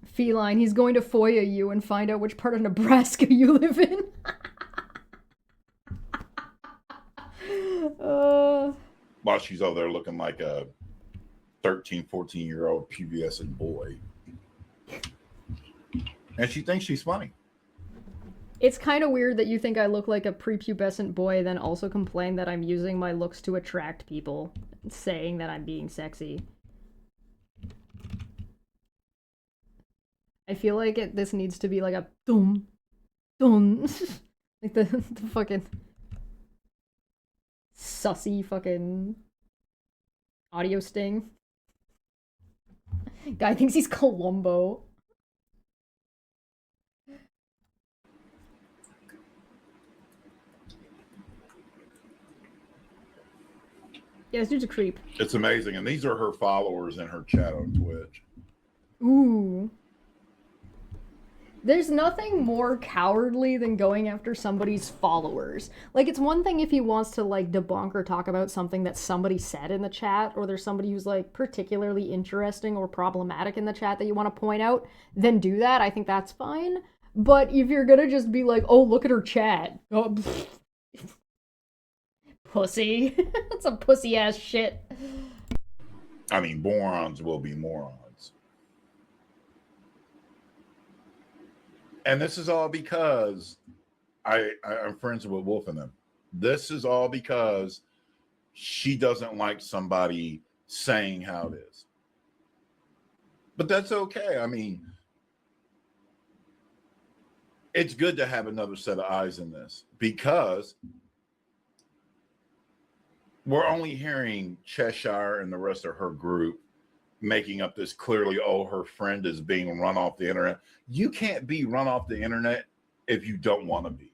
Feline, he's going to FOIA you and find out which part of Nebraska you live in. While she's over there looking like a 13, 14-year-old pubescent boy. And she thinks she's funny. It's kind of weird that you think I look like a prepubescent boy, then also complain that I'm using my looks to attract people, saying that I'm being sexy. I feel like this needs to be like a dum, dum. Like the fucking sussy fucking audio sting. Guy thinks he's Columbo. Yeah, this dude's a creep. It's amazing. And these are her followers in her chat on Twitch. Ooh. There's nothing more cowardly than going after somebody's followers. Like, it's one thing if he wants to, like, debunk or talk about something that somebody said in the chat, or there's somebody who's, like, particularly interesting or problematic in the chat that you want to point out, then do that. I think that's fine. But if you're gonna just be like, oh, look at her chat. Oh, pussy. That's some pussy-ass shit. I mean, morons will be morons. And this is all because I'm friends with Wolf and them. This is all because she doesn't like somebody saying how it is. But that's okay. I mean, it's good to have another set of eyes in this, because we're only hearing Cheshire and the rest of her group making up this clearly, oh, her friend is being run off the internet. You can't be run off the internet if you don't want to be.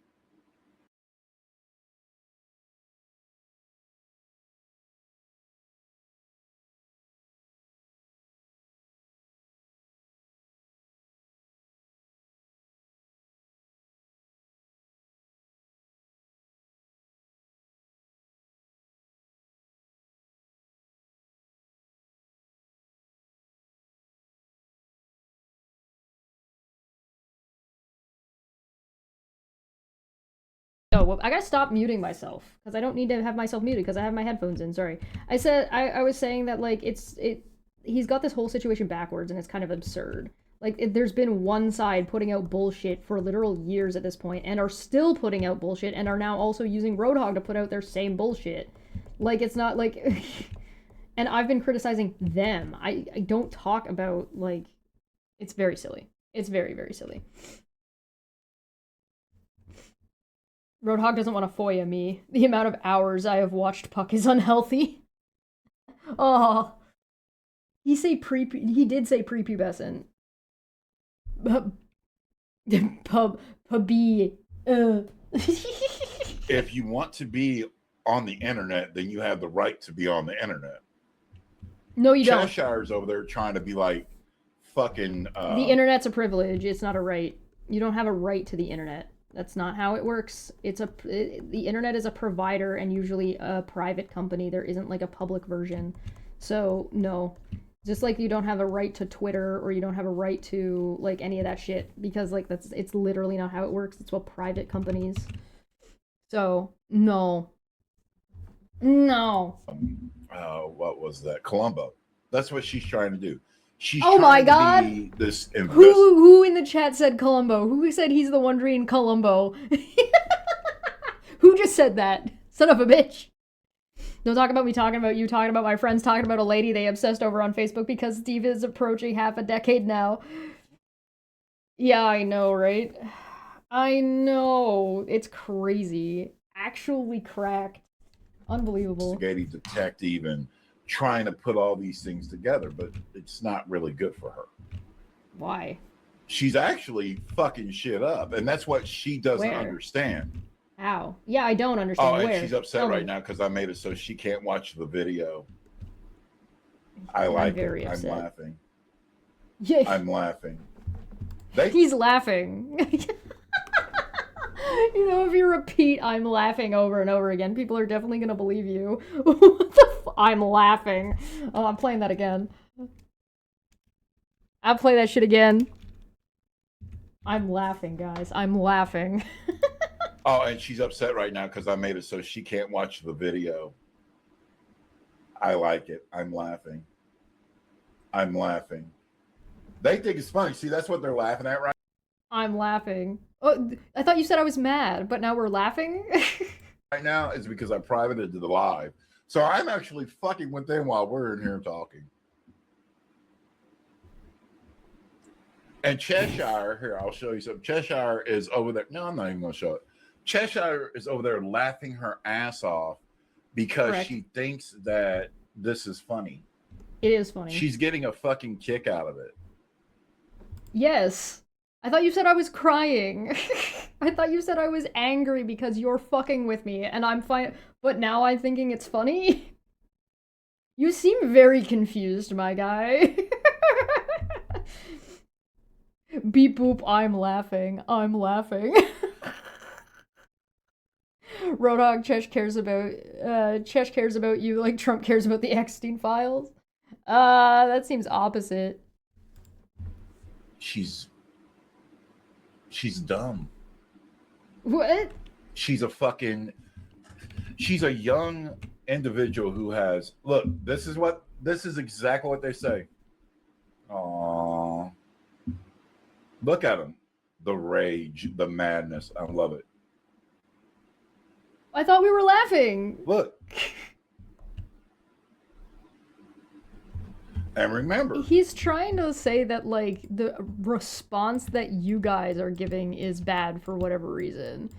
Oh, well, I gotta stop muting myself, because I don't need to have myself muted, because I have my headphones in, sorry. I was saying that, like, he's got this whole situation backwards, and it's kind of absurd. Like, there's been one side putting out bullshit for literal years at this point, and are still putting out bullshit, and are now also using Roadhog to put out their same bullshit. Like, it's not, like... And I've been criticizing them. I don't talk about, like... It's very silly. It's very, very silly. Roadhog doesn't want to FOIA me. The amount of hours I have watched Puck is unhealthy. Oh. He did say prepubescent. Pubby. If you want to be on the internet, then you have the right to be on the internet. No, you don't. Cheshire's over there trying to be like fucking... The internet's a privilege. It's not a right. You don't have a right to the internet. That's not how it works. The internet is a provider, and usually a private company. There isn't like a public version. So no, just like you don't have a right to Twitter, or you don't have a right to like any of that shit, because like it's literally not how it works. It's what private companies. So no. What was that? Columbo. That's what she's trying to do. She's oh my god! Be this who in the chat said Columbo? Who said he's the one reading Columbo? Who just said that? Son of a bitch! Don't talk about me talking about you, talking about my friends, talking about a lady they obsessed over on Facebook because Steve is approaching half a decade now. Yeah, I know, right? I know. It's crazy. Actually cracked. Unbelievable. Investigative detective and trying to put all these things together, but it's not really good for her. Why? She's actually fucking shit up, and that's what she doesn't understand. How? Yeah, I don't understand. Oh, and where? she's upset right now because I made it so she can't watch the video. I like it. I'm laughing. Yeah. I'm laughing. He's laughing. You know, if you repeat "I'm laughing" over and over again, people are definitely gonna believe you. What the I'm laughing. Oh, I'm playing that again. I'll play that shit again. I'm laughing, guys. I'm laughing. Oh, and she's upset right now because I made it so she can't watch the video. I like it. I'm laughing. I'm laughing. They think it's funny. See, that's what they're laughing at right I'm laughing. Oh, I thought you said I was mad, but now we're laughing? now is because I privated the live. So I'm actually fucking with them while we're in here talking. And Cheshire, here, I'll show you something. Cheshire is over there. No, I'm not even going to show it. Cheshire is over there laughing her ass off because Correct. she thinks that this is funny. It is funny. She's getting a fucking kick out of it. Yes. I thought you said I was crying. I thought you said I was angry because you're fucking with me, and I'm fine. But now I'm thinking it's funny? You seem very confused, my guy. Beep boop, I'm laughing. I'm laughing. Roadhog, Chesh cares about you like Trump cares about the Epstein files. That seems opposite. She's dumb. What? She's a young individual who has, look, this is exactly what they say. Aww. Look at him. The rage, the madness. I love it. I thought we were laughing. Look. And remember, he's trying to say that, like, the response that you guys are giving is bad for whatever reason.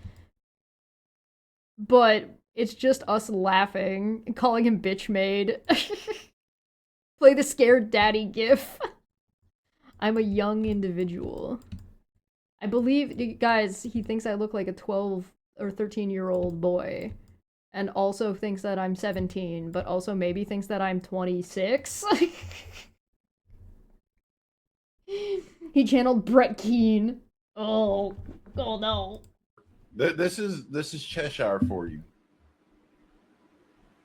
But it's just us laughing, calling him bitch made. Play the scared daddy gif. I'm a young individual. I believe, guys, he thinks I look like a 12 or 13-year-old boy. And also thinks that I'm 17, but also maybe thinks that I'm 26. He channeled Brett Keane. Oh no. This is Cheshire for you.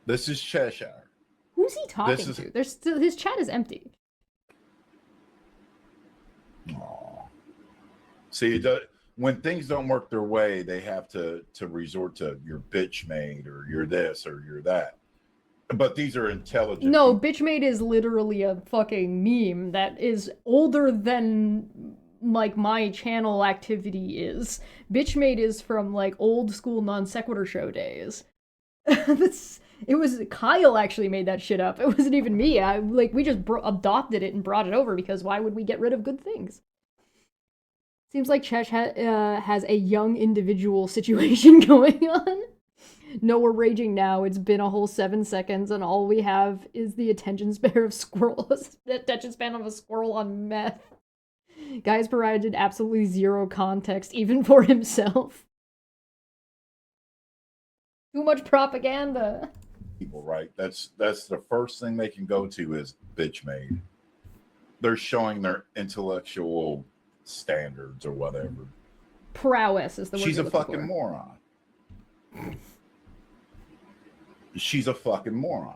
This is Cheshire. Who's he talking to? There's still, his chat is empty. Aww. See, when things don't work their way, they have to resort to your bitch made or you're this or you're that. But these are intelligent. No, bitch made is literally a fucking meme that is older than like my channel activity is. Bitch made is from like old school non sequitur show days. It was Kyle actually made that shit up. It wasn't even me. We just adopted it and brought it over because why would we get rid of good things? Seems like Chesh has a young individual situation going on. No, we're raging now. It's been a whole 7 seconds, and all we have is the attention span of a squirrel on meth. Guy's provided absolutely zero context, even for himself. Too much propaganda. People, right? That's the first thing they can go to is bitch made. They're showing their intellectual standards or whatever. Prowess is the word. She's a fucking moron. She's a fucking moron.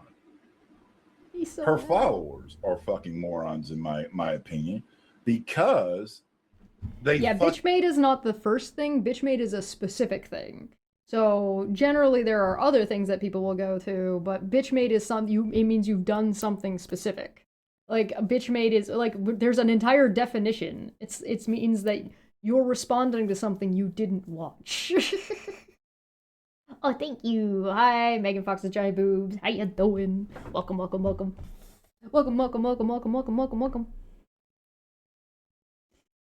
So her followers are fucking morons in my opinion, because they bitchmade is not the first thing. Bitchmade is a specific thing. So generally there are other things that people will go to, but bitchmade is it means you've done something specific. Like a bitchmade is like there's an entire definition. It means that you're responding to something you didn't watch. Oh, thank you. Hi, Megan Fox's giant boobs. How you doing? Welcome.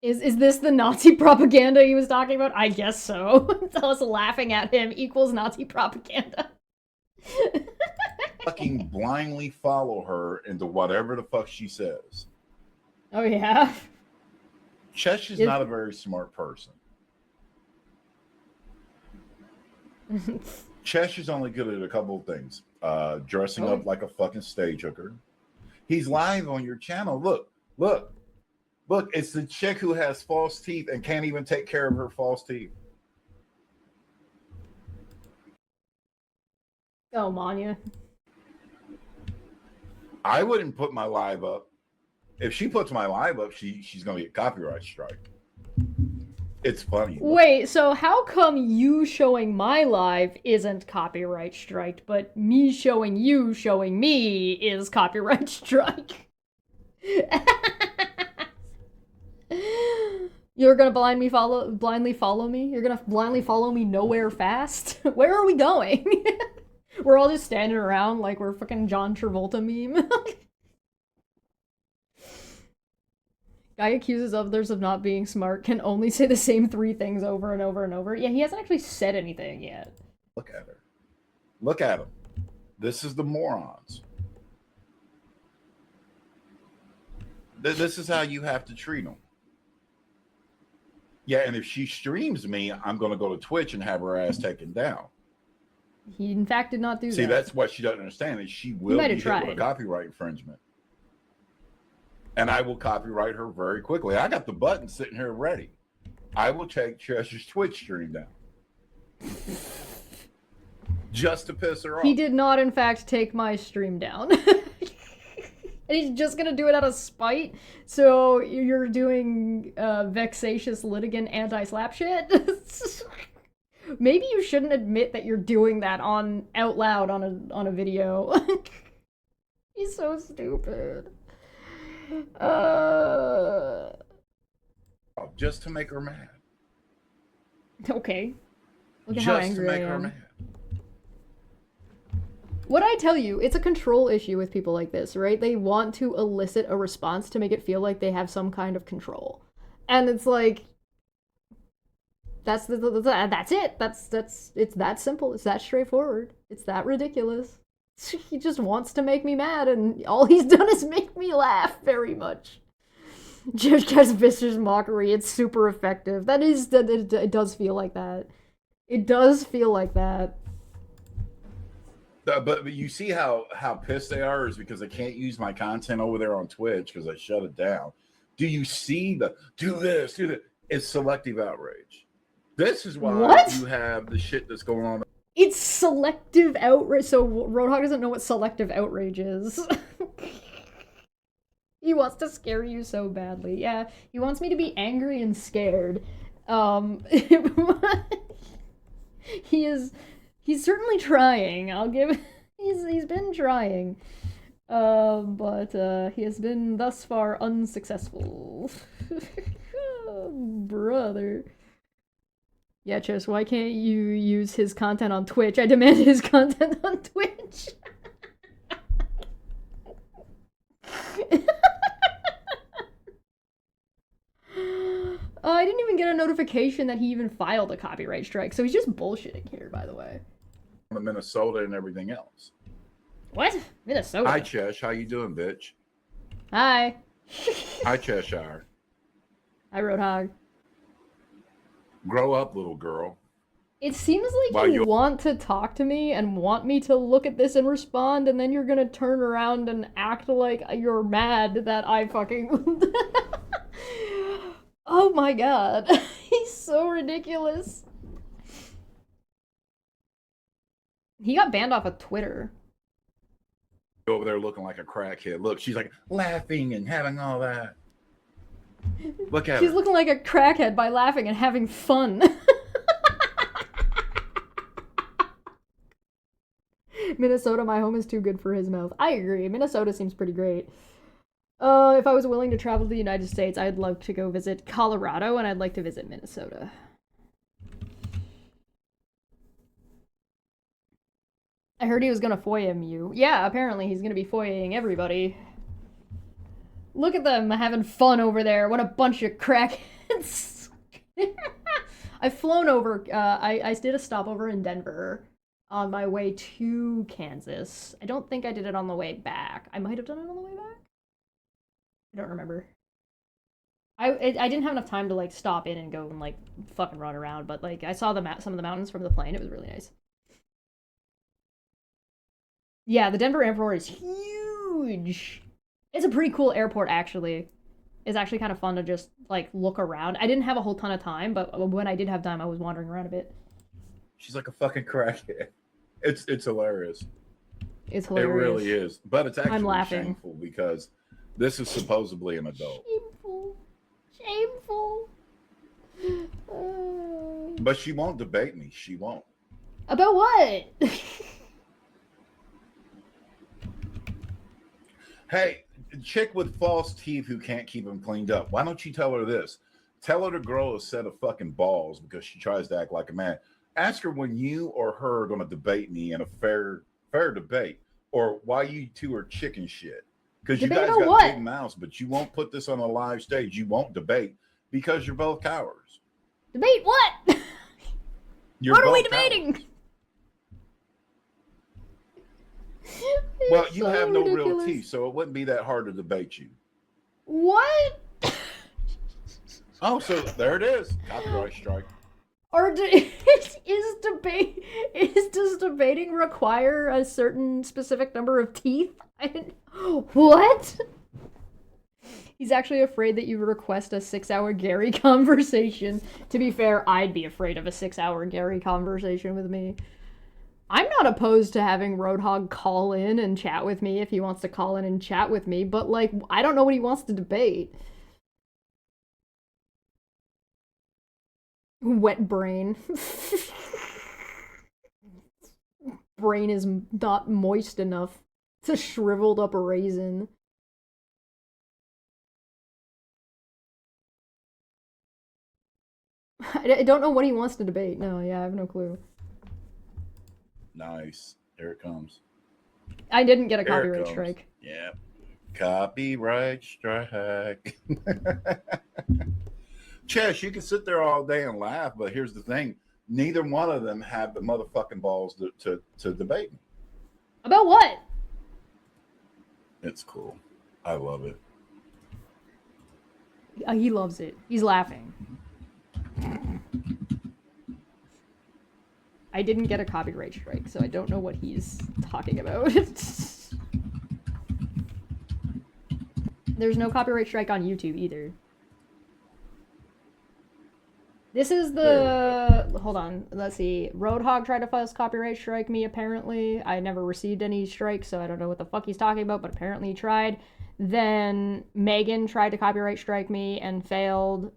Is this the Nazi propaganda he was talking about? I guess so. Us laughing at him equals Nazi propaganda. fucking blindly follow her into whatever the fuck she says. Oh, yeah? Chesh is not a very smart person. Chesh is only good at a couple of things. Dressing up like a fucking stage hooker. He's live on your channel. Look. Look, it's the chick who has false teeth and can't even take care of her false teeth. Oh, Manya. I wouldn't put my live up. If she puts my live up, she's gonna get copyright strike. It's funny. Wait, so how come you showing my live isn't copyright striked, but me showing you showing me is copyright strike? You're gonna blindly follow me? You're gonna blindly follow me nowhere fast? Where are we going? We're all just standing around like we're fucking John Travolta meme. Guy accuses others of not being smart, can only say the same 3 things over and over and over. Yeah, he hasn't actually said anything yet. Look at her. Look at him. This is the morons. This is how you have to treat them. Yeah, and if she streams me, I'm going to go to Twitch and have her ass taken down. He, in fact, did not do that. See, that's what she doesn't understand, is she will be hit with a copyright infringement. And I will copyright her very quickly. I got the button sitting here ready. I will take Cheshire's Twitch stream down. Just to piss her off. He did not, in fact, take my stream down. And he's just gonna do it out of spite? So you're doing vexatious litigant anti-slap shit? Maybe you shouldn't admit that you're doing that out loud on a video. He's so stupid. Just to make her mad. Okay. Look at how angry I am. Just to make her mad. What I tell you, it's a control issue with people like this, right? They want to elicit a response to make it feel like they have some kind of control. And it's like, that's it. It's that simple. It's that straightforward. It's that ridiculous. He just wants to make me mad, and all he's done is make me laugh very much. Judge Cat's vicious mockery, it's super effective. It does feel like that. It does feel like that. But you see how pissed they are is because they can't use my content over there on Twitch because I shut it down. Do you see do this? It's selective outrage. This is why you have the shit that's going on. It's selective outrage. So Roadhog doesn't know what selective outrage is. He wants to scare you so badly. Yeah, he wants me to be angry and scared. He's certainly trying. I'll give. He's been trying, but he has been thus far unsuccessful. Oh, brother. Yeah, Chess. Why can't you use his content on Twitch? I demand his content on Twitch. I didn't even get a notification that he even filed a copyright strike, so he's just bullshitting here, by the way. Minnesota and everything else. What? Minnesota? Hi, Chesh. How you doing, bitch? Hi. Hi, Cheshire. Hi, Roadhog. Grow up, little girl. It seems like you want to talk to me and want me to look at this and respond, and then you're gonna turn around and act like you're mad that I fucking... Oh my god. He's so ridiculous. He got banned off of Twitter. Over there looking like a crackhead. Look, she's like laughing and having all that. Look at her. She's looking like a crackhead by laughing and having fun. Minnesota, my home is too good for his mouth. I agree. Minnesota seems pretty great. If I was willing to travel to the United States, I'd love to go visit Colorado, and I'd like to visit Minnesota. I heard he was gonna FOIA you. Yeah, apparently he's gonna be FOIAing everybody. Look at them having fun over there. What a bunch of crackheads. I've flown over, I did a stopover in Denver on my way to Kansas. I don't think I did it on the way back. I might have done it on the way back. I don't remember. I didn't have enough time to, like, stop in and go and, like, fucking run around, but, like, I saw some of the mountains from the plane. It was really nice. Yeah, the Denver airport is huge. It's a pretty cool airport, actually. It's actually kind of fun to just like look around. I didn't have a whole ton of time, but when I did have time, I was wandering around a bit. She's like a fucking crackhead. It's hilarious. It's It really hilarious. is. But it's I'm actually laughing. shameful because this is supposedly an adult. Shameful. Shameful. But she won't debate me. She won't. About what? Hey, chick with false teeth who can't keep them cleaned up. Why don't you tell her this? Tell her to grow a set of fucking balls because she tries to act like a man. Ask her when you or her are going to debate me in a fair debate, or why you two are chicken shit. Because you Debate guys about got what? big mouths, but you won't put this on a live stage. You won't debate because you're both cowards. Debate what? You're What are we both debating? cowards. Well, It's you so have no real ridiculous. teeth, so it wouldn't be that hard to debate you. What? Oh, so there it is. Copyright strike. Or does debating require a certain specific number of teeth? I didn't. What? He's actually afraid that you request a 6-hour Gary conversation. To be fair, I'd be afraid of a 6-hour Gary conversation with me. I'm not opposed to having Roadhog call in and chat with me if he wants to call in and chat with me, but like, I don't know what he wants to debate. Wet brain. Brain is not moist enough. It's a shriveled up raisin. I don't know what he wants to debate. No, yeah, I have no clue. Nice. Here it comes. I didn't get a Here it copyright comes. strike. Yeah. Copyright strike. Chess, you can sit there all day and laugh, but here's the thing. Neither one of them have the motherfucking balls to debate me. About what? It's cool. I love it. He loves it. He's laughing. I didn't get a copyright strike, so I don't know what he's talking about. There's no copyright strike on YouTube either. This is the... Hold on. Let's see. Roadhog tried to fuss copyright strike me, apparently. I never received any strikes, so I don't know what the fuck he's talking about, but apparently he tried. Then Megan tried to copyright strike me and failed.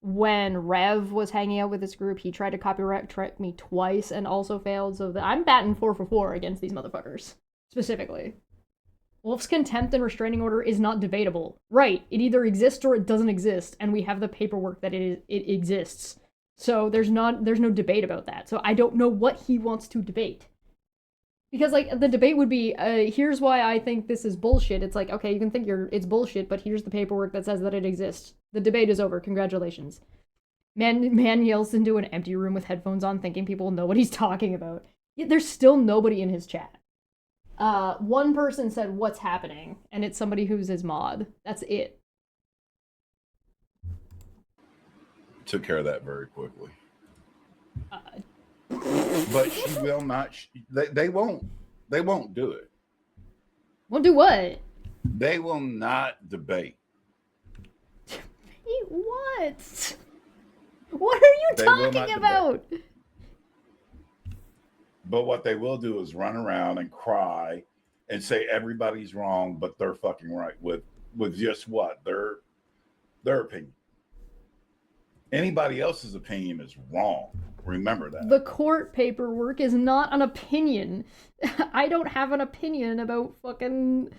When Rev was hanging out with this group, he tried to copyright strike me twice and also failed, so I'm batting 4 for 4 against these motherfuckers. Specifically. Wolf's contempt and restraining order is not debatable. Right, it either exists or it doesn't exist, and we have the paperwork that it exists. So there's no debate about that. So I don't know what he wants to debate. Because like the debate would be, here's why I think this is bullshit. It's like, okay, you can think it's bullshit, but here's the paperwork that says that it exists. The debate is over. Congratulations. Man yells into an empty room with headphones on, thinking people know what he's talking about. Yet there's still nobody in his chat. One person said, "What's happening?" And it's somebody who's his mod. That's it. Took care of that very quickly. But she will not. They won't. They won't do it. Won't do what? They will not debate. What? What are you talking about? But what they will do is run around and cry and say everybody's wrong, but they're fucking right with just what their opinion. Anybody else's opinion is wrong. Remember that. The court paperwork is not an opinion. I don't have an opinion about fucking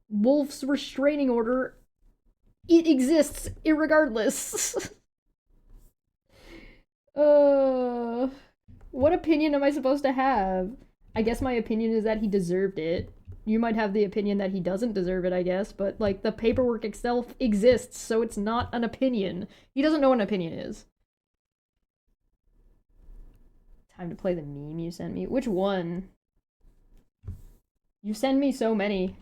Wolf's restraining order. It exists irregardless. What opinion am I supposed to have? I guess my opinion is that he deserved it. You might have the opinion that he doesn't deserve it, I guess, but like the paperwork itself exists, so it's not an opinion. He doesn't know what an opinion is. Time to play the meme you sent me. Which one? You send me so many.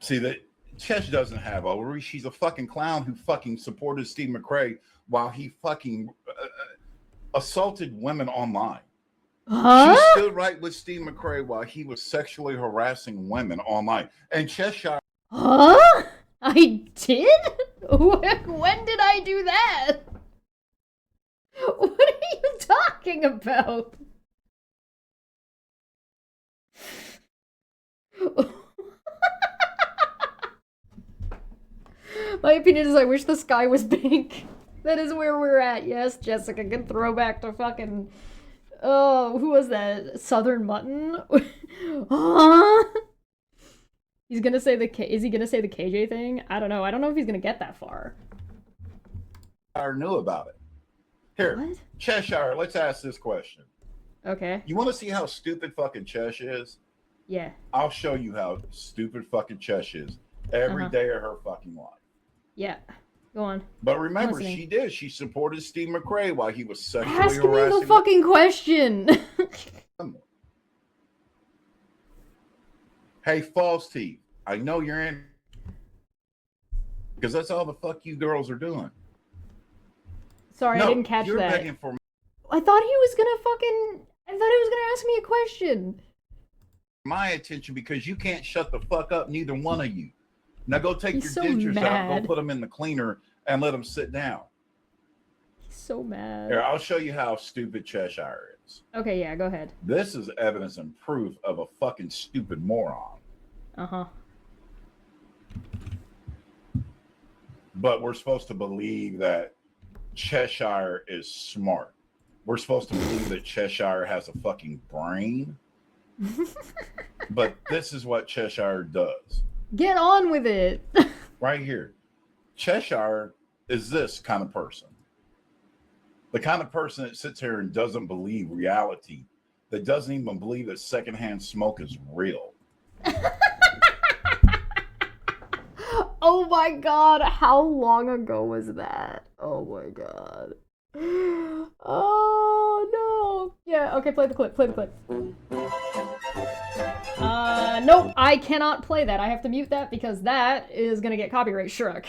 See that Chesh doesn't have ovaries. She's a fucking clown who fucking supported Steve McRae while he fucking assaulted women online. Huh? She stood right with Steve McRae while he was sexually harassing women online. And Cheshire. Huh? I did? When did I do that? What are you talking about? My opinion is I wish the sky was pink. That is where we're at. Yes, Jessica, good throwback to fucking... Oh, who was that? Southern Mutton? Huh? He's gonna say is he gonna say the KJ thing? I don't know. I don't know if he's gonna get that far. Knew about it. Here, what? Cheshire, let's ask this question. Okay. You want to see how stupid fucking Chesh is? Yeah. I'll show you how stupid fucking Chesh is every day of her fucking life. Yeah. Go on. But remember, she did. She supported Steve McRae while he was sexually harassing. Ask me the fucking question. Hey, false teeth. I know you're in. Because that's all the fuck you girls are doing. Sorry, no, I didn't catch you're that. Begging for I thought he was gonna fucking... I thought he was gonna ask me a question. my attention because you can't shut the fuck up, neither one of you. Now go take your so dentures mad. out, go put them in the cleaner, and let them sit down. He's so mad. Here, I'll show you how stupid Cheshire is. Okay, yeah, go ahead. This is evidence and proof of a fucking stupid moron. Uh-huh. But we're supposed to believe that Cheshire is smart. We're supposed to believe that Cheshire has a fucking brain. But this is what Cheshire does. Get on with it. Right here. Cheshire is this kind of person. The kind of person that sits here and doesn't believe reality, that doesn't even believe that secondhand smoke is real. Oh my god, how long ago was that? Oh my god. Oh no. Yeah, okay, play the clip. Nope, I cannot play that. I have to mute that because that is gonna get copyright struck.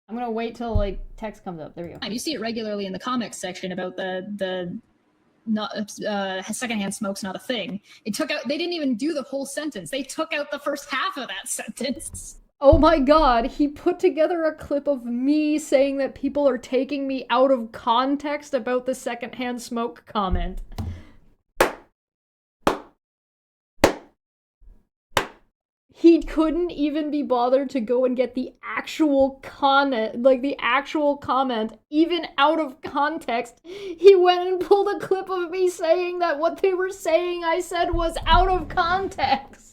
I'm gonna wait till, like, text comes up. There we go. You see it regularly in the comics section about the secondhand smoke's not a thing. They didn't even do the whole sentence. They took out the first half of that sentence. Oh my god, he put together a clip of me saying that people are taking me out of context about the secondhand smoke comment. He couldn't even be bothered to go and get the actual comment, even out of context. He went and pulled a clip of me saying that what they were saying I said was out of context.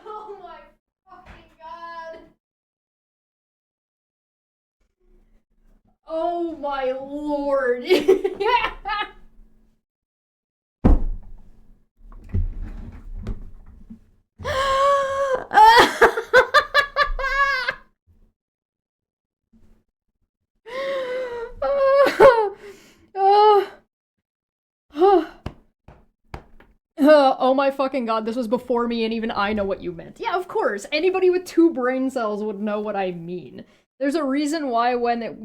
Oh my fucking god. Oh my lord. Oh my fucking god, this was before me and even I know what you meant. Yeah, of course, anybody with 2 brain cells would know what I mean. There's a reason why when it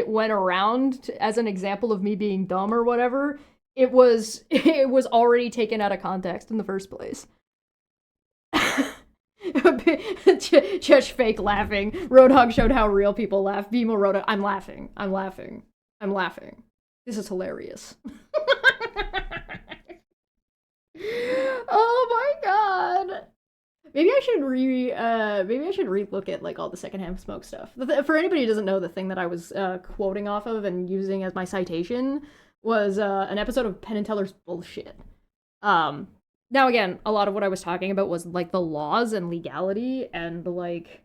went around as an example of me being dumb or whatever, it was already taken out of context in the first place. Chesh fake laughing. Roadhog showed how real people laugh. Bimo wrote it. I'm laughing. This is hilarious. Oh my god. Maybe I should re-look at, like, all the secondhand smoke stuff. For anybody who doesn't know, the thing that I was quoting off of and using as my citation was an episode of Penn and Teller's Bullshit. Now again, a lot of what I was talking about was, like, the laws and legality and, like,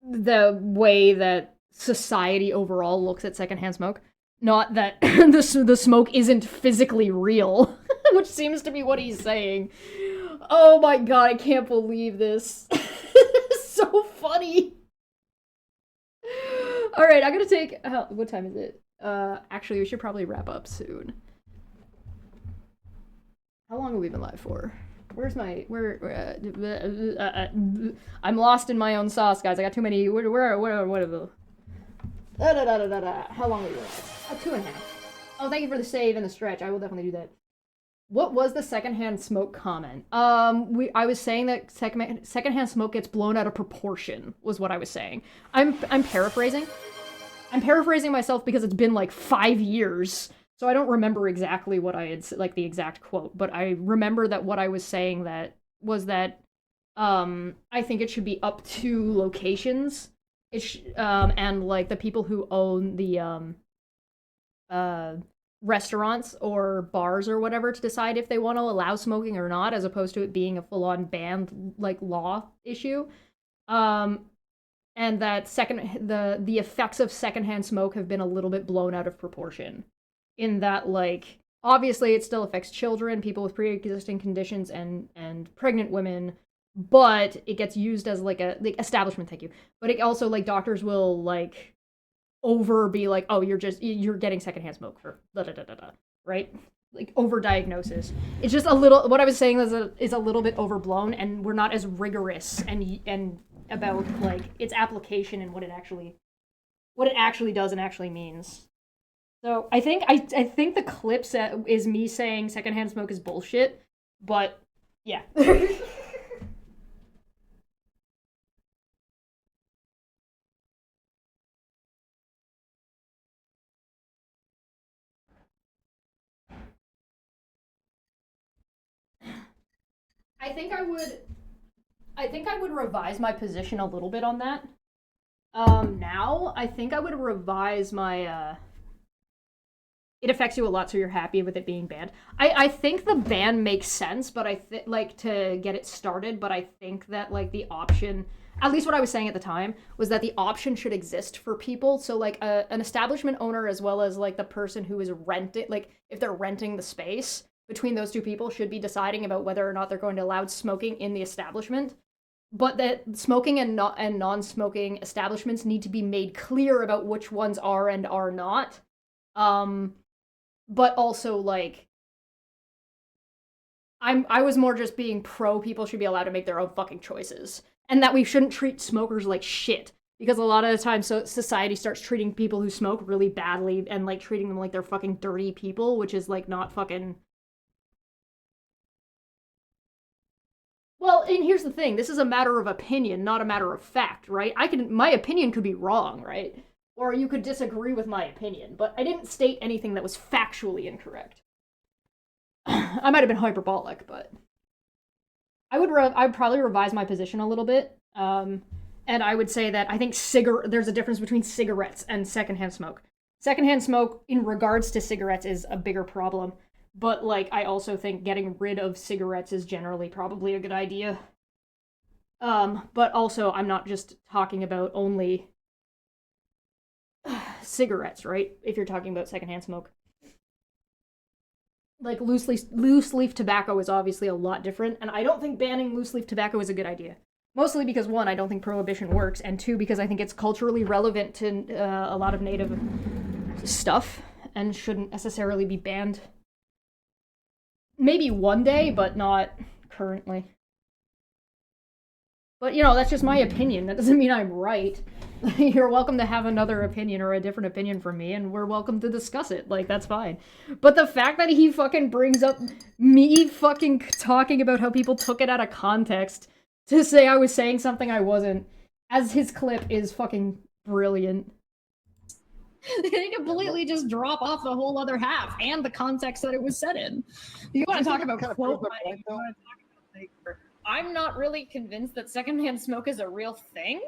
the way that society overall looks at secondhand smoke. not that the smoke isn't physically real, which seems to be what he's saying. Oh my god, I can't believe this. It's so funny. Alright, I'm gonna take... what time is it? Actually, we should probably wrap up soon. How long have we been live for? Where's my... I'm lost in my own sauce, guys. I got too many... What are the... How long are we live? 2.5. Oh, thank you for the save and the stretch. I will definitely do that. What was the secondhand smoke comment? I was saying that secondhand smoke gets blown out of proportion, was what I was saying. I'm paraphrasing. I'm paraphrasing myself because it's been like 5 years, so I don't remember exactly what I had, like, the exact quote, but I remember that what I was saying that was that, I think it should be up to locations, and, like, the people who own the, restaurants or bars or whatever to decide if they want to allow smoking or not, as opposed to it being a full-on banned, like, law issue. And that the effects of secondhand smoke have been a little bit blown out of proportion. In that, like, obviously it still affects children, people with pre-existing conditions, and pregnant women, but it gets used as, like, establishment, thank you. But it also, like, doctors will, like, be like, oh, you're getting secondhand smoke for da-da-da-da-da, right? Like, over-diagnosis. It's just a little, what I was saying is a little bit overblown, and we're not as rigorous and about, like, its application and what it actually does and actually means. So I think the clip is me saying secondhand smoke is bullshit, but yeah. I think I would revise my position a little bit on that. Now, I think I would revise my, it affects you a lot, so you're happy with it being banned. I think the ban makes sense, but like, to get it started, but I think that, like, the option, at least what I was saying at the time, was that the option should exist for people, so, like, an establishment owner as well as, like, the person who is like, if they're renting the space, between those two people should be deciding about whether or not they're going to allow smoking in the establishment, but that smoking and non-smoking establishments need to be made clear about which ones are and are not. But also, like, I was more just being pro people should be allowed to make their own fucking choices, and that we shouldn't treat smokers like shit, because a lot of the time society starts treating people who smoke really badly and, like, treating them like they're fucking dirty people, which is, like, not fucking... Well, and here's the thing, this is a matter of opinion, not a matter of fact, right? My opinion could be wrong, right? Or you could disagree with my opinion, but I didn't state anything that was factually incorrect. I might have been hyperbolic, but I would probably revise my position a little bit, and I would say that I think there's a difference between cigarettes and secondhand smoke. Secondhand smoke, in regards to cigarettes, is a bigger problem. But, like, I also think getting rid of cigarettes is generally probably a good idea. But also, I'm not just talking about only cigarettes, right? If you're talking about secondhand smoke. Like, loose leaf tobacco is obviously a lot different, and I don't think banning loose leaf tobacco is a good idea. Mostly because, one, I don't think prohibition works, and two, because I think it's culturally relevant to a lot of native stuff, and shouldn't necessarily be banned. Maybe one day, but not currently. But, you know, that's just my opinion. That doesn't mean I'm right. You're welcome to have another opinion or a different opinion from me, and we're welcome to discuss it. Like, that's fine. But the fact that he fucking brings up me fucking talking about how people took it out of context to say I was saying something I wasn't, as his clip, is fucking brilliant. They completely just drop off the whole other half and the context that it was said in. You want to talk about quote mining? I'm not really convinced that secondhand smoke is a real thing.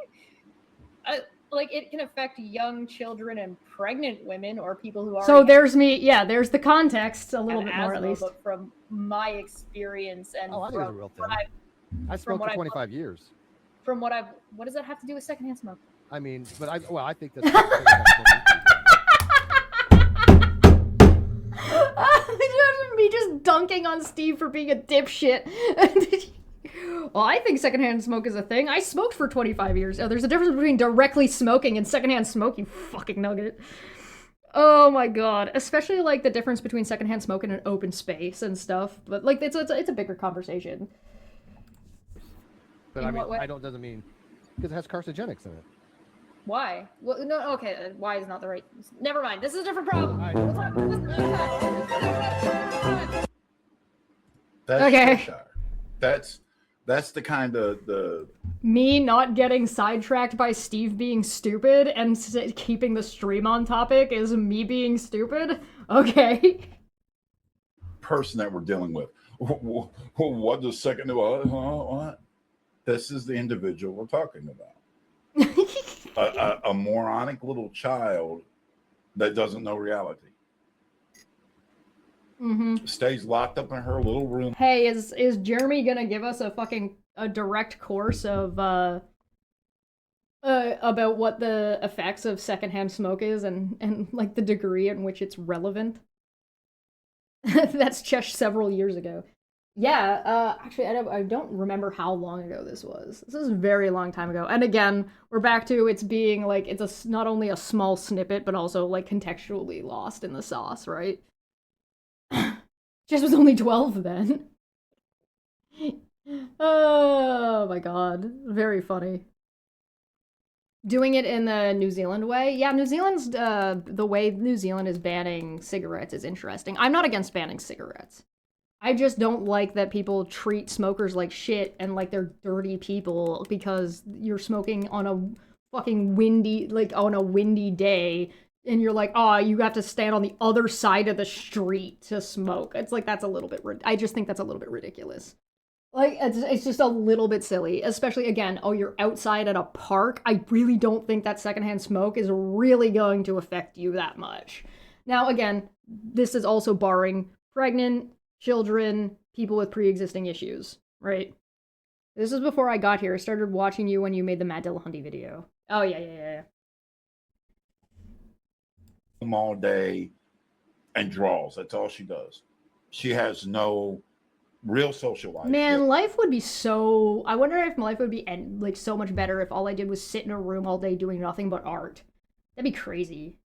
Like, it can affect young children and pregnant women or people who are. So there's there's the context a little bit more, at least. But from my experience and I think it's a real thing. I smoked for 25 years. From what does that have to do with secondhand smoke? I mean, but I think that's. dunking on Steve for being a dipshit. Well, I think secondhand smoke is a thing. I smoked for 25 years. Oh, there's a difference between directly smoking and secondhand smoke, you fucking nugget. Oh my god. Especially, like, the difference between secondhand smoke in an open space and stuff. But, like, it's a bigger conversation. But I mean, I don't doesn't mean because it has carcinogenics in it. Why? Well, no, okay, why is not the right... Never mind, this is a different problem. That's okay. Cheshire. That's the kind of the... Me not getting sidetracked by Steve being stupid and keeping the stream on topic is me being stupid? Okay. Person that we're dealing with. What does second... What? This is the individual we're talking about. a moronic little child that doesn't know reality. Stays locked up in her little room. Hey, is Jeremy gonna give us a direct course of about what the effects of secondhand smoke is and like the degree in which it's relevant? That's just several years ago. Yeah, actually, I don't remember how long ago this was. This is a very long time ago. And again, we're back to it's being, like, it's not only a small snippet, but also, like, contextually lost in the sauce, right? Jess was only 12 then. Oh my god. Very funny. Doing it in the New Zealand way? Yeah, New Zealand's, the way New Zealand is banning cigarettes is interesting. I'm not against banning cigarettes. I just don't like that people treat smokers like shit and like they're dirty people because you're smoking on a fucking windy, like on a windy day and you're like, oh, you have to stand on the other side of the street to smoke. It's like, that's a little bit, I just think that's a little bit ridiculous. Like, it's just a little bit silly, especially, again, oh, you're outside at a park. I really don't think that secondhand smoke is really going to affect you that much. Now, again, this is also barring pregnant, children, people with pre-existing issues, right? This is before I got here. I started watching you when you made the Matt Dillahunty video. Oh, yeah. All day and draws. That's all she does. She has no real social life. Man, life would be so... I wonder if life would be like so much better if all I did was sit in a room all day doing nothing but art. That'd be crazy.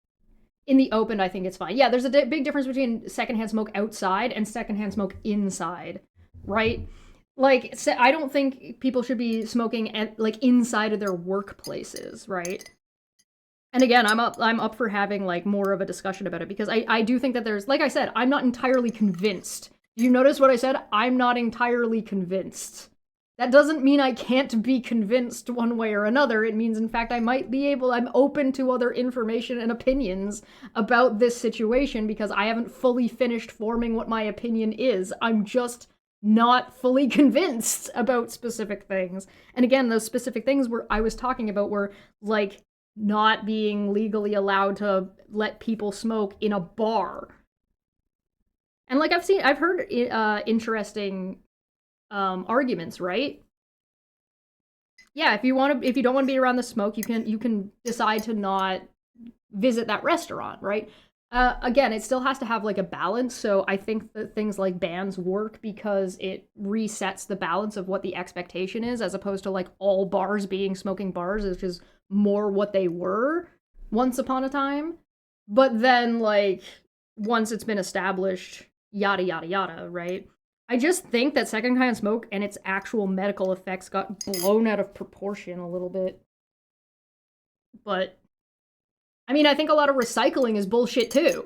In the open, I think it's fine. Yeah, there's a big difference between secondhand smoke outside and secondhand smoke inside, right? Like, I don't think people should be smoking at, like, inside of their workplaces, right? And again, I'm up for having, like, more of a discussion about it, because I do think that there's, like I said, I'm not entirely convinced. You notice what I said? I'm not entirely convinced. That doesn't mean I can't be convinced one way or another. It means, in fact, I might be able... I'm open to other information and opinions about this situation because I haven't fully finished forming what my opinion is. I'm just not fully convinced about specific things. And again, those specific things I was talking about were, like, not being legally allowed to let people smoke in a bar. And, like, I've heard interesting... arguments, right? Yeah, if you don't want to be around the smoke, you can decide to not visit that restaurant, right? Again, it still has to have like a balance, so I think that things like bans work because it resets the balance of what the expectation is, as opposed to like all bars being smoking bars, which is more what they were once upon a time. But then, like, once it's been established, yada yada yada, right? I just think that secondhand smoke and its actual medical effects got blown out of proportion a little bit. But, I mean, I think a lot of recycling is bullshit too.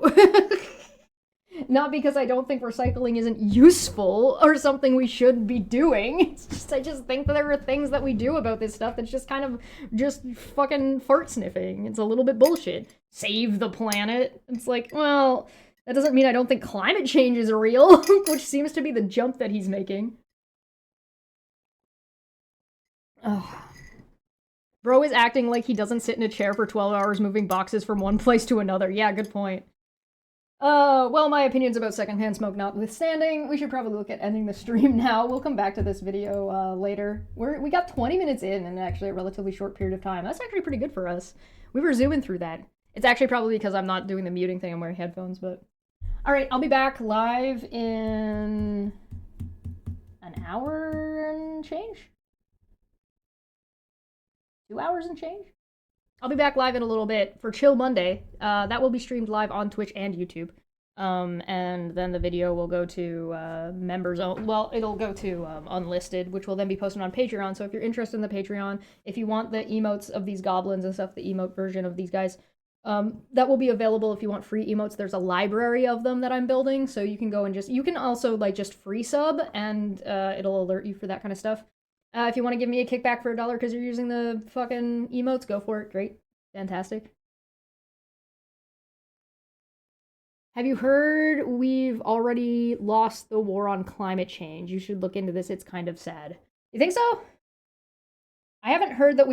Not because I don't think recycling isn't useful or something we should be doing. It's just, I just think that there are things that we do about this stuff that's just kind of just fucking fart sniffing. It's a little bit bullshit. Save the planet. It's like, well... That doesn't mean I don't think climate change is real, which seems to be the jump that he's making. Ugh. Bro is acting like he doesn't sit in a chair for 12 hours moving boxes from one place to another. Yeah, good point. Well, my opinions about secondhand smoke notwithstanding, we should probably look at ending the stream now. We'll come back to this video later. We got 20 minutes in actually a relatively short period of time. That's actually pretty good for us. We were zooming through that. It's actually probably because I'm not doing the muting thing, I'm wearing headphones, but... All right, I'll be back live in an hour and change. 2 hours and change. I'll be back live in a little bit for Chill Monday. That will be streamed live on Twitch and YouTube. And then the video will go to members. Well, it'll go to unlisted, which will then be posted on Patreon. So if you're interested in the Patreon, if you want the emotes of these goblins and stuff, the emote version of these guys, that will be available. If you want free emotes, there's a library of them that I'm building, so you can go and you can also like just free sub, and it'll alert you for that kind of stuff. If you want to give me a kickback for $1 because you're using the fucking emotes, go for it. Great. Fantastic. Have you heard we've already lost the war on climate change? You should look into this. It's kind of sad. You think so? I haven't heard that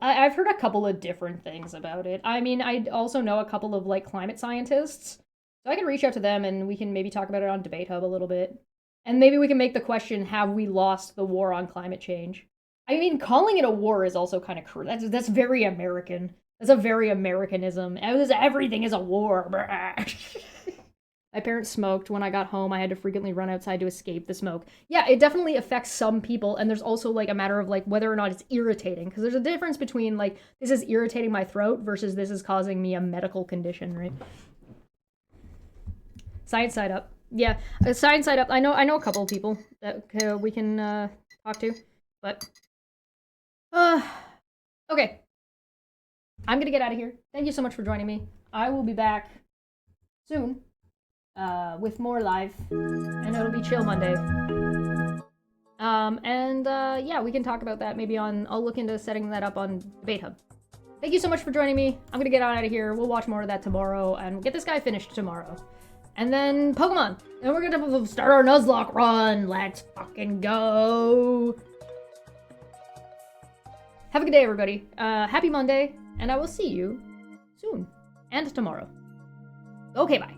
I've heard a couple of different things about it. I mean, I also know a couple of, like, climate scientists. So I can reach out to them and we can maybe talk about it on Debate Hub a little bit. And maybe we can make the question, have we lost the war on climate change? I mean, calling it a war is also kind of cruel. That's very American. That's a very Americanism. Everything is a war. My parents smoked. When I got home, I had to frequently run outside to escape the smoke. Yeah, it definitely affects some people, and there's also, like, a matter of, like, whether or not it's irritating, because there's a difference between, like, this is irritating my throat versus this is causing me a medical condition, right? Science side up. Yeah, science side up. I know a couple of people that we can talk to, but okay. I'm gonna get out of here. Thank you so much for joining me. I will be back soon with more live, and it'll be Chill Monday. Yeah, we can talk about that maybe I'll look into setting that up on Debate Hub. Thank you so much for joining me. I'm gonna get out of here. We'll watch more of that tomorrow, and we'll get this guy finished tomorrow. And then Pokemon. And we're gonna start our Nuzlocke run. Let's fucking go. Have a good day, everybody. Happy Monday, and I will see you soon. And tomorrow. Okay, bye.